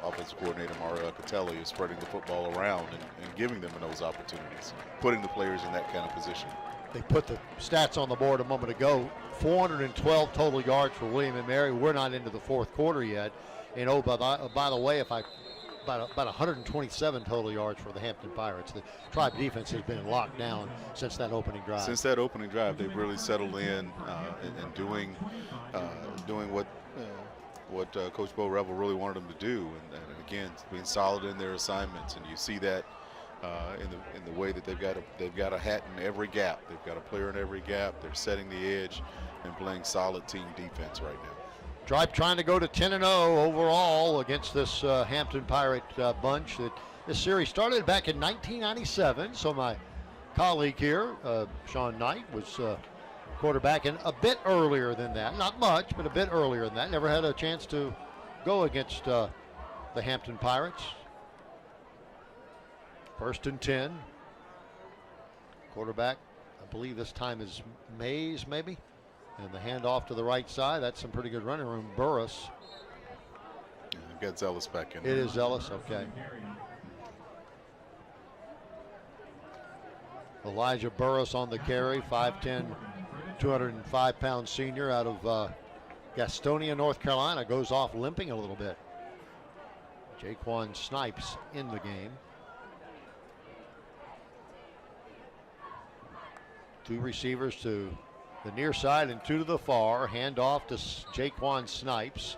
offensive coordinator Mario Catelli of spreading the football around and giving them those opportunities, putting the players in that kind of position. They put the stats on the board a moment ago. 412 total yards for William and Mary. We're not into the fourth quarter yet. And by the way, about 127 total yards for the Hampton Pirates. The Tribe defense has been locked down since that opening drive. Since that opening drive, they've really settled in and doing what Coach Bo Revel really wanted them to do, and again, being solid in their assignments. And you see that in the way that they've got a hat in every gap. They've got a player in every gap. They're setting the edge and playing solid team defense right now. Tribe trying to go to 10-0 overall against this Hampton Pirate bunch. This series started back in 1997, so my colleague here, Sean Knight, was quarterbacking a bit earlier than that. Not much, but a bit earlier than that. Never had a chance to go against the Hampton Pirates. 1st and 10. Quarterback, I believe this time is Mays, maybe. And the handoff to the right side. That's some pretty good running room. Burris. Yeah, got Zealous back in. It is Zealous, okay. Elijah Burris on the carry, 5'10", 205-pound senior out of Gastonia, North Carolina. Goes off limping a little bit. Jaquan Snipes in the game. 2 receivers to the near side and 2 to the far. Handoff to Jaquan Snipes.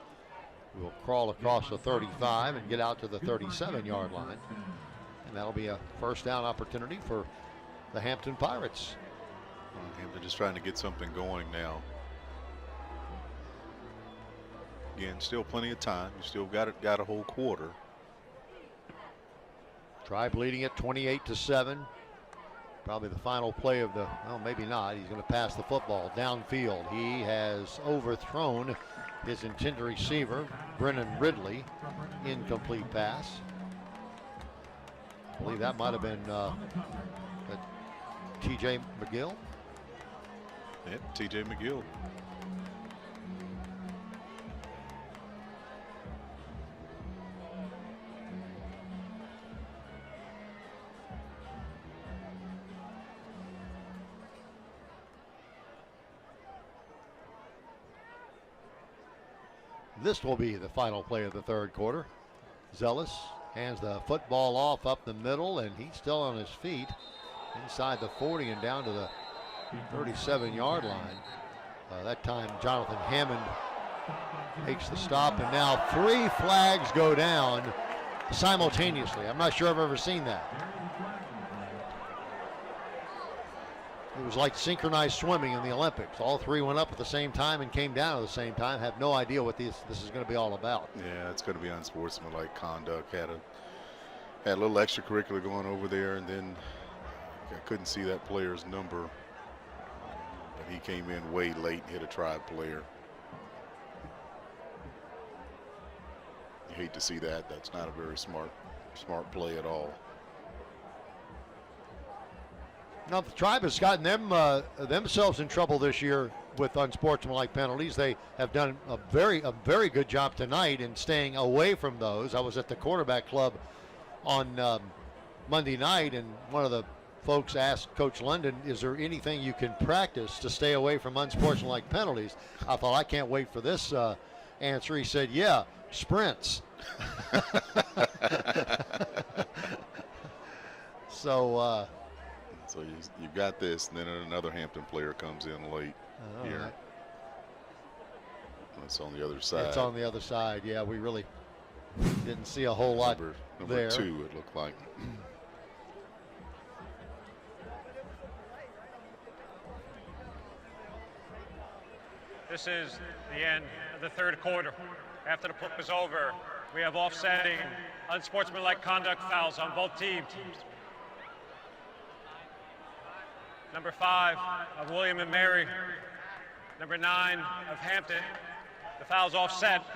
Will crawl across the 35 and get out to the 37-yard line. And that'll be a first down opportunity for the Hampton Pirates. Hampton just trying to get something going now. Again, still plenty of time. You still got a whole quarter. Tribe leading it 28-7. Probably the final play of the, well, maybe not. He's going to pass the football downfield. He has overthrown his intended receiver, Brennan Ridley. Incomplete pass. I believe that might have been T.J. McGill. Yep, T.J. McGill. This will be the final play of the third quarter. Zealous hands the football off up the middle, and he's still on his feet inside the 40 and down to the 37-yard line. That time Jonathan Hammond makes the stop, and now 3 flags go down simultaneously. I'm not sure I've ever seen that. It was like synchronized swimming in the Olympics. All 3 went up at the same time and came down at the same time. Have no idea what this is going to be all about. Yeah, it's going to be unsportsmanlike conduct. Had a little extracurricular going over there, and then I couldn't see that player's number. But he came in way late and hit a Tribe player. You hate to see that. That's not a very smart play at all. Now the Tribe has gotten themselves in trouble this year with unsportsmanlike penalties. They have done a very good job tonight in staying away from those. I was at the quarterback club on Monday night, and one of the folks asked Coach London, is there anything you can practice to stay away from unsportsmanlike penalties? I thought, I can't wait for this answer. He said, yeah, sprints. So you got this, and then another Hampton player comes in late here. Right. That's on the other side. It's on the other side. Yeah, we really didn't see a whole lot number there. 2, it looked like. This is the end of the third quarter. After the puck is over, We have offsetting, unsportsmanlike conduct fouls on both teams. Number 5 of William and Mary. Number 9 of Hampton. The foul's offset.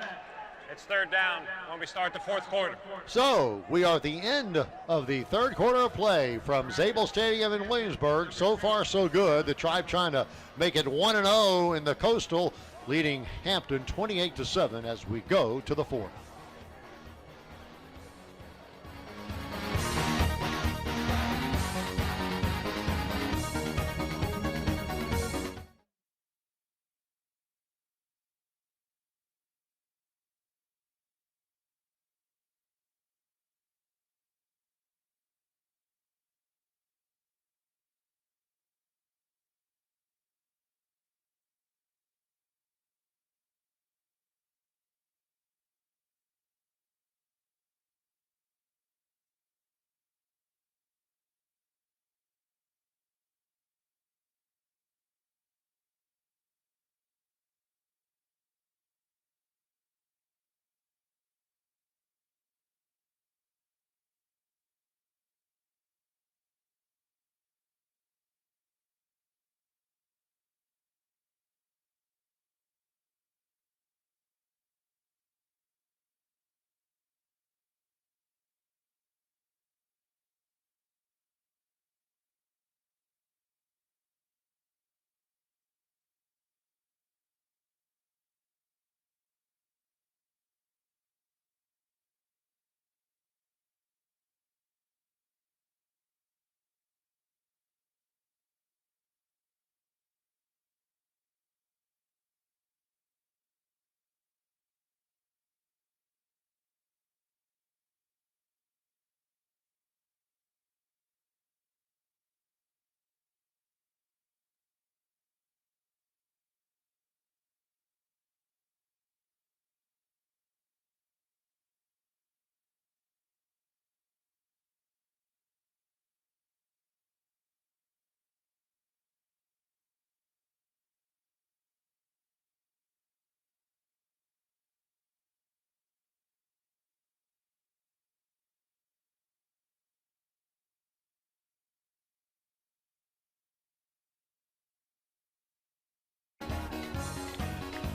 It's third down when we start the fourth quarter. So we are at the end of the third quarter of play from Zabel Stadium in Williamsburg. So far, so good. The Tribe trying to make it 1-0 in the Coastal, leading Hampton 28-7 as we go to the fourth.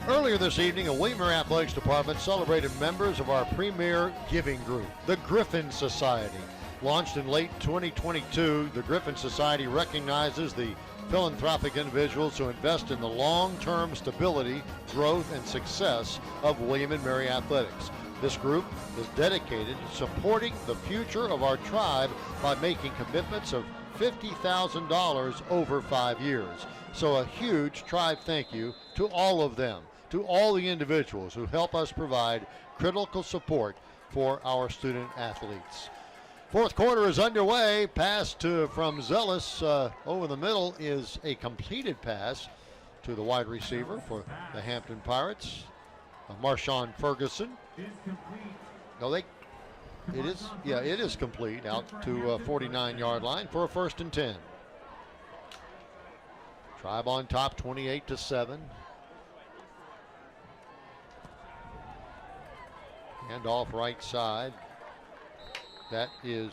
Earlier this evening, a William Athletics Department celebrated members of our premier giving group, the Griffin Society. Launched in late 2022, the Griffin Society recognizes the philanthropic individuals who invest in the long-term stability, growth, and success of William and Mary Athletics. This group is dedicated to supporting the future of our tribe by making commitments of $50,000 over 5 years. So a huge tribe thank you to all of them, to all the individuals who help us provide critical support for our student athletes. Fourth quarter is underway. Pass from Zealous over the middle is a completed pass to the wide receiver for the Hampton Pirates, Marshawn Ferguson. No, it is complete out to a 49-yard line for a 1st and 10. Tribe on top, 28-7. Hand off right side. That is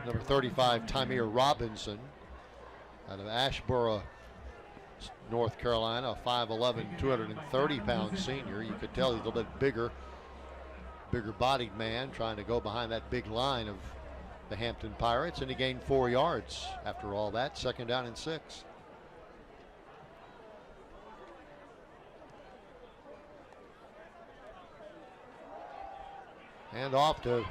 number 35, Tymere Robinson, out of Asheboro, North Carolina, a 5'11", 230-pound senior. You could tell he's a little bit bigger bodied man trying to go behind that big line of the Hampton Pirates, and he gained 4 yards after all that. 2nd down and 6. Hand off to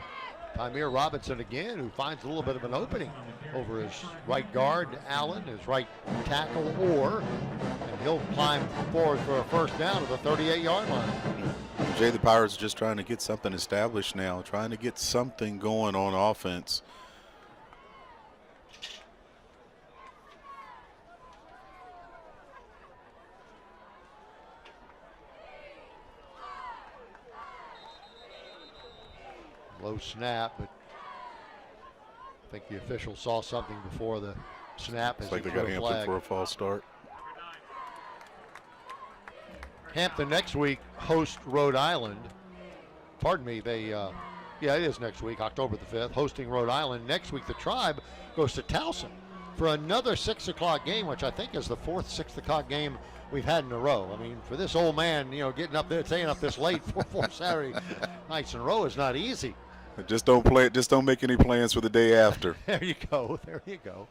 Tymere Robinson again, who finds a little bit of an opening over his right guard, Allen, his right tackle, Orr, and he'll climb forward for a 1st down to the 38-yard line. Jay, the Pirates just trying to get something established now, trying to get something going on offense. Low snap, but I think the official saw something before the snap. It's like they got Hampton for a false start. Hampton next week hosts Rhode Island. pardon me, they, yeah, it is next week, October the 5th, hosting Rhode Island. Next week, the Tribe goes to Towson for another 6 o'clock game, which I think is the fourth 6 o'clock game we've had in a row. I mean, for this old man, you know, getting up there, staying up this late for 4 Saturday nights in a row is not easy. Just don't make any plans for the day after. There you go. There you go.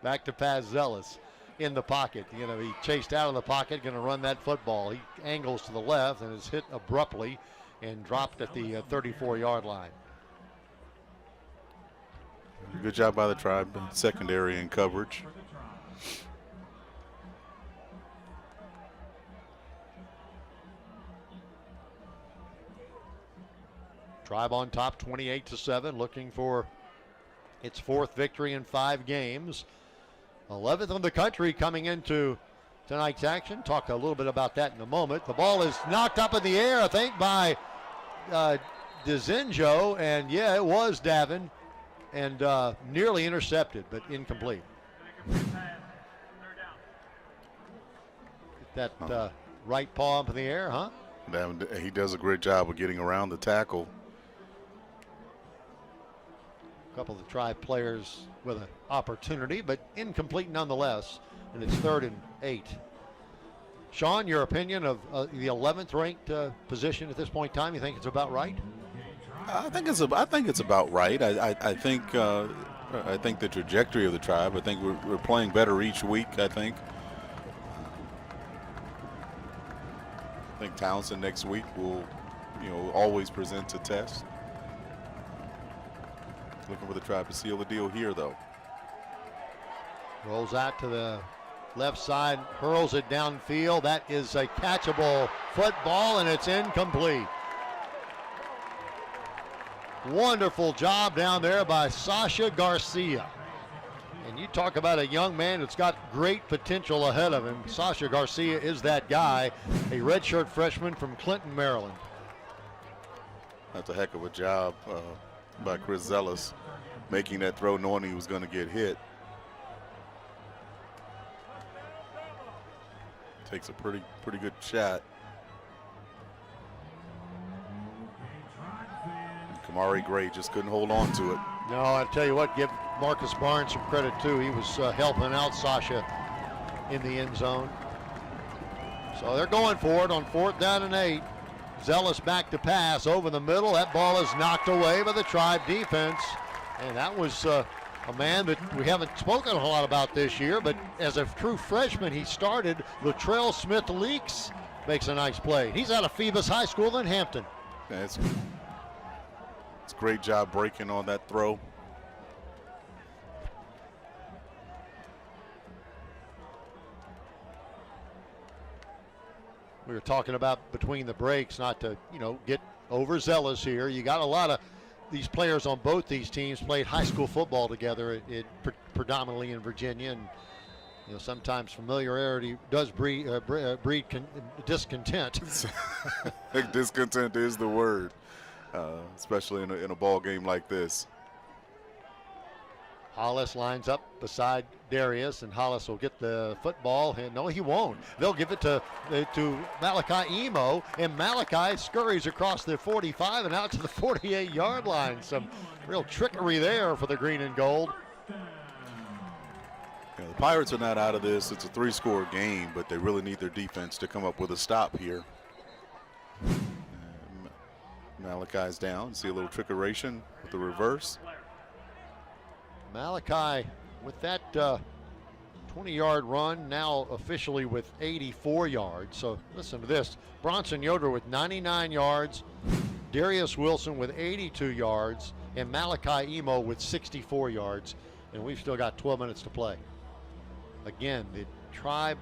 Back to Paz Zealous in the pocket. You know, he chased out of the pocket, going to run that football. He angles to the left and is hit abruptly and dropped at the 34-yard line. Good job by the Tribe, secondary and coverage. Tribe on top 28-7, looking for its 4th victory in 5 games. 11th in the country coming into tonight's action. Talk a little bit about that in a moment. The ball is knocked up in the air, I think, by DeZinjo, and yeah, it was Davin, and nearly intercepted, but incomplete. Get that right paw up in the air, huh? He does a great job of getting around the tackle. A couple of the Tribe players with an opportunity, but incomplete nonetheless, and it's 3rd and 8. Sean, your opinion of the 11th ranked position at this point in time? You think it's about right? I think it's about right. I think the trajectory of the Tribe. I think we're playing better each week. I think Townsend next week will, always present a test. Looking for the Tribe to seal the deal here, though. Rolls out to the left side, hurls it downfield. That is a catchable football, and it's incomplete. Wonderful job down there by Sasha Garcia. And you talk about a young man that's got great potential ahead of him. Sasha Garcia is that guy, a redshirt freshman from Clinton, Maryland. That's a heck of a job by Chris Zealous, making that throw knowing he was going to get hit. Takes a pretty good shot. And Kamari Gray just couldn't hold on to it. No, I tell you what, give Marcus Barnes some credit too. He was helping out Sasha in the end zone. So they're going for it on 4th down and 8. Zealous back to pass over the middle. That ball is knocked away by the Tribe defense. And that was a man that we haven't spoken a lot about this year, but as a true freshman, he started. Latrell Smith-Leaks makes a nice play. He's out of Phoebus High School in Hampton. Yeah, it's a great job breaking on that throw. We were talking about between the breaks, not to, get overzealous here. You got a lot of these players on both these teams played high school football together, predominantly in Virginia, and sometimes familiarity does breed discontent. Discontent is the word, especially in a ball game like this. Hollis lines up beside Darius, and Hollis will get the football. And no, he won't. They'll give it to Malachi Emo, and Malachi scurries across the 45 and out to the 48-yard line. Some real trickery there for the green and gold. The Pirates are not out of this. It's a 3-score game, but they really need their defense to come up with a stop here. Malachi's down. See a little trickeration with the reverse. Malachi with that 20-yard run, now officially with 84 yards. So listen to this. Bronson Yoder with 99 yards, Darius Wilson with 82 yards, and Malachi Emo with 64 yards. And we've still got 12 minutes to play. Again, the Tribe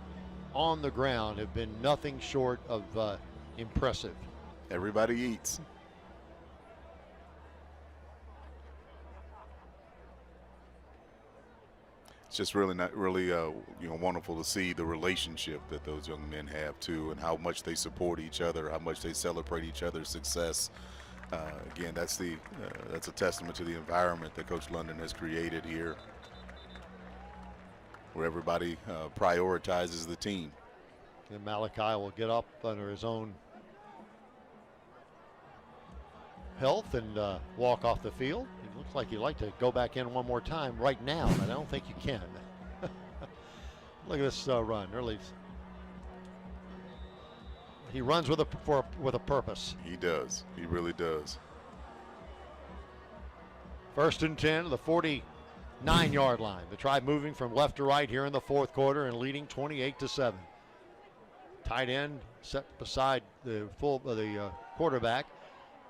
on the ground have been nothing short of impressive. Everybody eats. It's just really wonderful to see the relationship that those young men have too, and how much they support each other, how much they celebrate each other's success. Again, that's a testament to the environment that Coach London has created here, where everybody prioritizes the team. And Malachi will get up under his own health and walk off the field. It looks like you'd like to go back in one more time right now, but I don't think you can. Look at this run. Early. He runs with a purpose. He does. He really does. 1st and 10, the 49-yard line. The Tribe moving from left to right here in the fourth quarter and leading 28-7. Tight end set beside the quarterback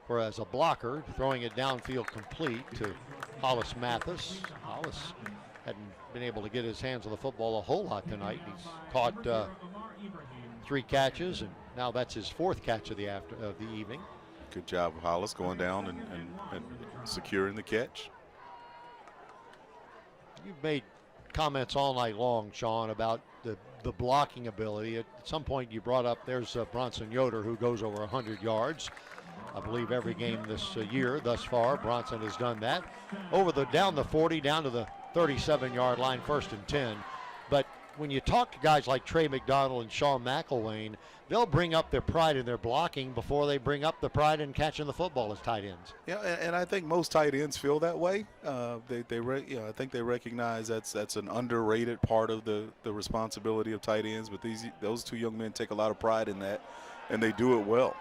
for as a blocker, throwing it downfield complete to Hollis Mathis. Hollis hadn't been able to get his hands on the football a whole lot tonight. He's caught 3 catches, and now that's his 4th catch of the evening. Good job of Hollis going down and securing the catch. You've made comments all night long, Sean, about the blocking ability. At some point you brought up there's Bronson Yoder, who goes over 100 yards. I believe every game this year thus far, Bronson has done that. Down the 40, down to the 37-yard line, 1st and 10. But when you talk to guys like Trey McDonald and Sean McElwain, they'll bring up their pride in their blocking before they bring up the pride in catching the football as tight ends. Yeah, and I think most tight ends feel that way. I think they recognize that's an underrated part of the responsibility of tight ends. But those 2 young men take a lot of pride in that, and they do it well.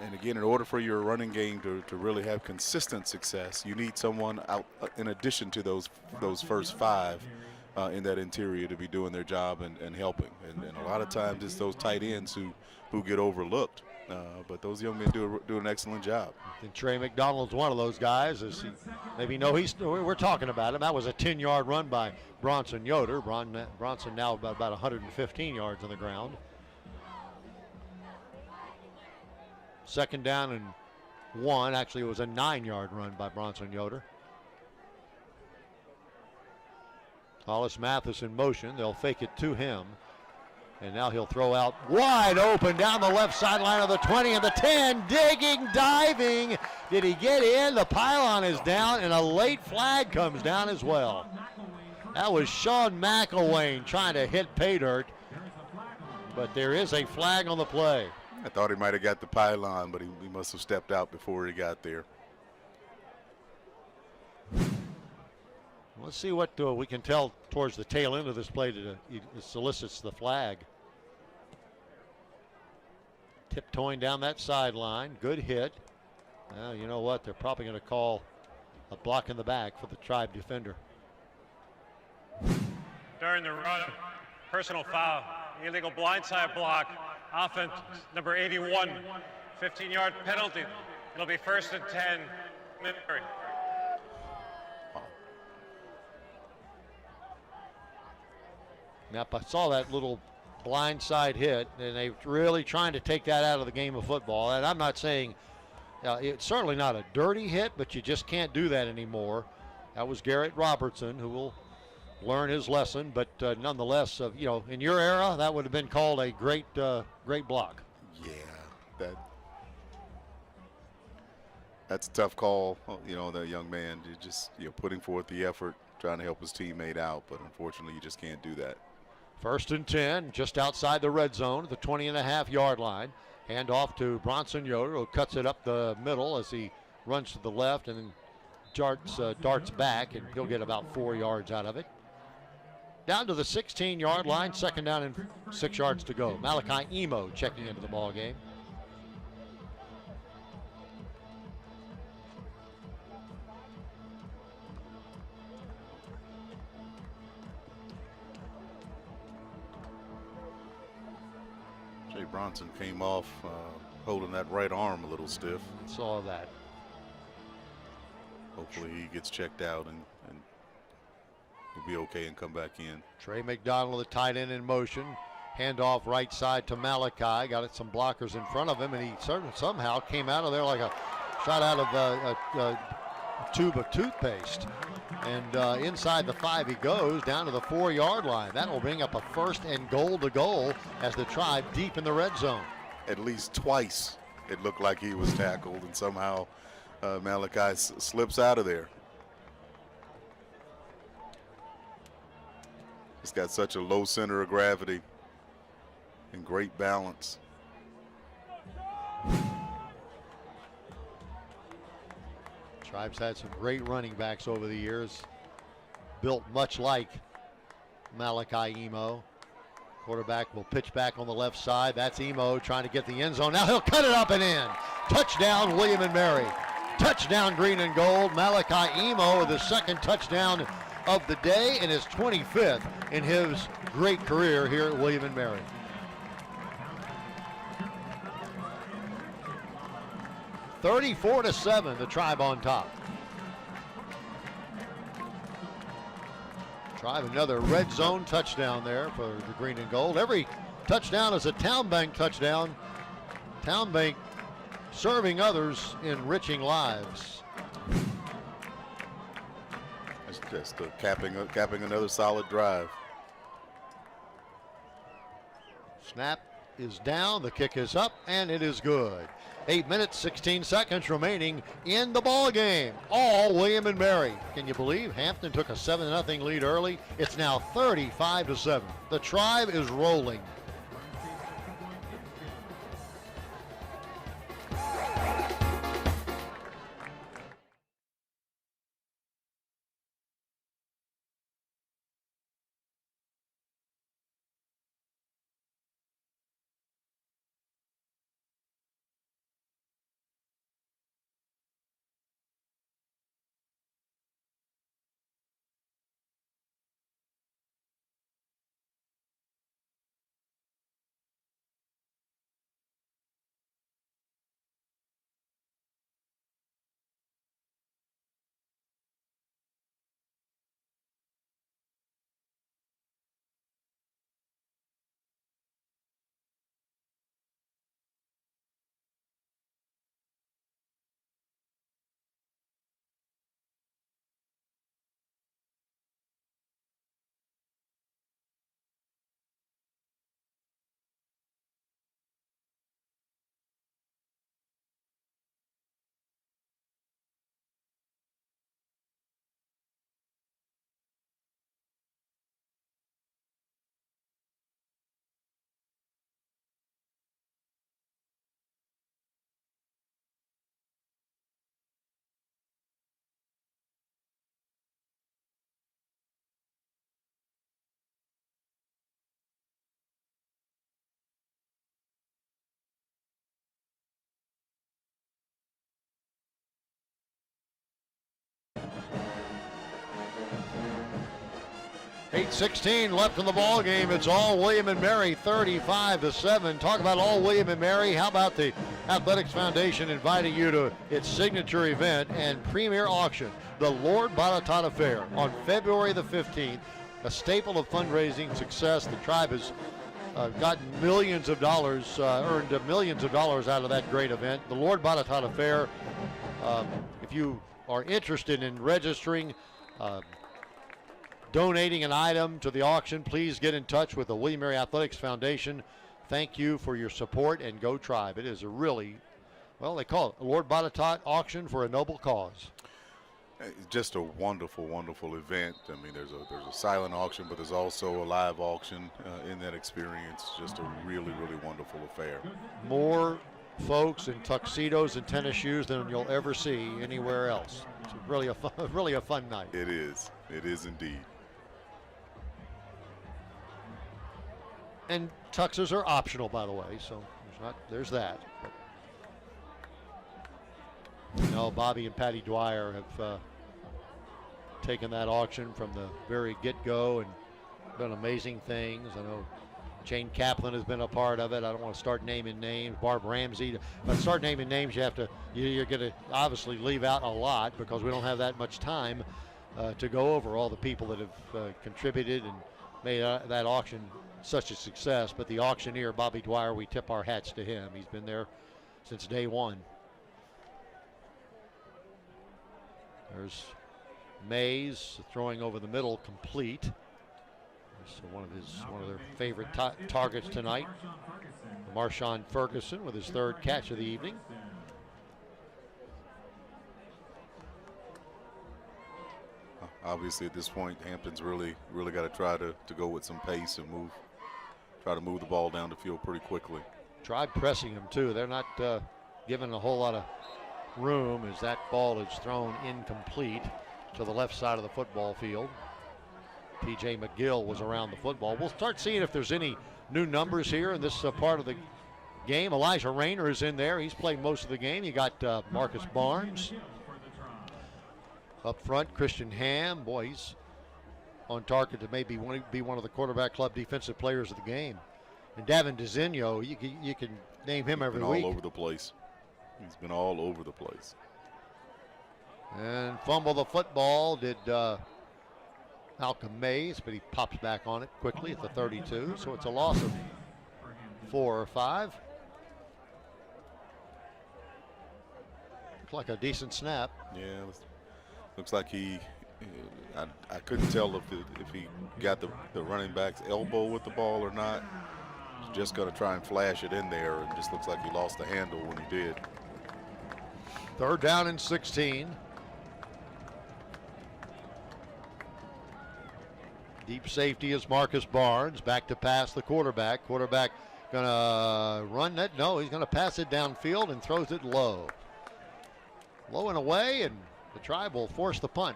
And again, in order for your running game to really have consistent success, you need someone out in addition to those first 5 in that interior to be doing their job and helping. And a lot of times it's those tight ends who get overlooked. But those young men do an excellent job. And Trey McDonald's one of those guys. We're talking about him. That was a 10-yard run by Bronson Yoder. Bronson now about 115 yards on the ground. 2nd down and 1. Actually, it was a 9-yard run by Bronson Yoder. Hollis Mathis in motion. They'll fake it to him. And now he'll throw out wide open down the left sideline of the 20 and the 10. Digging, diving. Did he get in? The pylon is down, and a late flag comes down as well. That was Sean McElwain trying to hit pay dirt. But there is a flag on the play. I thought he might have got the pylon, but he must have stepped out before he got there. Let's see what we can tell towards the tail end of this play that solicits the flag. Tiptoeing down that sideline. Good hit. You know what? They're probably going to call a block in the back for the Tribe defender. During the run, personal foul, illegal blindside block, offense number 81, 15-yard penalty. It'll be 1st and 10. Missouri. Now, I saw that little blindside hit, and they're really trying to take that out of the game of football. And I'm not saying it's certainly not a dirty hit, but you just can't do that anymore. That was Garrett Robertson, who will learn his lesson. But nonetheless, in your era, that would have been called a great block. Yeah, that's a tough call. That young man just putting forth the effort, trying to help his teammate out, but unfortunately, you just can't do that. 1st and 10, just outside the red zone, the 20.5-yard line. Hand off to Bronson Yoder, who cuts it up the middle as he runs to the left and then darts back, and he'll get about 4 yards out of it. Down to the 16-yard line, 2nd down and 6 yards to go. Malachi Emo checking into the ball game. Jay Bronson came off holding that right arm a little stiff. Saw that. Hopefully he gets checked out and he'll be okay and come back in. Trey McDonald, the tight end, in motion. Handoff right side to Malachi. Got some blockers in front of him, and he somehow came out of there like a shot out of a tube of toothpaste. And inside the 5 he goes, down to the 4-yard line. That will bring up a 1st and goal to goal as the Tribe deep in the red zone. At least twice it looked like he was tackled, and somehow Malachi slips out of there. He's got such a low center of gravity and great balance. Tribe's had some great running backs over the years, built much like Malachi Emo. Quarterback will pitch back on the left side. That's Emo trying to get the end zone. Now he'll cut it up and in. Touchdown, William and Mary. Touchdown, green and gold. Malachi Emo with his second touchdown of the day and his 25th in his great career here at William and Mary. (34-7), the Tribe on top. Tribe another red zone touchdown there for the green and gold. Every touchdown is a Town Bank touchdown. Town Bank serving others, enriching lives. It's just capping another solid drive. Snap is down, the kick is up, and it is good. 8 minutes, 16 seconds remaining in the ball game. All William and Mary. Can you believe Hampton took a 7-0 lead early? It's now 35-7. The Tribe is rolling. .8:16 left in the ball game. It's all William and Mary, 35-7. Talk about all William and Mary. How about the Athletics Foundation inviting you to its signature event and premier auction, the Lord Botetourt Fair, on February the 15th. A staple of fundraising success. The Tribe has gotten millions of dollars, earned millions of dollars out of that great event. The Lord Botetourt Fair. If you are interested in registering, donating an item to the auction, please get in touch with the William Mary Athletics Foundation. Thank you for your support, and go Tribe. It is a really, well, they call it a Lord Botetourt auction for a noble cause. Just a wonderful, wonderful event. I mean, there's a silent auction, but there's also a live auction in that experience. Just a really, really wonderful affair. More folks in tuxedos and tennis shoes than you'll ever see anywhere else. It's really a fun night. It is. It is indeed. And tuxes are optional, by the way, so there's that. But, you know, Bobby and Patty Dwyer have taken that auction from the very get-go and done amazing things. I know Jane Kaplan has been a part of it. I don't want to start naming names. Barb Ramsey. If I start naming names, you're going to obviously leave out a lot because we don't have that much time to go over all the people that have contributed and made that auction such a success. But the auctioneer, Bobby Dwyer, we tip our hats to him. He's been there since day one. There's Mays throwing over the middle, complete. So one of their favorite targets tonight. Marshawn Ferguson with his third catch of the evening. Obviously, at this point, Hampton's really got to try to go with some pace and try to move the ball down the field pretty quickly. Tribe pressing him too. They're not giving a whole lot of room as that ball is thrown incomplete to the left side of the football field. T.J. McGill was around the football. We'll start seeing if there's any new numbers here in this part of the game. Elijah Rayner is in there. He's played most of the game. You got Marcus Barnes. Up front, Christian Ham. Boy, he's on target to maybe be one of the quarterback club defensive players of the game. And Davin DeZinho, you can name him every week. All over the place. He's been all over the place. And fumble the football did Malcolm Mays, but he pops back on it quickly at the 32. So it's a loss of 4 or 5. Looks like a decent snap. Yeah, looks like he. I couldn't tell if he got the running back's elbow with the ball or not. He's just going to try and flash it in there, and just looks like he lost the handle when he did. 3rd down and 16. Deep safety is Marcus Barnes. Back to pass the quarterback. Quarterback going to run that. No, he's going to pass it downfield and throws it low. Low and away, and the Tribe will force the punt.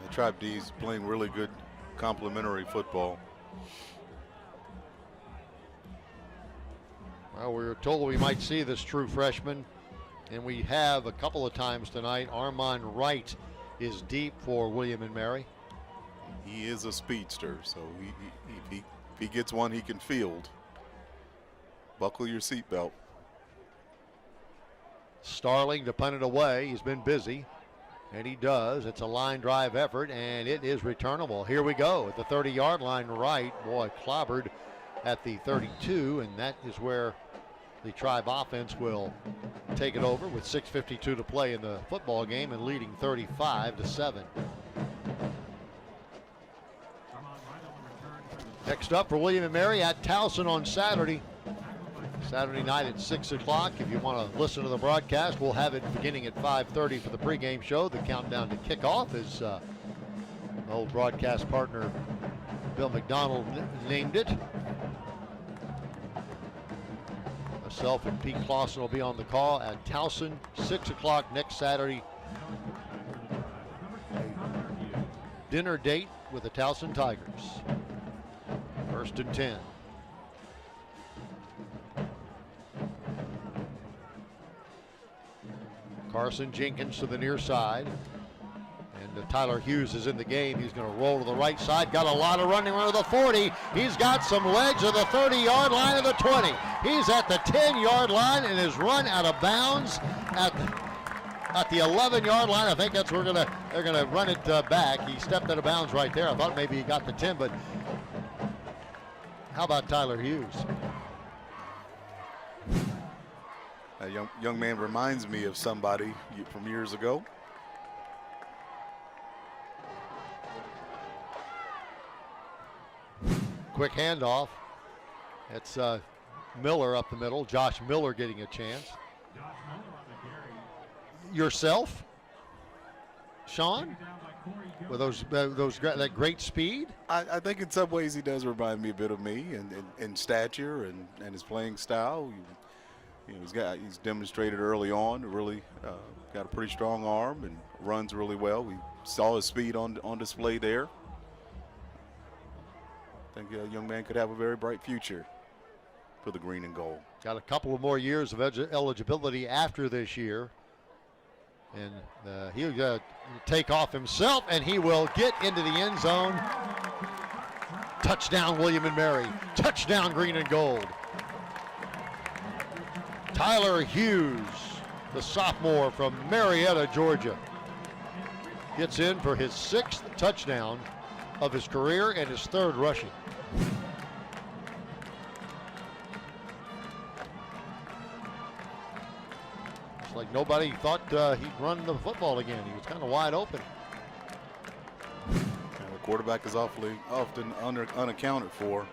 The Tribe D's playing really good complementary football. Well, we were told we might see this true freshman, and we have a couple of times tonight. Armand Wright is deep for William and Mary. He is a speedster, so if he gets one, he can field. Buckle your seatbelt. Starling to punt it away. He's been busy, and he does. It's a line drive effort, and it is returnable. Here we go at the 30-yard line. Right, boy, clobbered at the 32, and that is where the Tribe offense will take it over with 6:52 to play in the football game and leading 35-7. Next up for William & Mary at Towson on Saturday night at 6 o'clock. If you want to listen to the broadcast, we'll have it beginning at 5:30 for the pregame show. The countdown to kickoff is old broadcast partner Bill McDonald named it. Myself and Pete Clausen will be on the call at Towson, 6 o'clock next Saturday. Dinner date with the Towson Tigers. 1st and 10. Carson Jenkins to the near side. And Tyler Hughes is in the game. He's going to roll to the right side. Got a lot of running around the 40. He's got some legs at the 30-yard line of the 20. He's at the 10-yard line and is run out of bounds at the 11-yard line. I think that's where they're gonna run it back. He stepped out of bounds right there. I thought maybe he got the 10, but how about Tyler Hughes? That young man reminds me of somebody from years ago. Quick handoff. It's Miller up the middle. Josh Miller getting a chance. Yourself, Sean, with that great speed. I think in some ways he does remind me a bit of me in stature and his playing style. He's demonstrated early on, really got a pretty strong arm and runs really well. We saw his speed on display there. I think a young man could have a very bright future for the green and gold. Got a couple of more years of eligibility after this year. And he'll take off himself, and he will get into the end zone. Touchdown, William and Mary. Touchdown, green and gold. Tyler Hughes, the sophomore from Marietta, Georgia, gets in for his 6th touchdown of his career and his 3rd rushing. It's like nobody thought he'd run the football again. He was kind of wide open. The quarterback is often unaccounted for.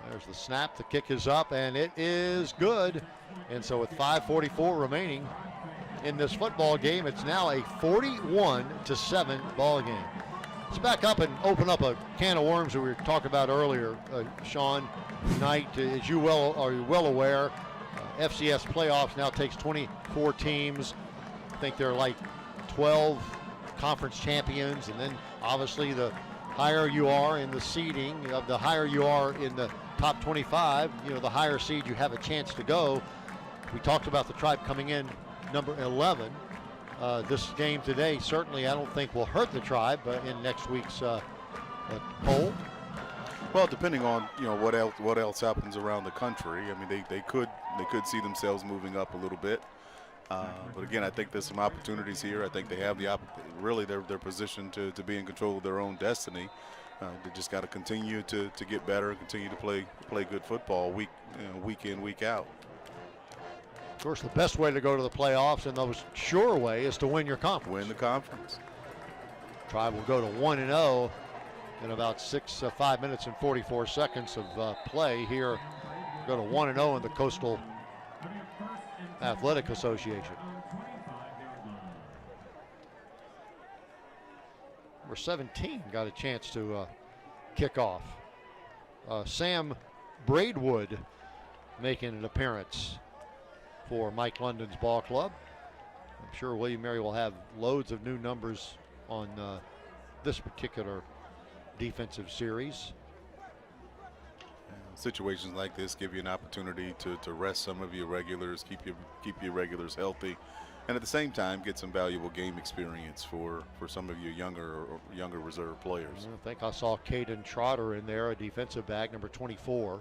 There's the snap. The kick is up, and it is good. And so with 5:44 remaining, in this football game. It's now a 41-7 ball game. Let's back up and open up a can of worms that we were talking about earlier, Sean. Tonight, as you are well aware, FCS playoffs now takes 24 teams. I think there are like 12 conference champions, and then obviously the higher you are in the seeding, the higher you are in the top 25, the higher seed you have a chance to go. We talked about the Tribe coming in number 11. This game today certainly I don't think will hurt the Tribe in next week's poll. Well, depending on what else happens around the country, I mean they could see themselves moving up a little bit. But again, I think there's some opportunities here. I think they have they're positioned to be in control of their own destiny. They just got to continue to get better, continue to play good football week in, week out. Of course, the best way to go to the playoffs and the most sure way is to win your conference. Win the conference. Tribe will go to 1-0 in about 5 minutes and 44 seconds of play here. Go to 1-0 in the Coastal Athletic Association. Number 17 got a chance to kick off. Sam Braidwood making an appearance for Mike London's ball club. I'm sure William Mary will have loads of new numbers on this particular defensive series. Situations like this give you an opportunity to rest some of your regulars, keep your regulars healthy, and at the same time get some valuable game experience for some of your younger reserve players. I think I saw Caden Trotter in there, a defensive back, number 24.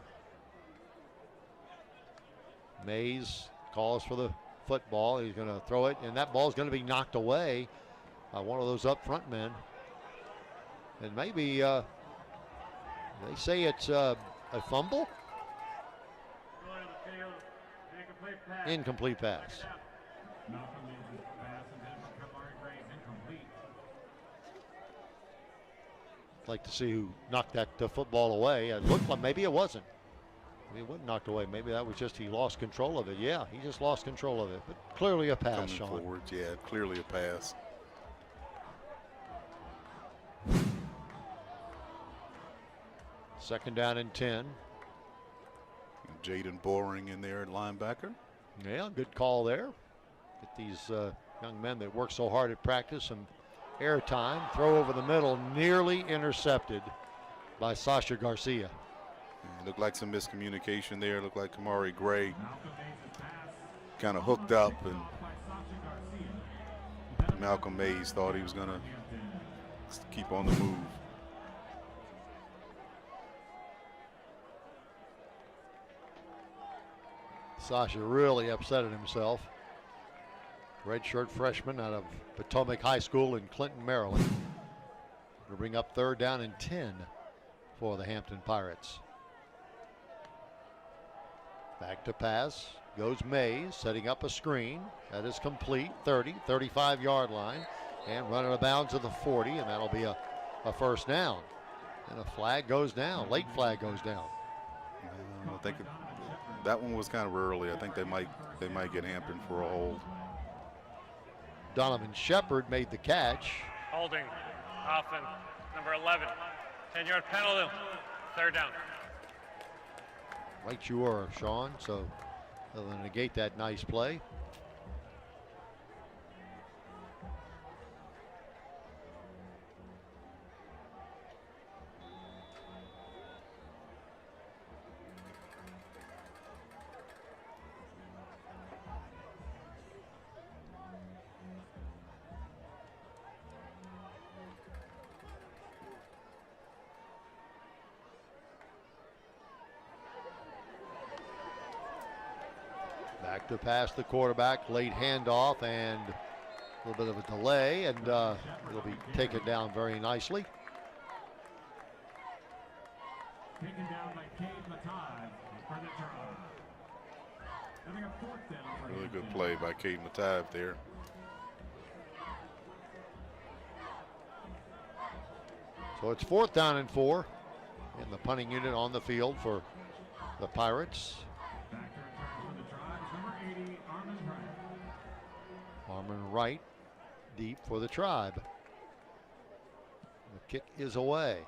Mays calls for the football. He's going to throw it, and that ball is going to be knocked away by one of those up front men. And maybe they say it's a fumble? Incomplete pass. I'd like to see who knocked that football away. It looked like maybe it wasn't. It wasn't knocked away. Maybe that was just he lost control of it. Yeah, he just lost control of it. But clearly a pass, Coming Sean. forward, yeah, clearly a pass. Second down and 10. Jaden Boring in there at linebacker. Yeah, good call there. Get these young men that work so hard at practice some air time. Throw over the middle, nearly intercepted by Sasha Garcia. Yeah, looked like some miscommunication there. Looked like Kamari Gray kind of hooked up, and Malcolm Mays thought he was going to keep on the move. Sasha really upset at himself. Redshirt freshman out of Potomac High School in Clinton, Maryland. To bring up third down and 10 for the Hampton Pirates. Back to pass. Goes Mays, setting up a screen. That is complete. 30, 35-yard line. And running out of bounds of the 40, and that'll be a first down. And a flag goes down. Late flag goes down. I think that one was kind of early. I think they might get Hampton for a hold. Donovan Shepard made the catch. Holding. Hoffman, number 11. 10-yard penalty. Third down. Right you are, Sean. So they'll negate that nice play. Back to pass the quarterback, late handoff, and a little bit of a delay, and it'll be taken down very nicely. Taken down by Cade Matai for the Tribe. Having a fourth down for Really good play by Cade Matai there. So it's fourth down and 4, and the punting unit on the field for the Pirates. Arman Wright deep for the Tribe. The kick is away.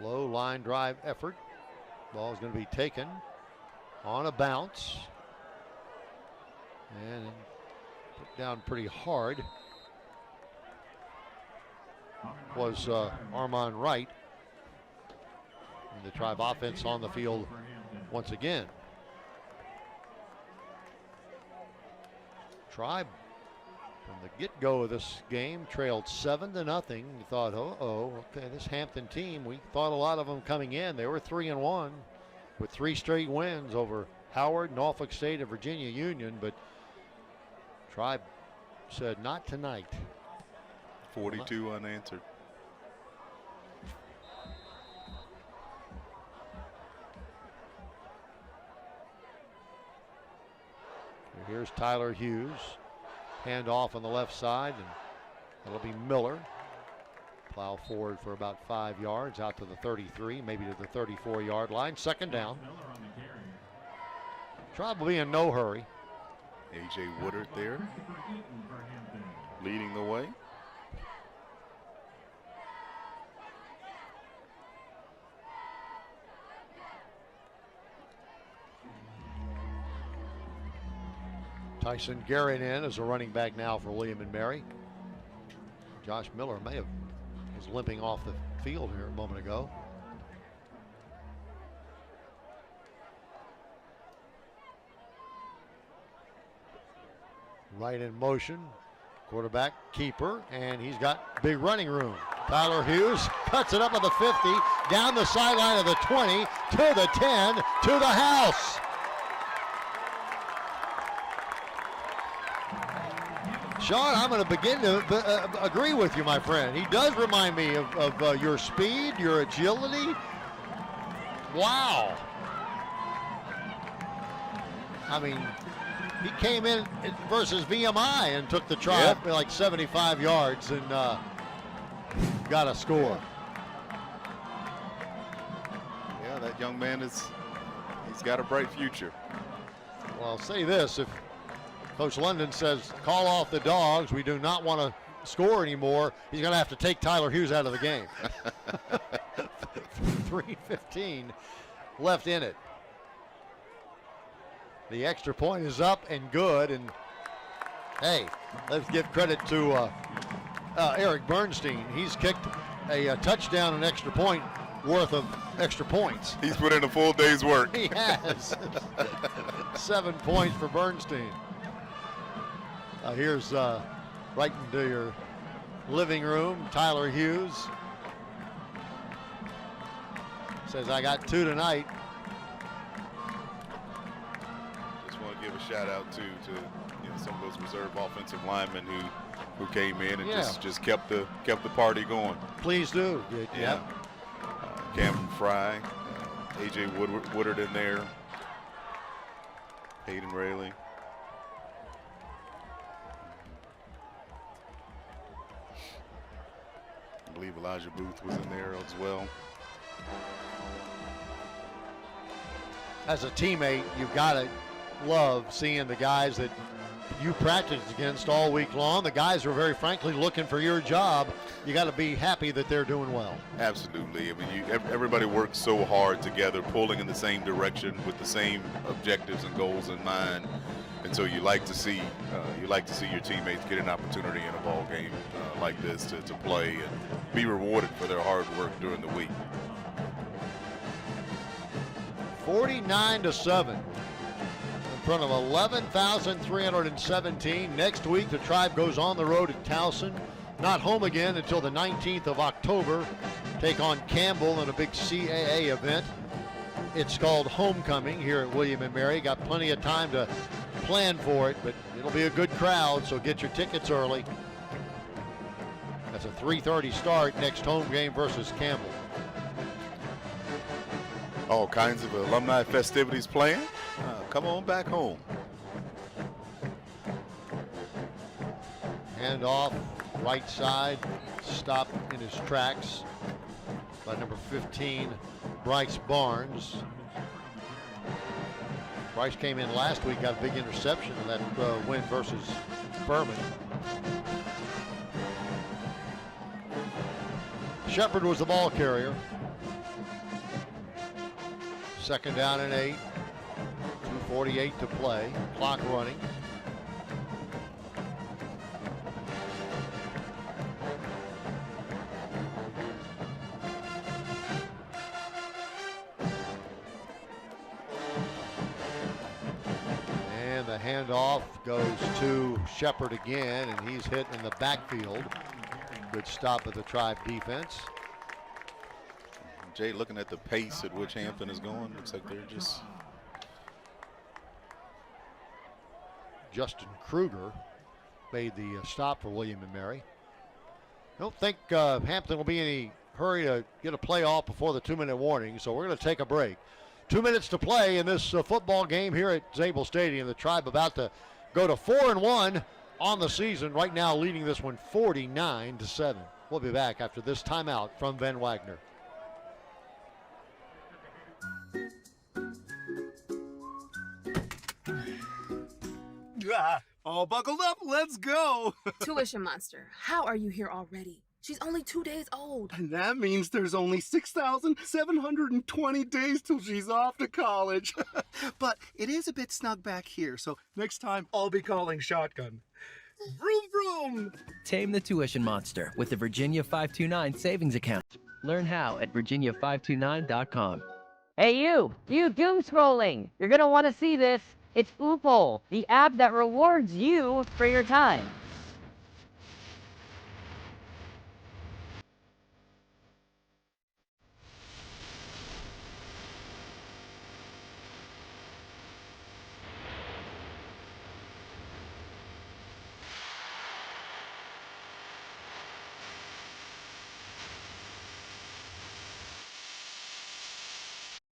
Low line drive effort. Ball is going to be taken on a bounce. And put down pretty hard was Arman Wright. And the Tribe offense on the field once again. Tribe from the get-go of this game trailed 7-0. You thought, okay, this Hampton team, we thought a lot of them coming in. They were 3-1 with 3 straight wins over Howard, Norfolk State, and Virginia Union, but Tribe said not tonight. 42 unanswered. Here's Tyler Hughes. Hand off on the left side, and it'll be Miller. Plow forward for about 5 yards, out to the 33, maybe to the 34-yard line. Second down. Tribe will be in no hurry. A.J. Woodard there, leading the way. Tyson Garrett in as a running back now for William and Mary. Josh Miller was limping off the field here a moment ago. Right in motion, quarterback keeper, and he's got big running room. Tyler Hughes cuts it up at the 50, down the sideline of the 20, to the 10, to the house. Sean, I'm going to begin to agree with you, my friend. He does remind me of your speed, your agility. Wow. I mean, he came in versus VMI and took the Tribe like 75 yards and got a score. Yeah, that young man he's got a bright future. Well, I'll say this, if Coach London says, call off the dogs, we do not want to score anymore, he's going to have to take Tyler Hughes out of the game. 3:15 left in it. The extra point is up and good, and hey, let's give credit to Eric Bernstein. He's kicked a touchdown and extra point worth of extra points. He's put in a full day's work. He has. 7 points for Bernstein. Here's right into your living room, Tyler Hughes. Says, I got 2 tonight. Just want to give a shout out to some of those reserve offensive linemen who came in and just kept the party going. Please do. Yeah. Cameron Fry, A.J. Woodard in there, Hayden Rayleigh. I believe Elijah Booth was in there as well. As a teammate, you've got to love seeing the guys that you practiced against all week long. The guys are very frankly looking for your job. You got to be happy that they're doing well. Absolutely. I mean, everybody works so hard together, pulling in the same direction with the same objectives and goals in mind. And so you like to see your teammates get an opportunity in a ball game like this to play and be rewarded for their hard work during the week. 49-7 in front of 11,317. Next week, the Tribe goes on the road at Towson. Not home again until the 19th of October. Take on Campbell in a big CAA event. It's called Homecoming here at William and Mary. Got plenty of time to plan for it, but it'll be a good crowd, so get your tickets early. That's a 3:30 start, next home game versus Campbell. All kinds of alumni festivities planned. Come on back home. Hand off, right side, stopped in his tracks by number 15, Bryce Barnes. Bryce came in last week, got a big interception in that win versus Furman. Shepard was the ball carrier. 2nd down and 8. 2:48 to play. Clock running. And the handoff goes to Shepard again, and he's hit in the backfield. Good stop of the Tribe defense. Jay, looking at the pace at which Hampton is going, looks like they're just... Justin Kruger made the stop for William & Mary. I don't think Hampton will be in any hurry to get a play off before the 2-minute warning, so we're going to take a break. 2 minutes to play in this football game here at Zabel Stadium. The Tribe about to go to 4-1 on the season, right now leading this one 49-7. We'll be back after this timeout from Van Wagner. All buckled up, let's go. Tuition Monster, how are you here already? She's only 2 days old. And that means there's only 6,720 days till she's off to college. But it is a bit snug back here, so next time I'll be calling shotgun. Vroom, vroom. Tame the tuition monster with the Virginia 529 savings account. Learn how at virginia529.com. Hey you doom scrolling. You're gonna want to see this. It's Oopal, the app that rewards you for your time.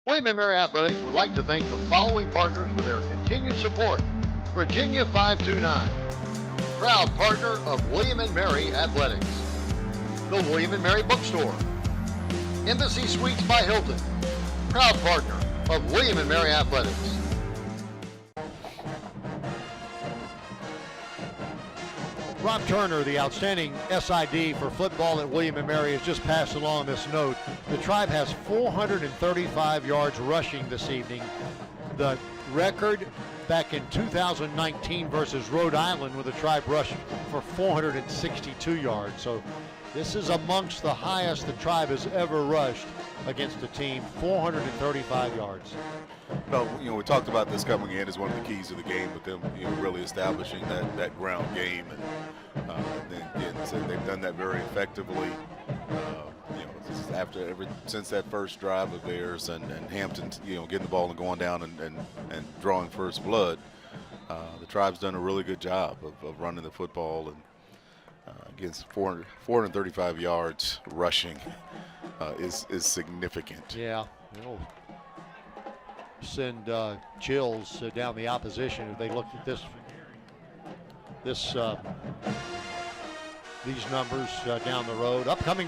William & Mary Athletics would like to thank the following partners for their continued support. Virginia 529, proud partner of William & Mary Athletics. The William & Mary Bookstore. Embassy Suites by Hilton, proud partner of William & Mary Athletics. Rob Turner, the outstanding SID for football at William & Mary, has just passed along this note. The Tribe has 435 yards rushing this evening. The record back in 2019 versus Rhode Island, where the Tribe rushed for 462 yards. So this is amongst the highest the Tribe has ever rushed against a team, 435 yards. No, we talked about this coming in as one of the keys of the game, with them, really establishing that ground game, and so they've done that very effectively. Since that first drive of theirs, and Hampton, getting the ball and going down and drawing first blood, the Tribe's done a really good job of running the football, and against 435 yards rushing is significant. Yeah. Send chills down the opposition if they looked at these numbers down the road. Upcoming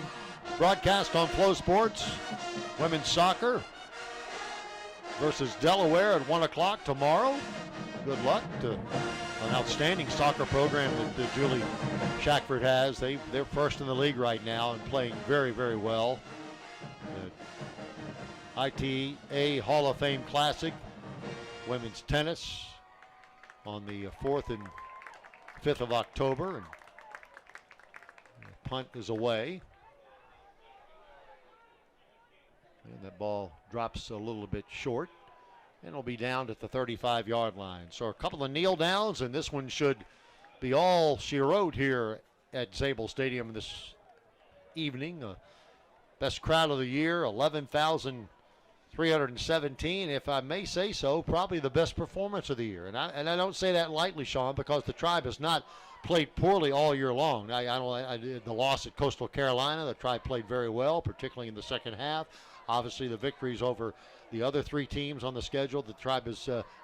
broadcast on Flow Sports, women's soccer versus Delaware at 1 o'clock tomorrow. Good luck to an outstanding soccer program that Julie Shackford has. They're first in the league right now and playing very, very well. ITA Hall of Fame Classic, women's tennis on the 4th and 5th of October. And the punt is away. And that ball drops a little bit short. And it'll be down at the 35-yard line. So a couple of kneel downs, and this one should be all she wrote here at Zabel Stadium this evening. Best crowd of the year, 11,317, if I may say so, probably the best performance of the year. And I don't say that lightly, Sean, because the Tribe has not played poorly all year long. I did the loss at Coastal Carolina. The Tribe played very well, particularly in the second half. Obviously, the victories over the other three teams on the schedule the Tribe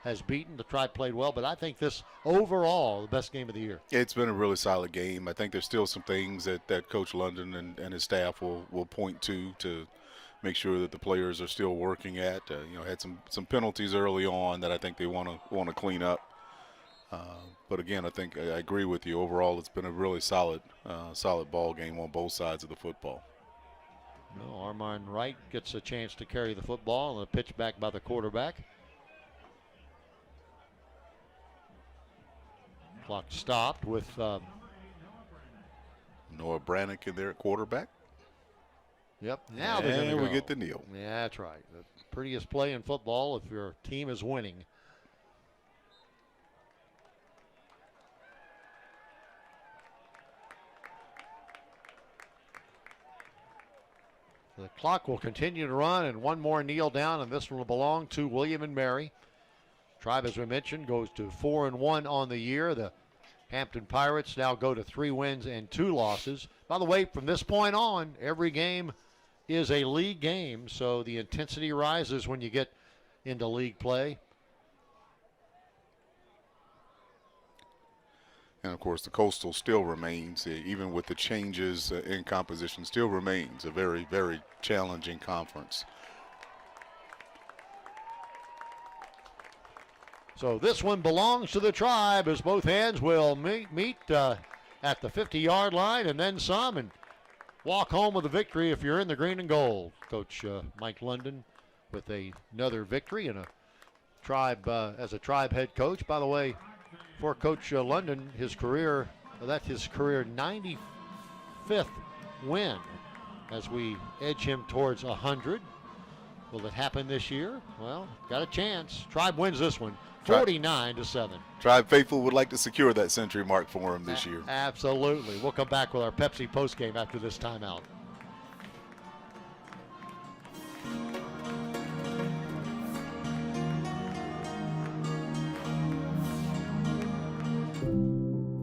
has beaten. The Tribe played well, but I think this overall the best game of the year. It's been a really solid game. I think there's still some things that Coach London and his staff will point to make sure that the players are still working at. Had some penalties early on that I think they want to clean up. But again, I think I agree with you. Overall, it's been a really solid ball game on both sides of the football. No, Armand Wright gets a chance to carry the football and a pitch back by the quarterback. Clock stopped with Noah Brannick in there at quarterback. Yep. Now they're going to go. We get the kneel. Yeah, that's right. The prettiest play in football if your team is winning. The clock will continue to run, and one more kneel down, and this will belong to William and Mary. Tribe, as we mentioned, goes to 4-1 on the year. The Hampton Pirates now go to 3 wins and 2 losses. By the way, from this point on, every game is a league game, so the intensity rises when you get into league play. And, of course, the Coastal still remains, even with the changes in composition, still remains a very, very challenging conference. So this one belongs to the Tribe as both hands will meet at the 50-yard line and then some and walk home with a victory if you're in the green and gold. Coach Mike London with another victory and a Tribe as a Tribe head coach. By the way, for Coach London, that's his career 95th win as we edge him towards 100. Will it happen this year? Well, got a chance. Tribe wins this one, 49-7. Tribe faithful would like to secure that century mark for him this year. Absolutely. We'll come back with our Pepsi postgame after this timeout.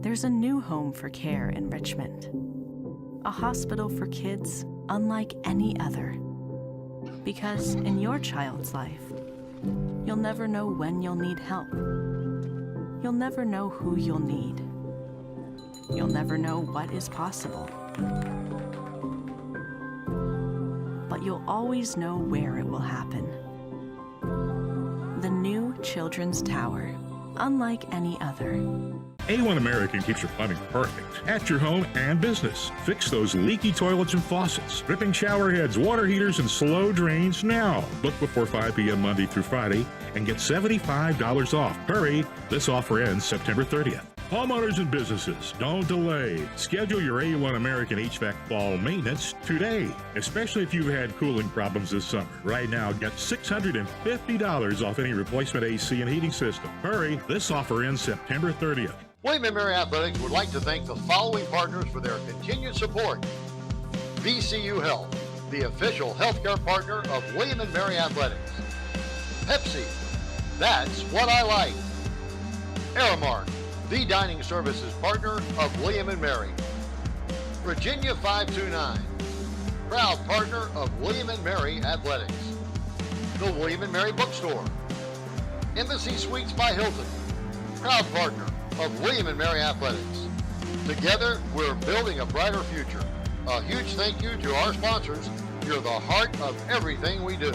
There's a new home for care in Richmond. A hospital for kids unlike any other. Because in your child's life, you'll never know when you'll need help. You'll never know who you'll need. You'll never know what is possible. But you'll always know where it will happen. The new Children's Tower, unlike any other. A1 American keeps your plumbing perfect at your home and business. Fix those leaky toilets and faucets, dripping shower heads, water heaters, and slow drains now. Book before 5 p.m. Monday through Friday and get $75 off. Hurry, this offer ends September 30th. Homeowners and businesses, don't delay. Schedule your A1 American HVAC fall maintenance today, especially if you've had cooling problems this summer. Right now, get $650 off any replacement AC and heating system. Hurry, this offer ends September 30th. William & Mary Athletics would like to thank the following partners for their continued support. VCU Health, the official healthcare partner of William & Mary Athletics. Pepsi, that's what I like. Aramark, the dining services partner of William & Mary. Virginia 529, proud partner of William & Mary Athletics. The William & Mary Bookstore. Embassy Suites by Hilton, proud partner of William & Mary Athletics. Together, we're building a brighter future. A huge thank you to our sponsors. You're the heart of everything we do.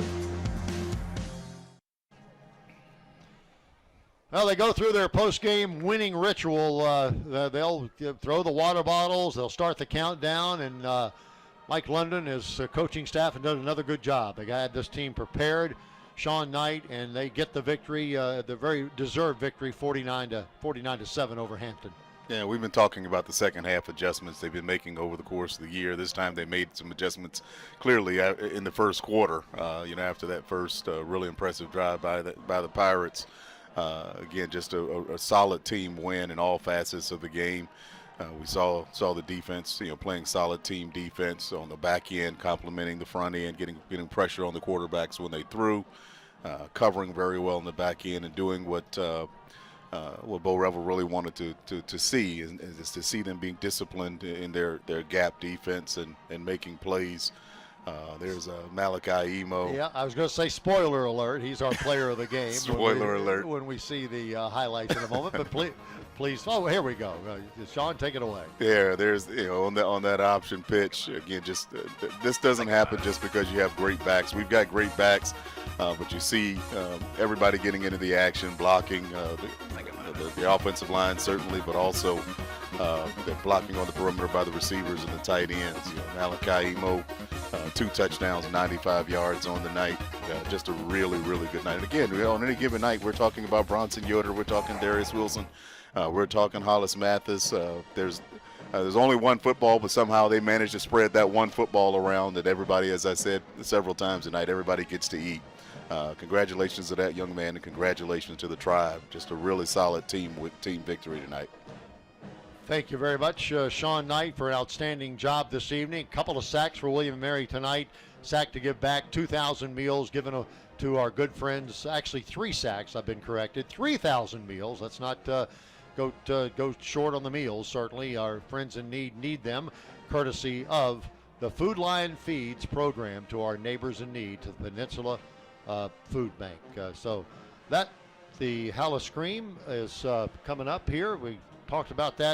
Well, they go through their post-game winning ritual. They'll throw the water bottles. They'll start the countdown, and Mike London, his coaching staff, have done another good job. They had this team prepared. Sean Knight, and they get the victory, the very deserved victory, 49-7 over Hampton. Yeah, we've been talking about the second half adjustments they've been making over the course of the year. This time they made some adjustments clearly in the first quarter. After that first really impressive drive by the Pirates. Again, just a solid team win in all facets of the game. We saw the defense, playing solid team defense on the back end, complementing the front end, getting pressure on the quarterbacks when they threw, covering very well in the back end, and doing what Bo Revel really wanted to see is to see them being disciplined in their gap defense and making plays There's Malachi Emo. Yeah, I was going to say spoiler alert. He's our player of the game. Spoiler alert. When we see the highlights in a moment. But please. Oh, here we go. Sean, take it away. Yeah, there's on that option pitch again. Just this doesn't happen just because you have great backs. We've got great backs, but you see everybody getting into the action, blocking the offensive line certainly, but also the blocking on the perimeter by the receivers and the tight ends. Malachi Emo, 2 touchdowns, 95 yards on the night. Just a really, really good night. And again, on any given night, we're talking about Bronson Yoder, we're talking Darius Wilson, we're talking Hollis Mathis. There's only one football, but somehow they managed to spread that one football around that everybody, as I said several times tonight, everybody gets to eat. Congratulations to that young man, and congratulations to the Tribe. Just a really solid team with team victory tonight. Thank you very much, Sean Knight, for an outstanding job this evening. A couple of sacks for William & Mary tonight. Sack to give back, 2,000 meals given to our good friends. Actually, 3 sacks, I've been corrected. 3,000 meals. Let's not go short on the meals, certainly. Our friends in need them, courtesy of the Food Lion Feeds program to our neighbors in need, to the Peninsula Food Bank. So the Holla Scream is coming up here. We talked about that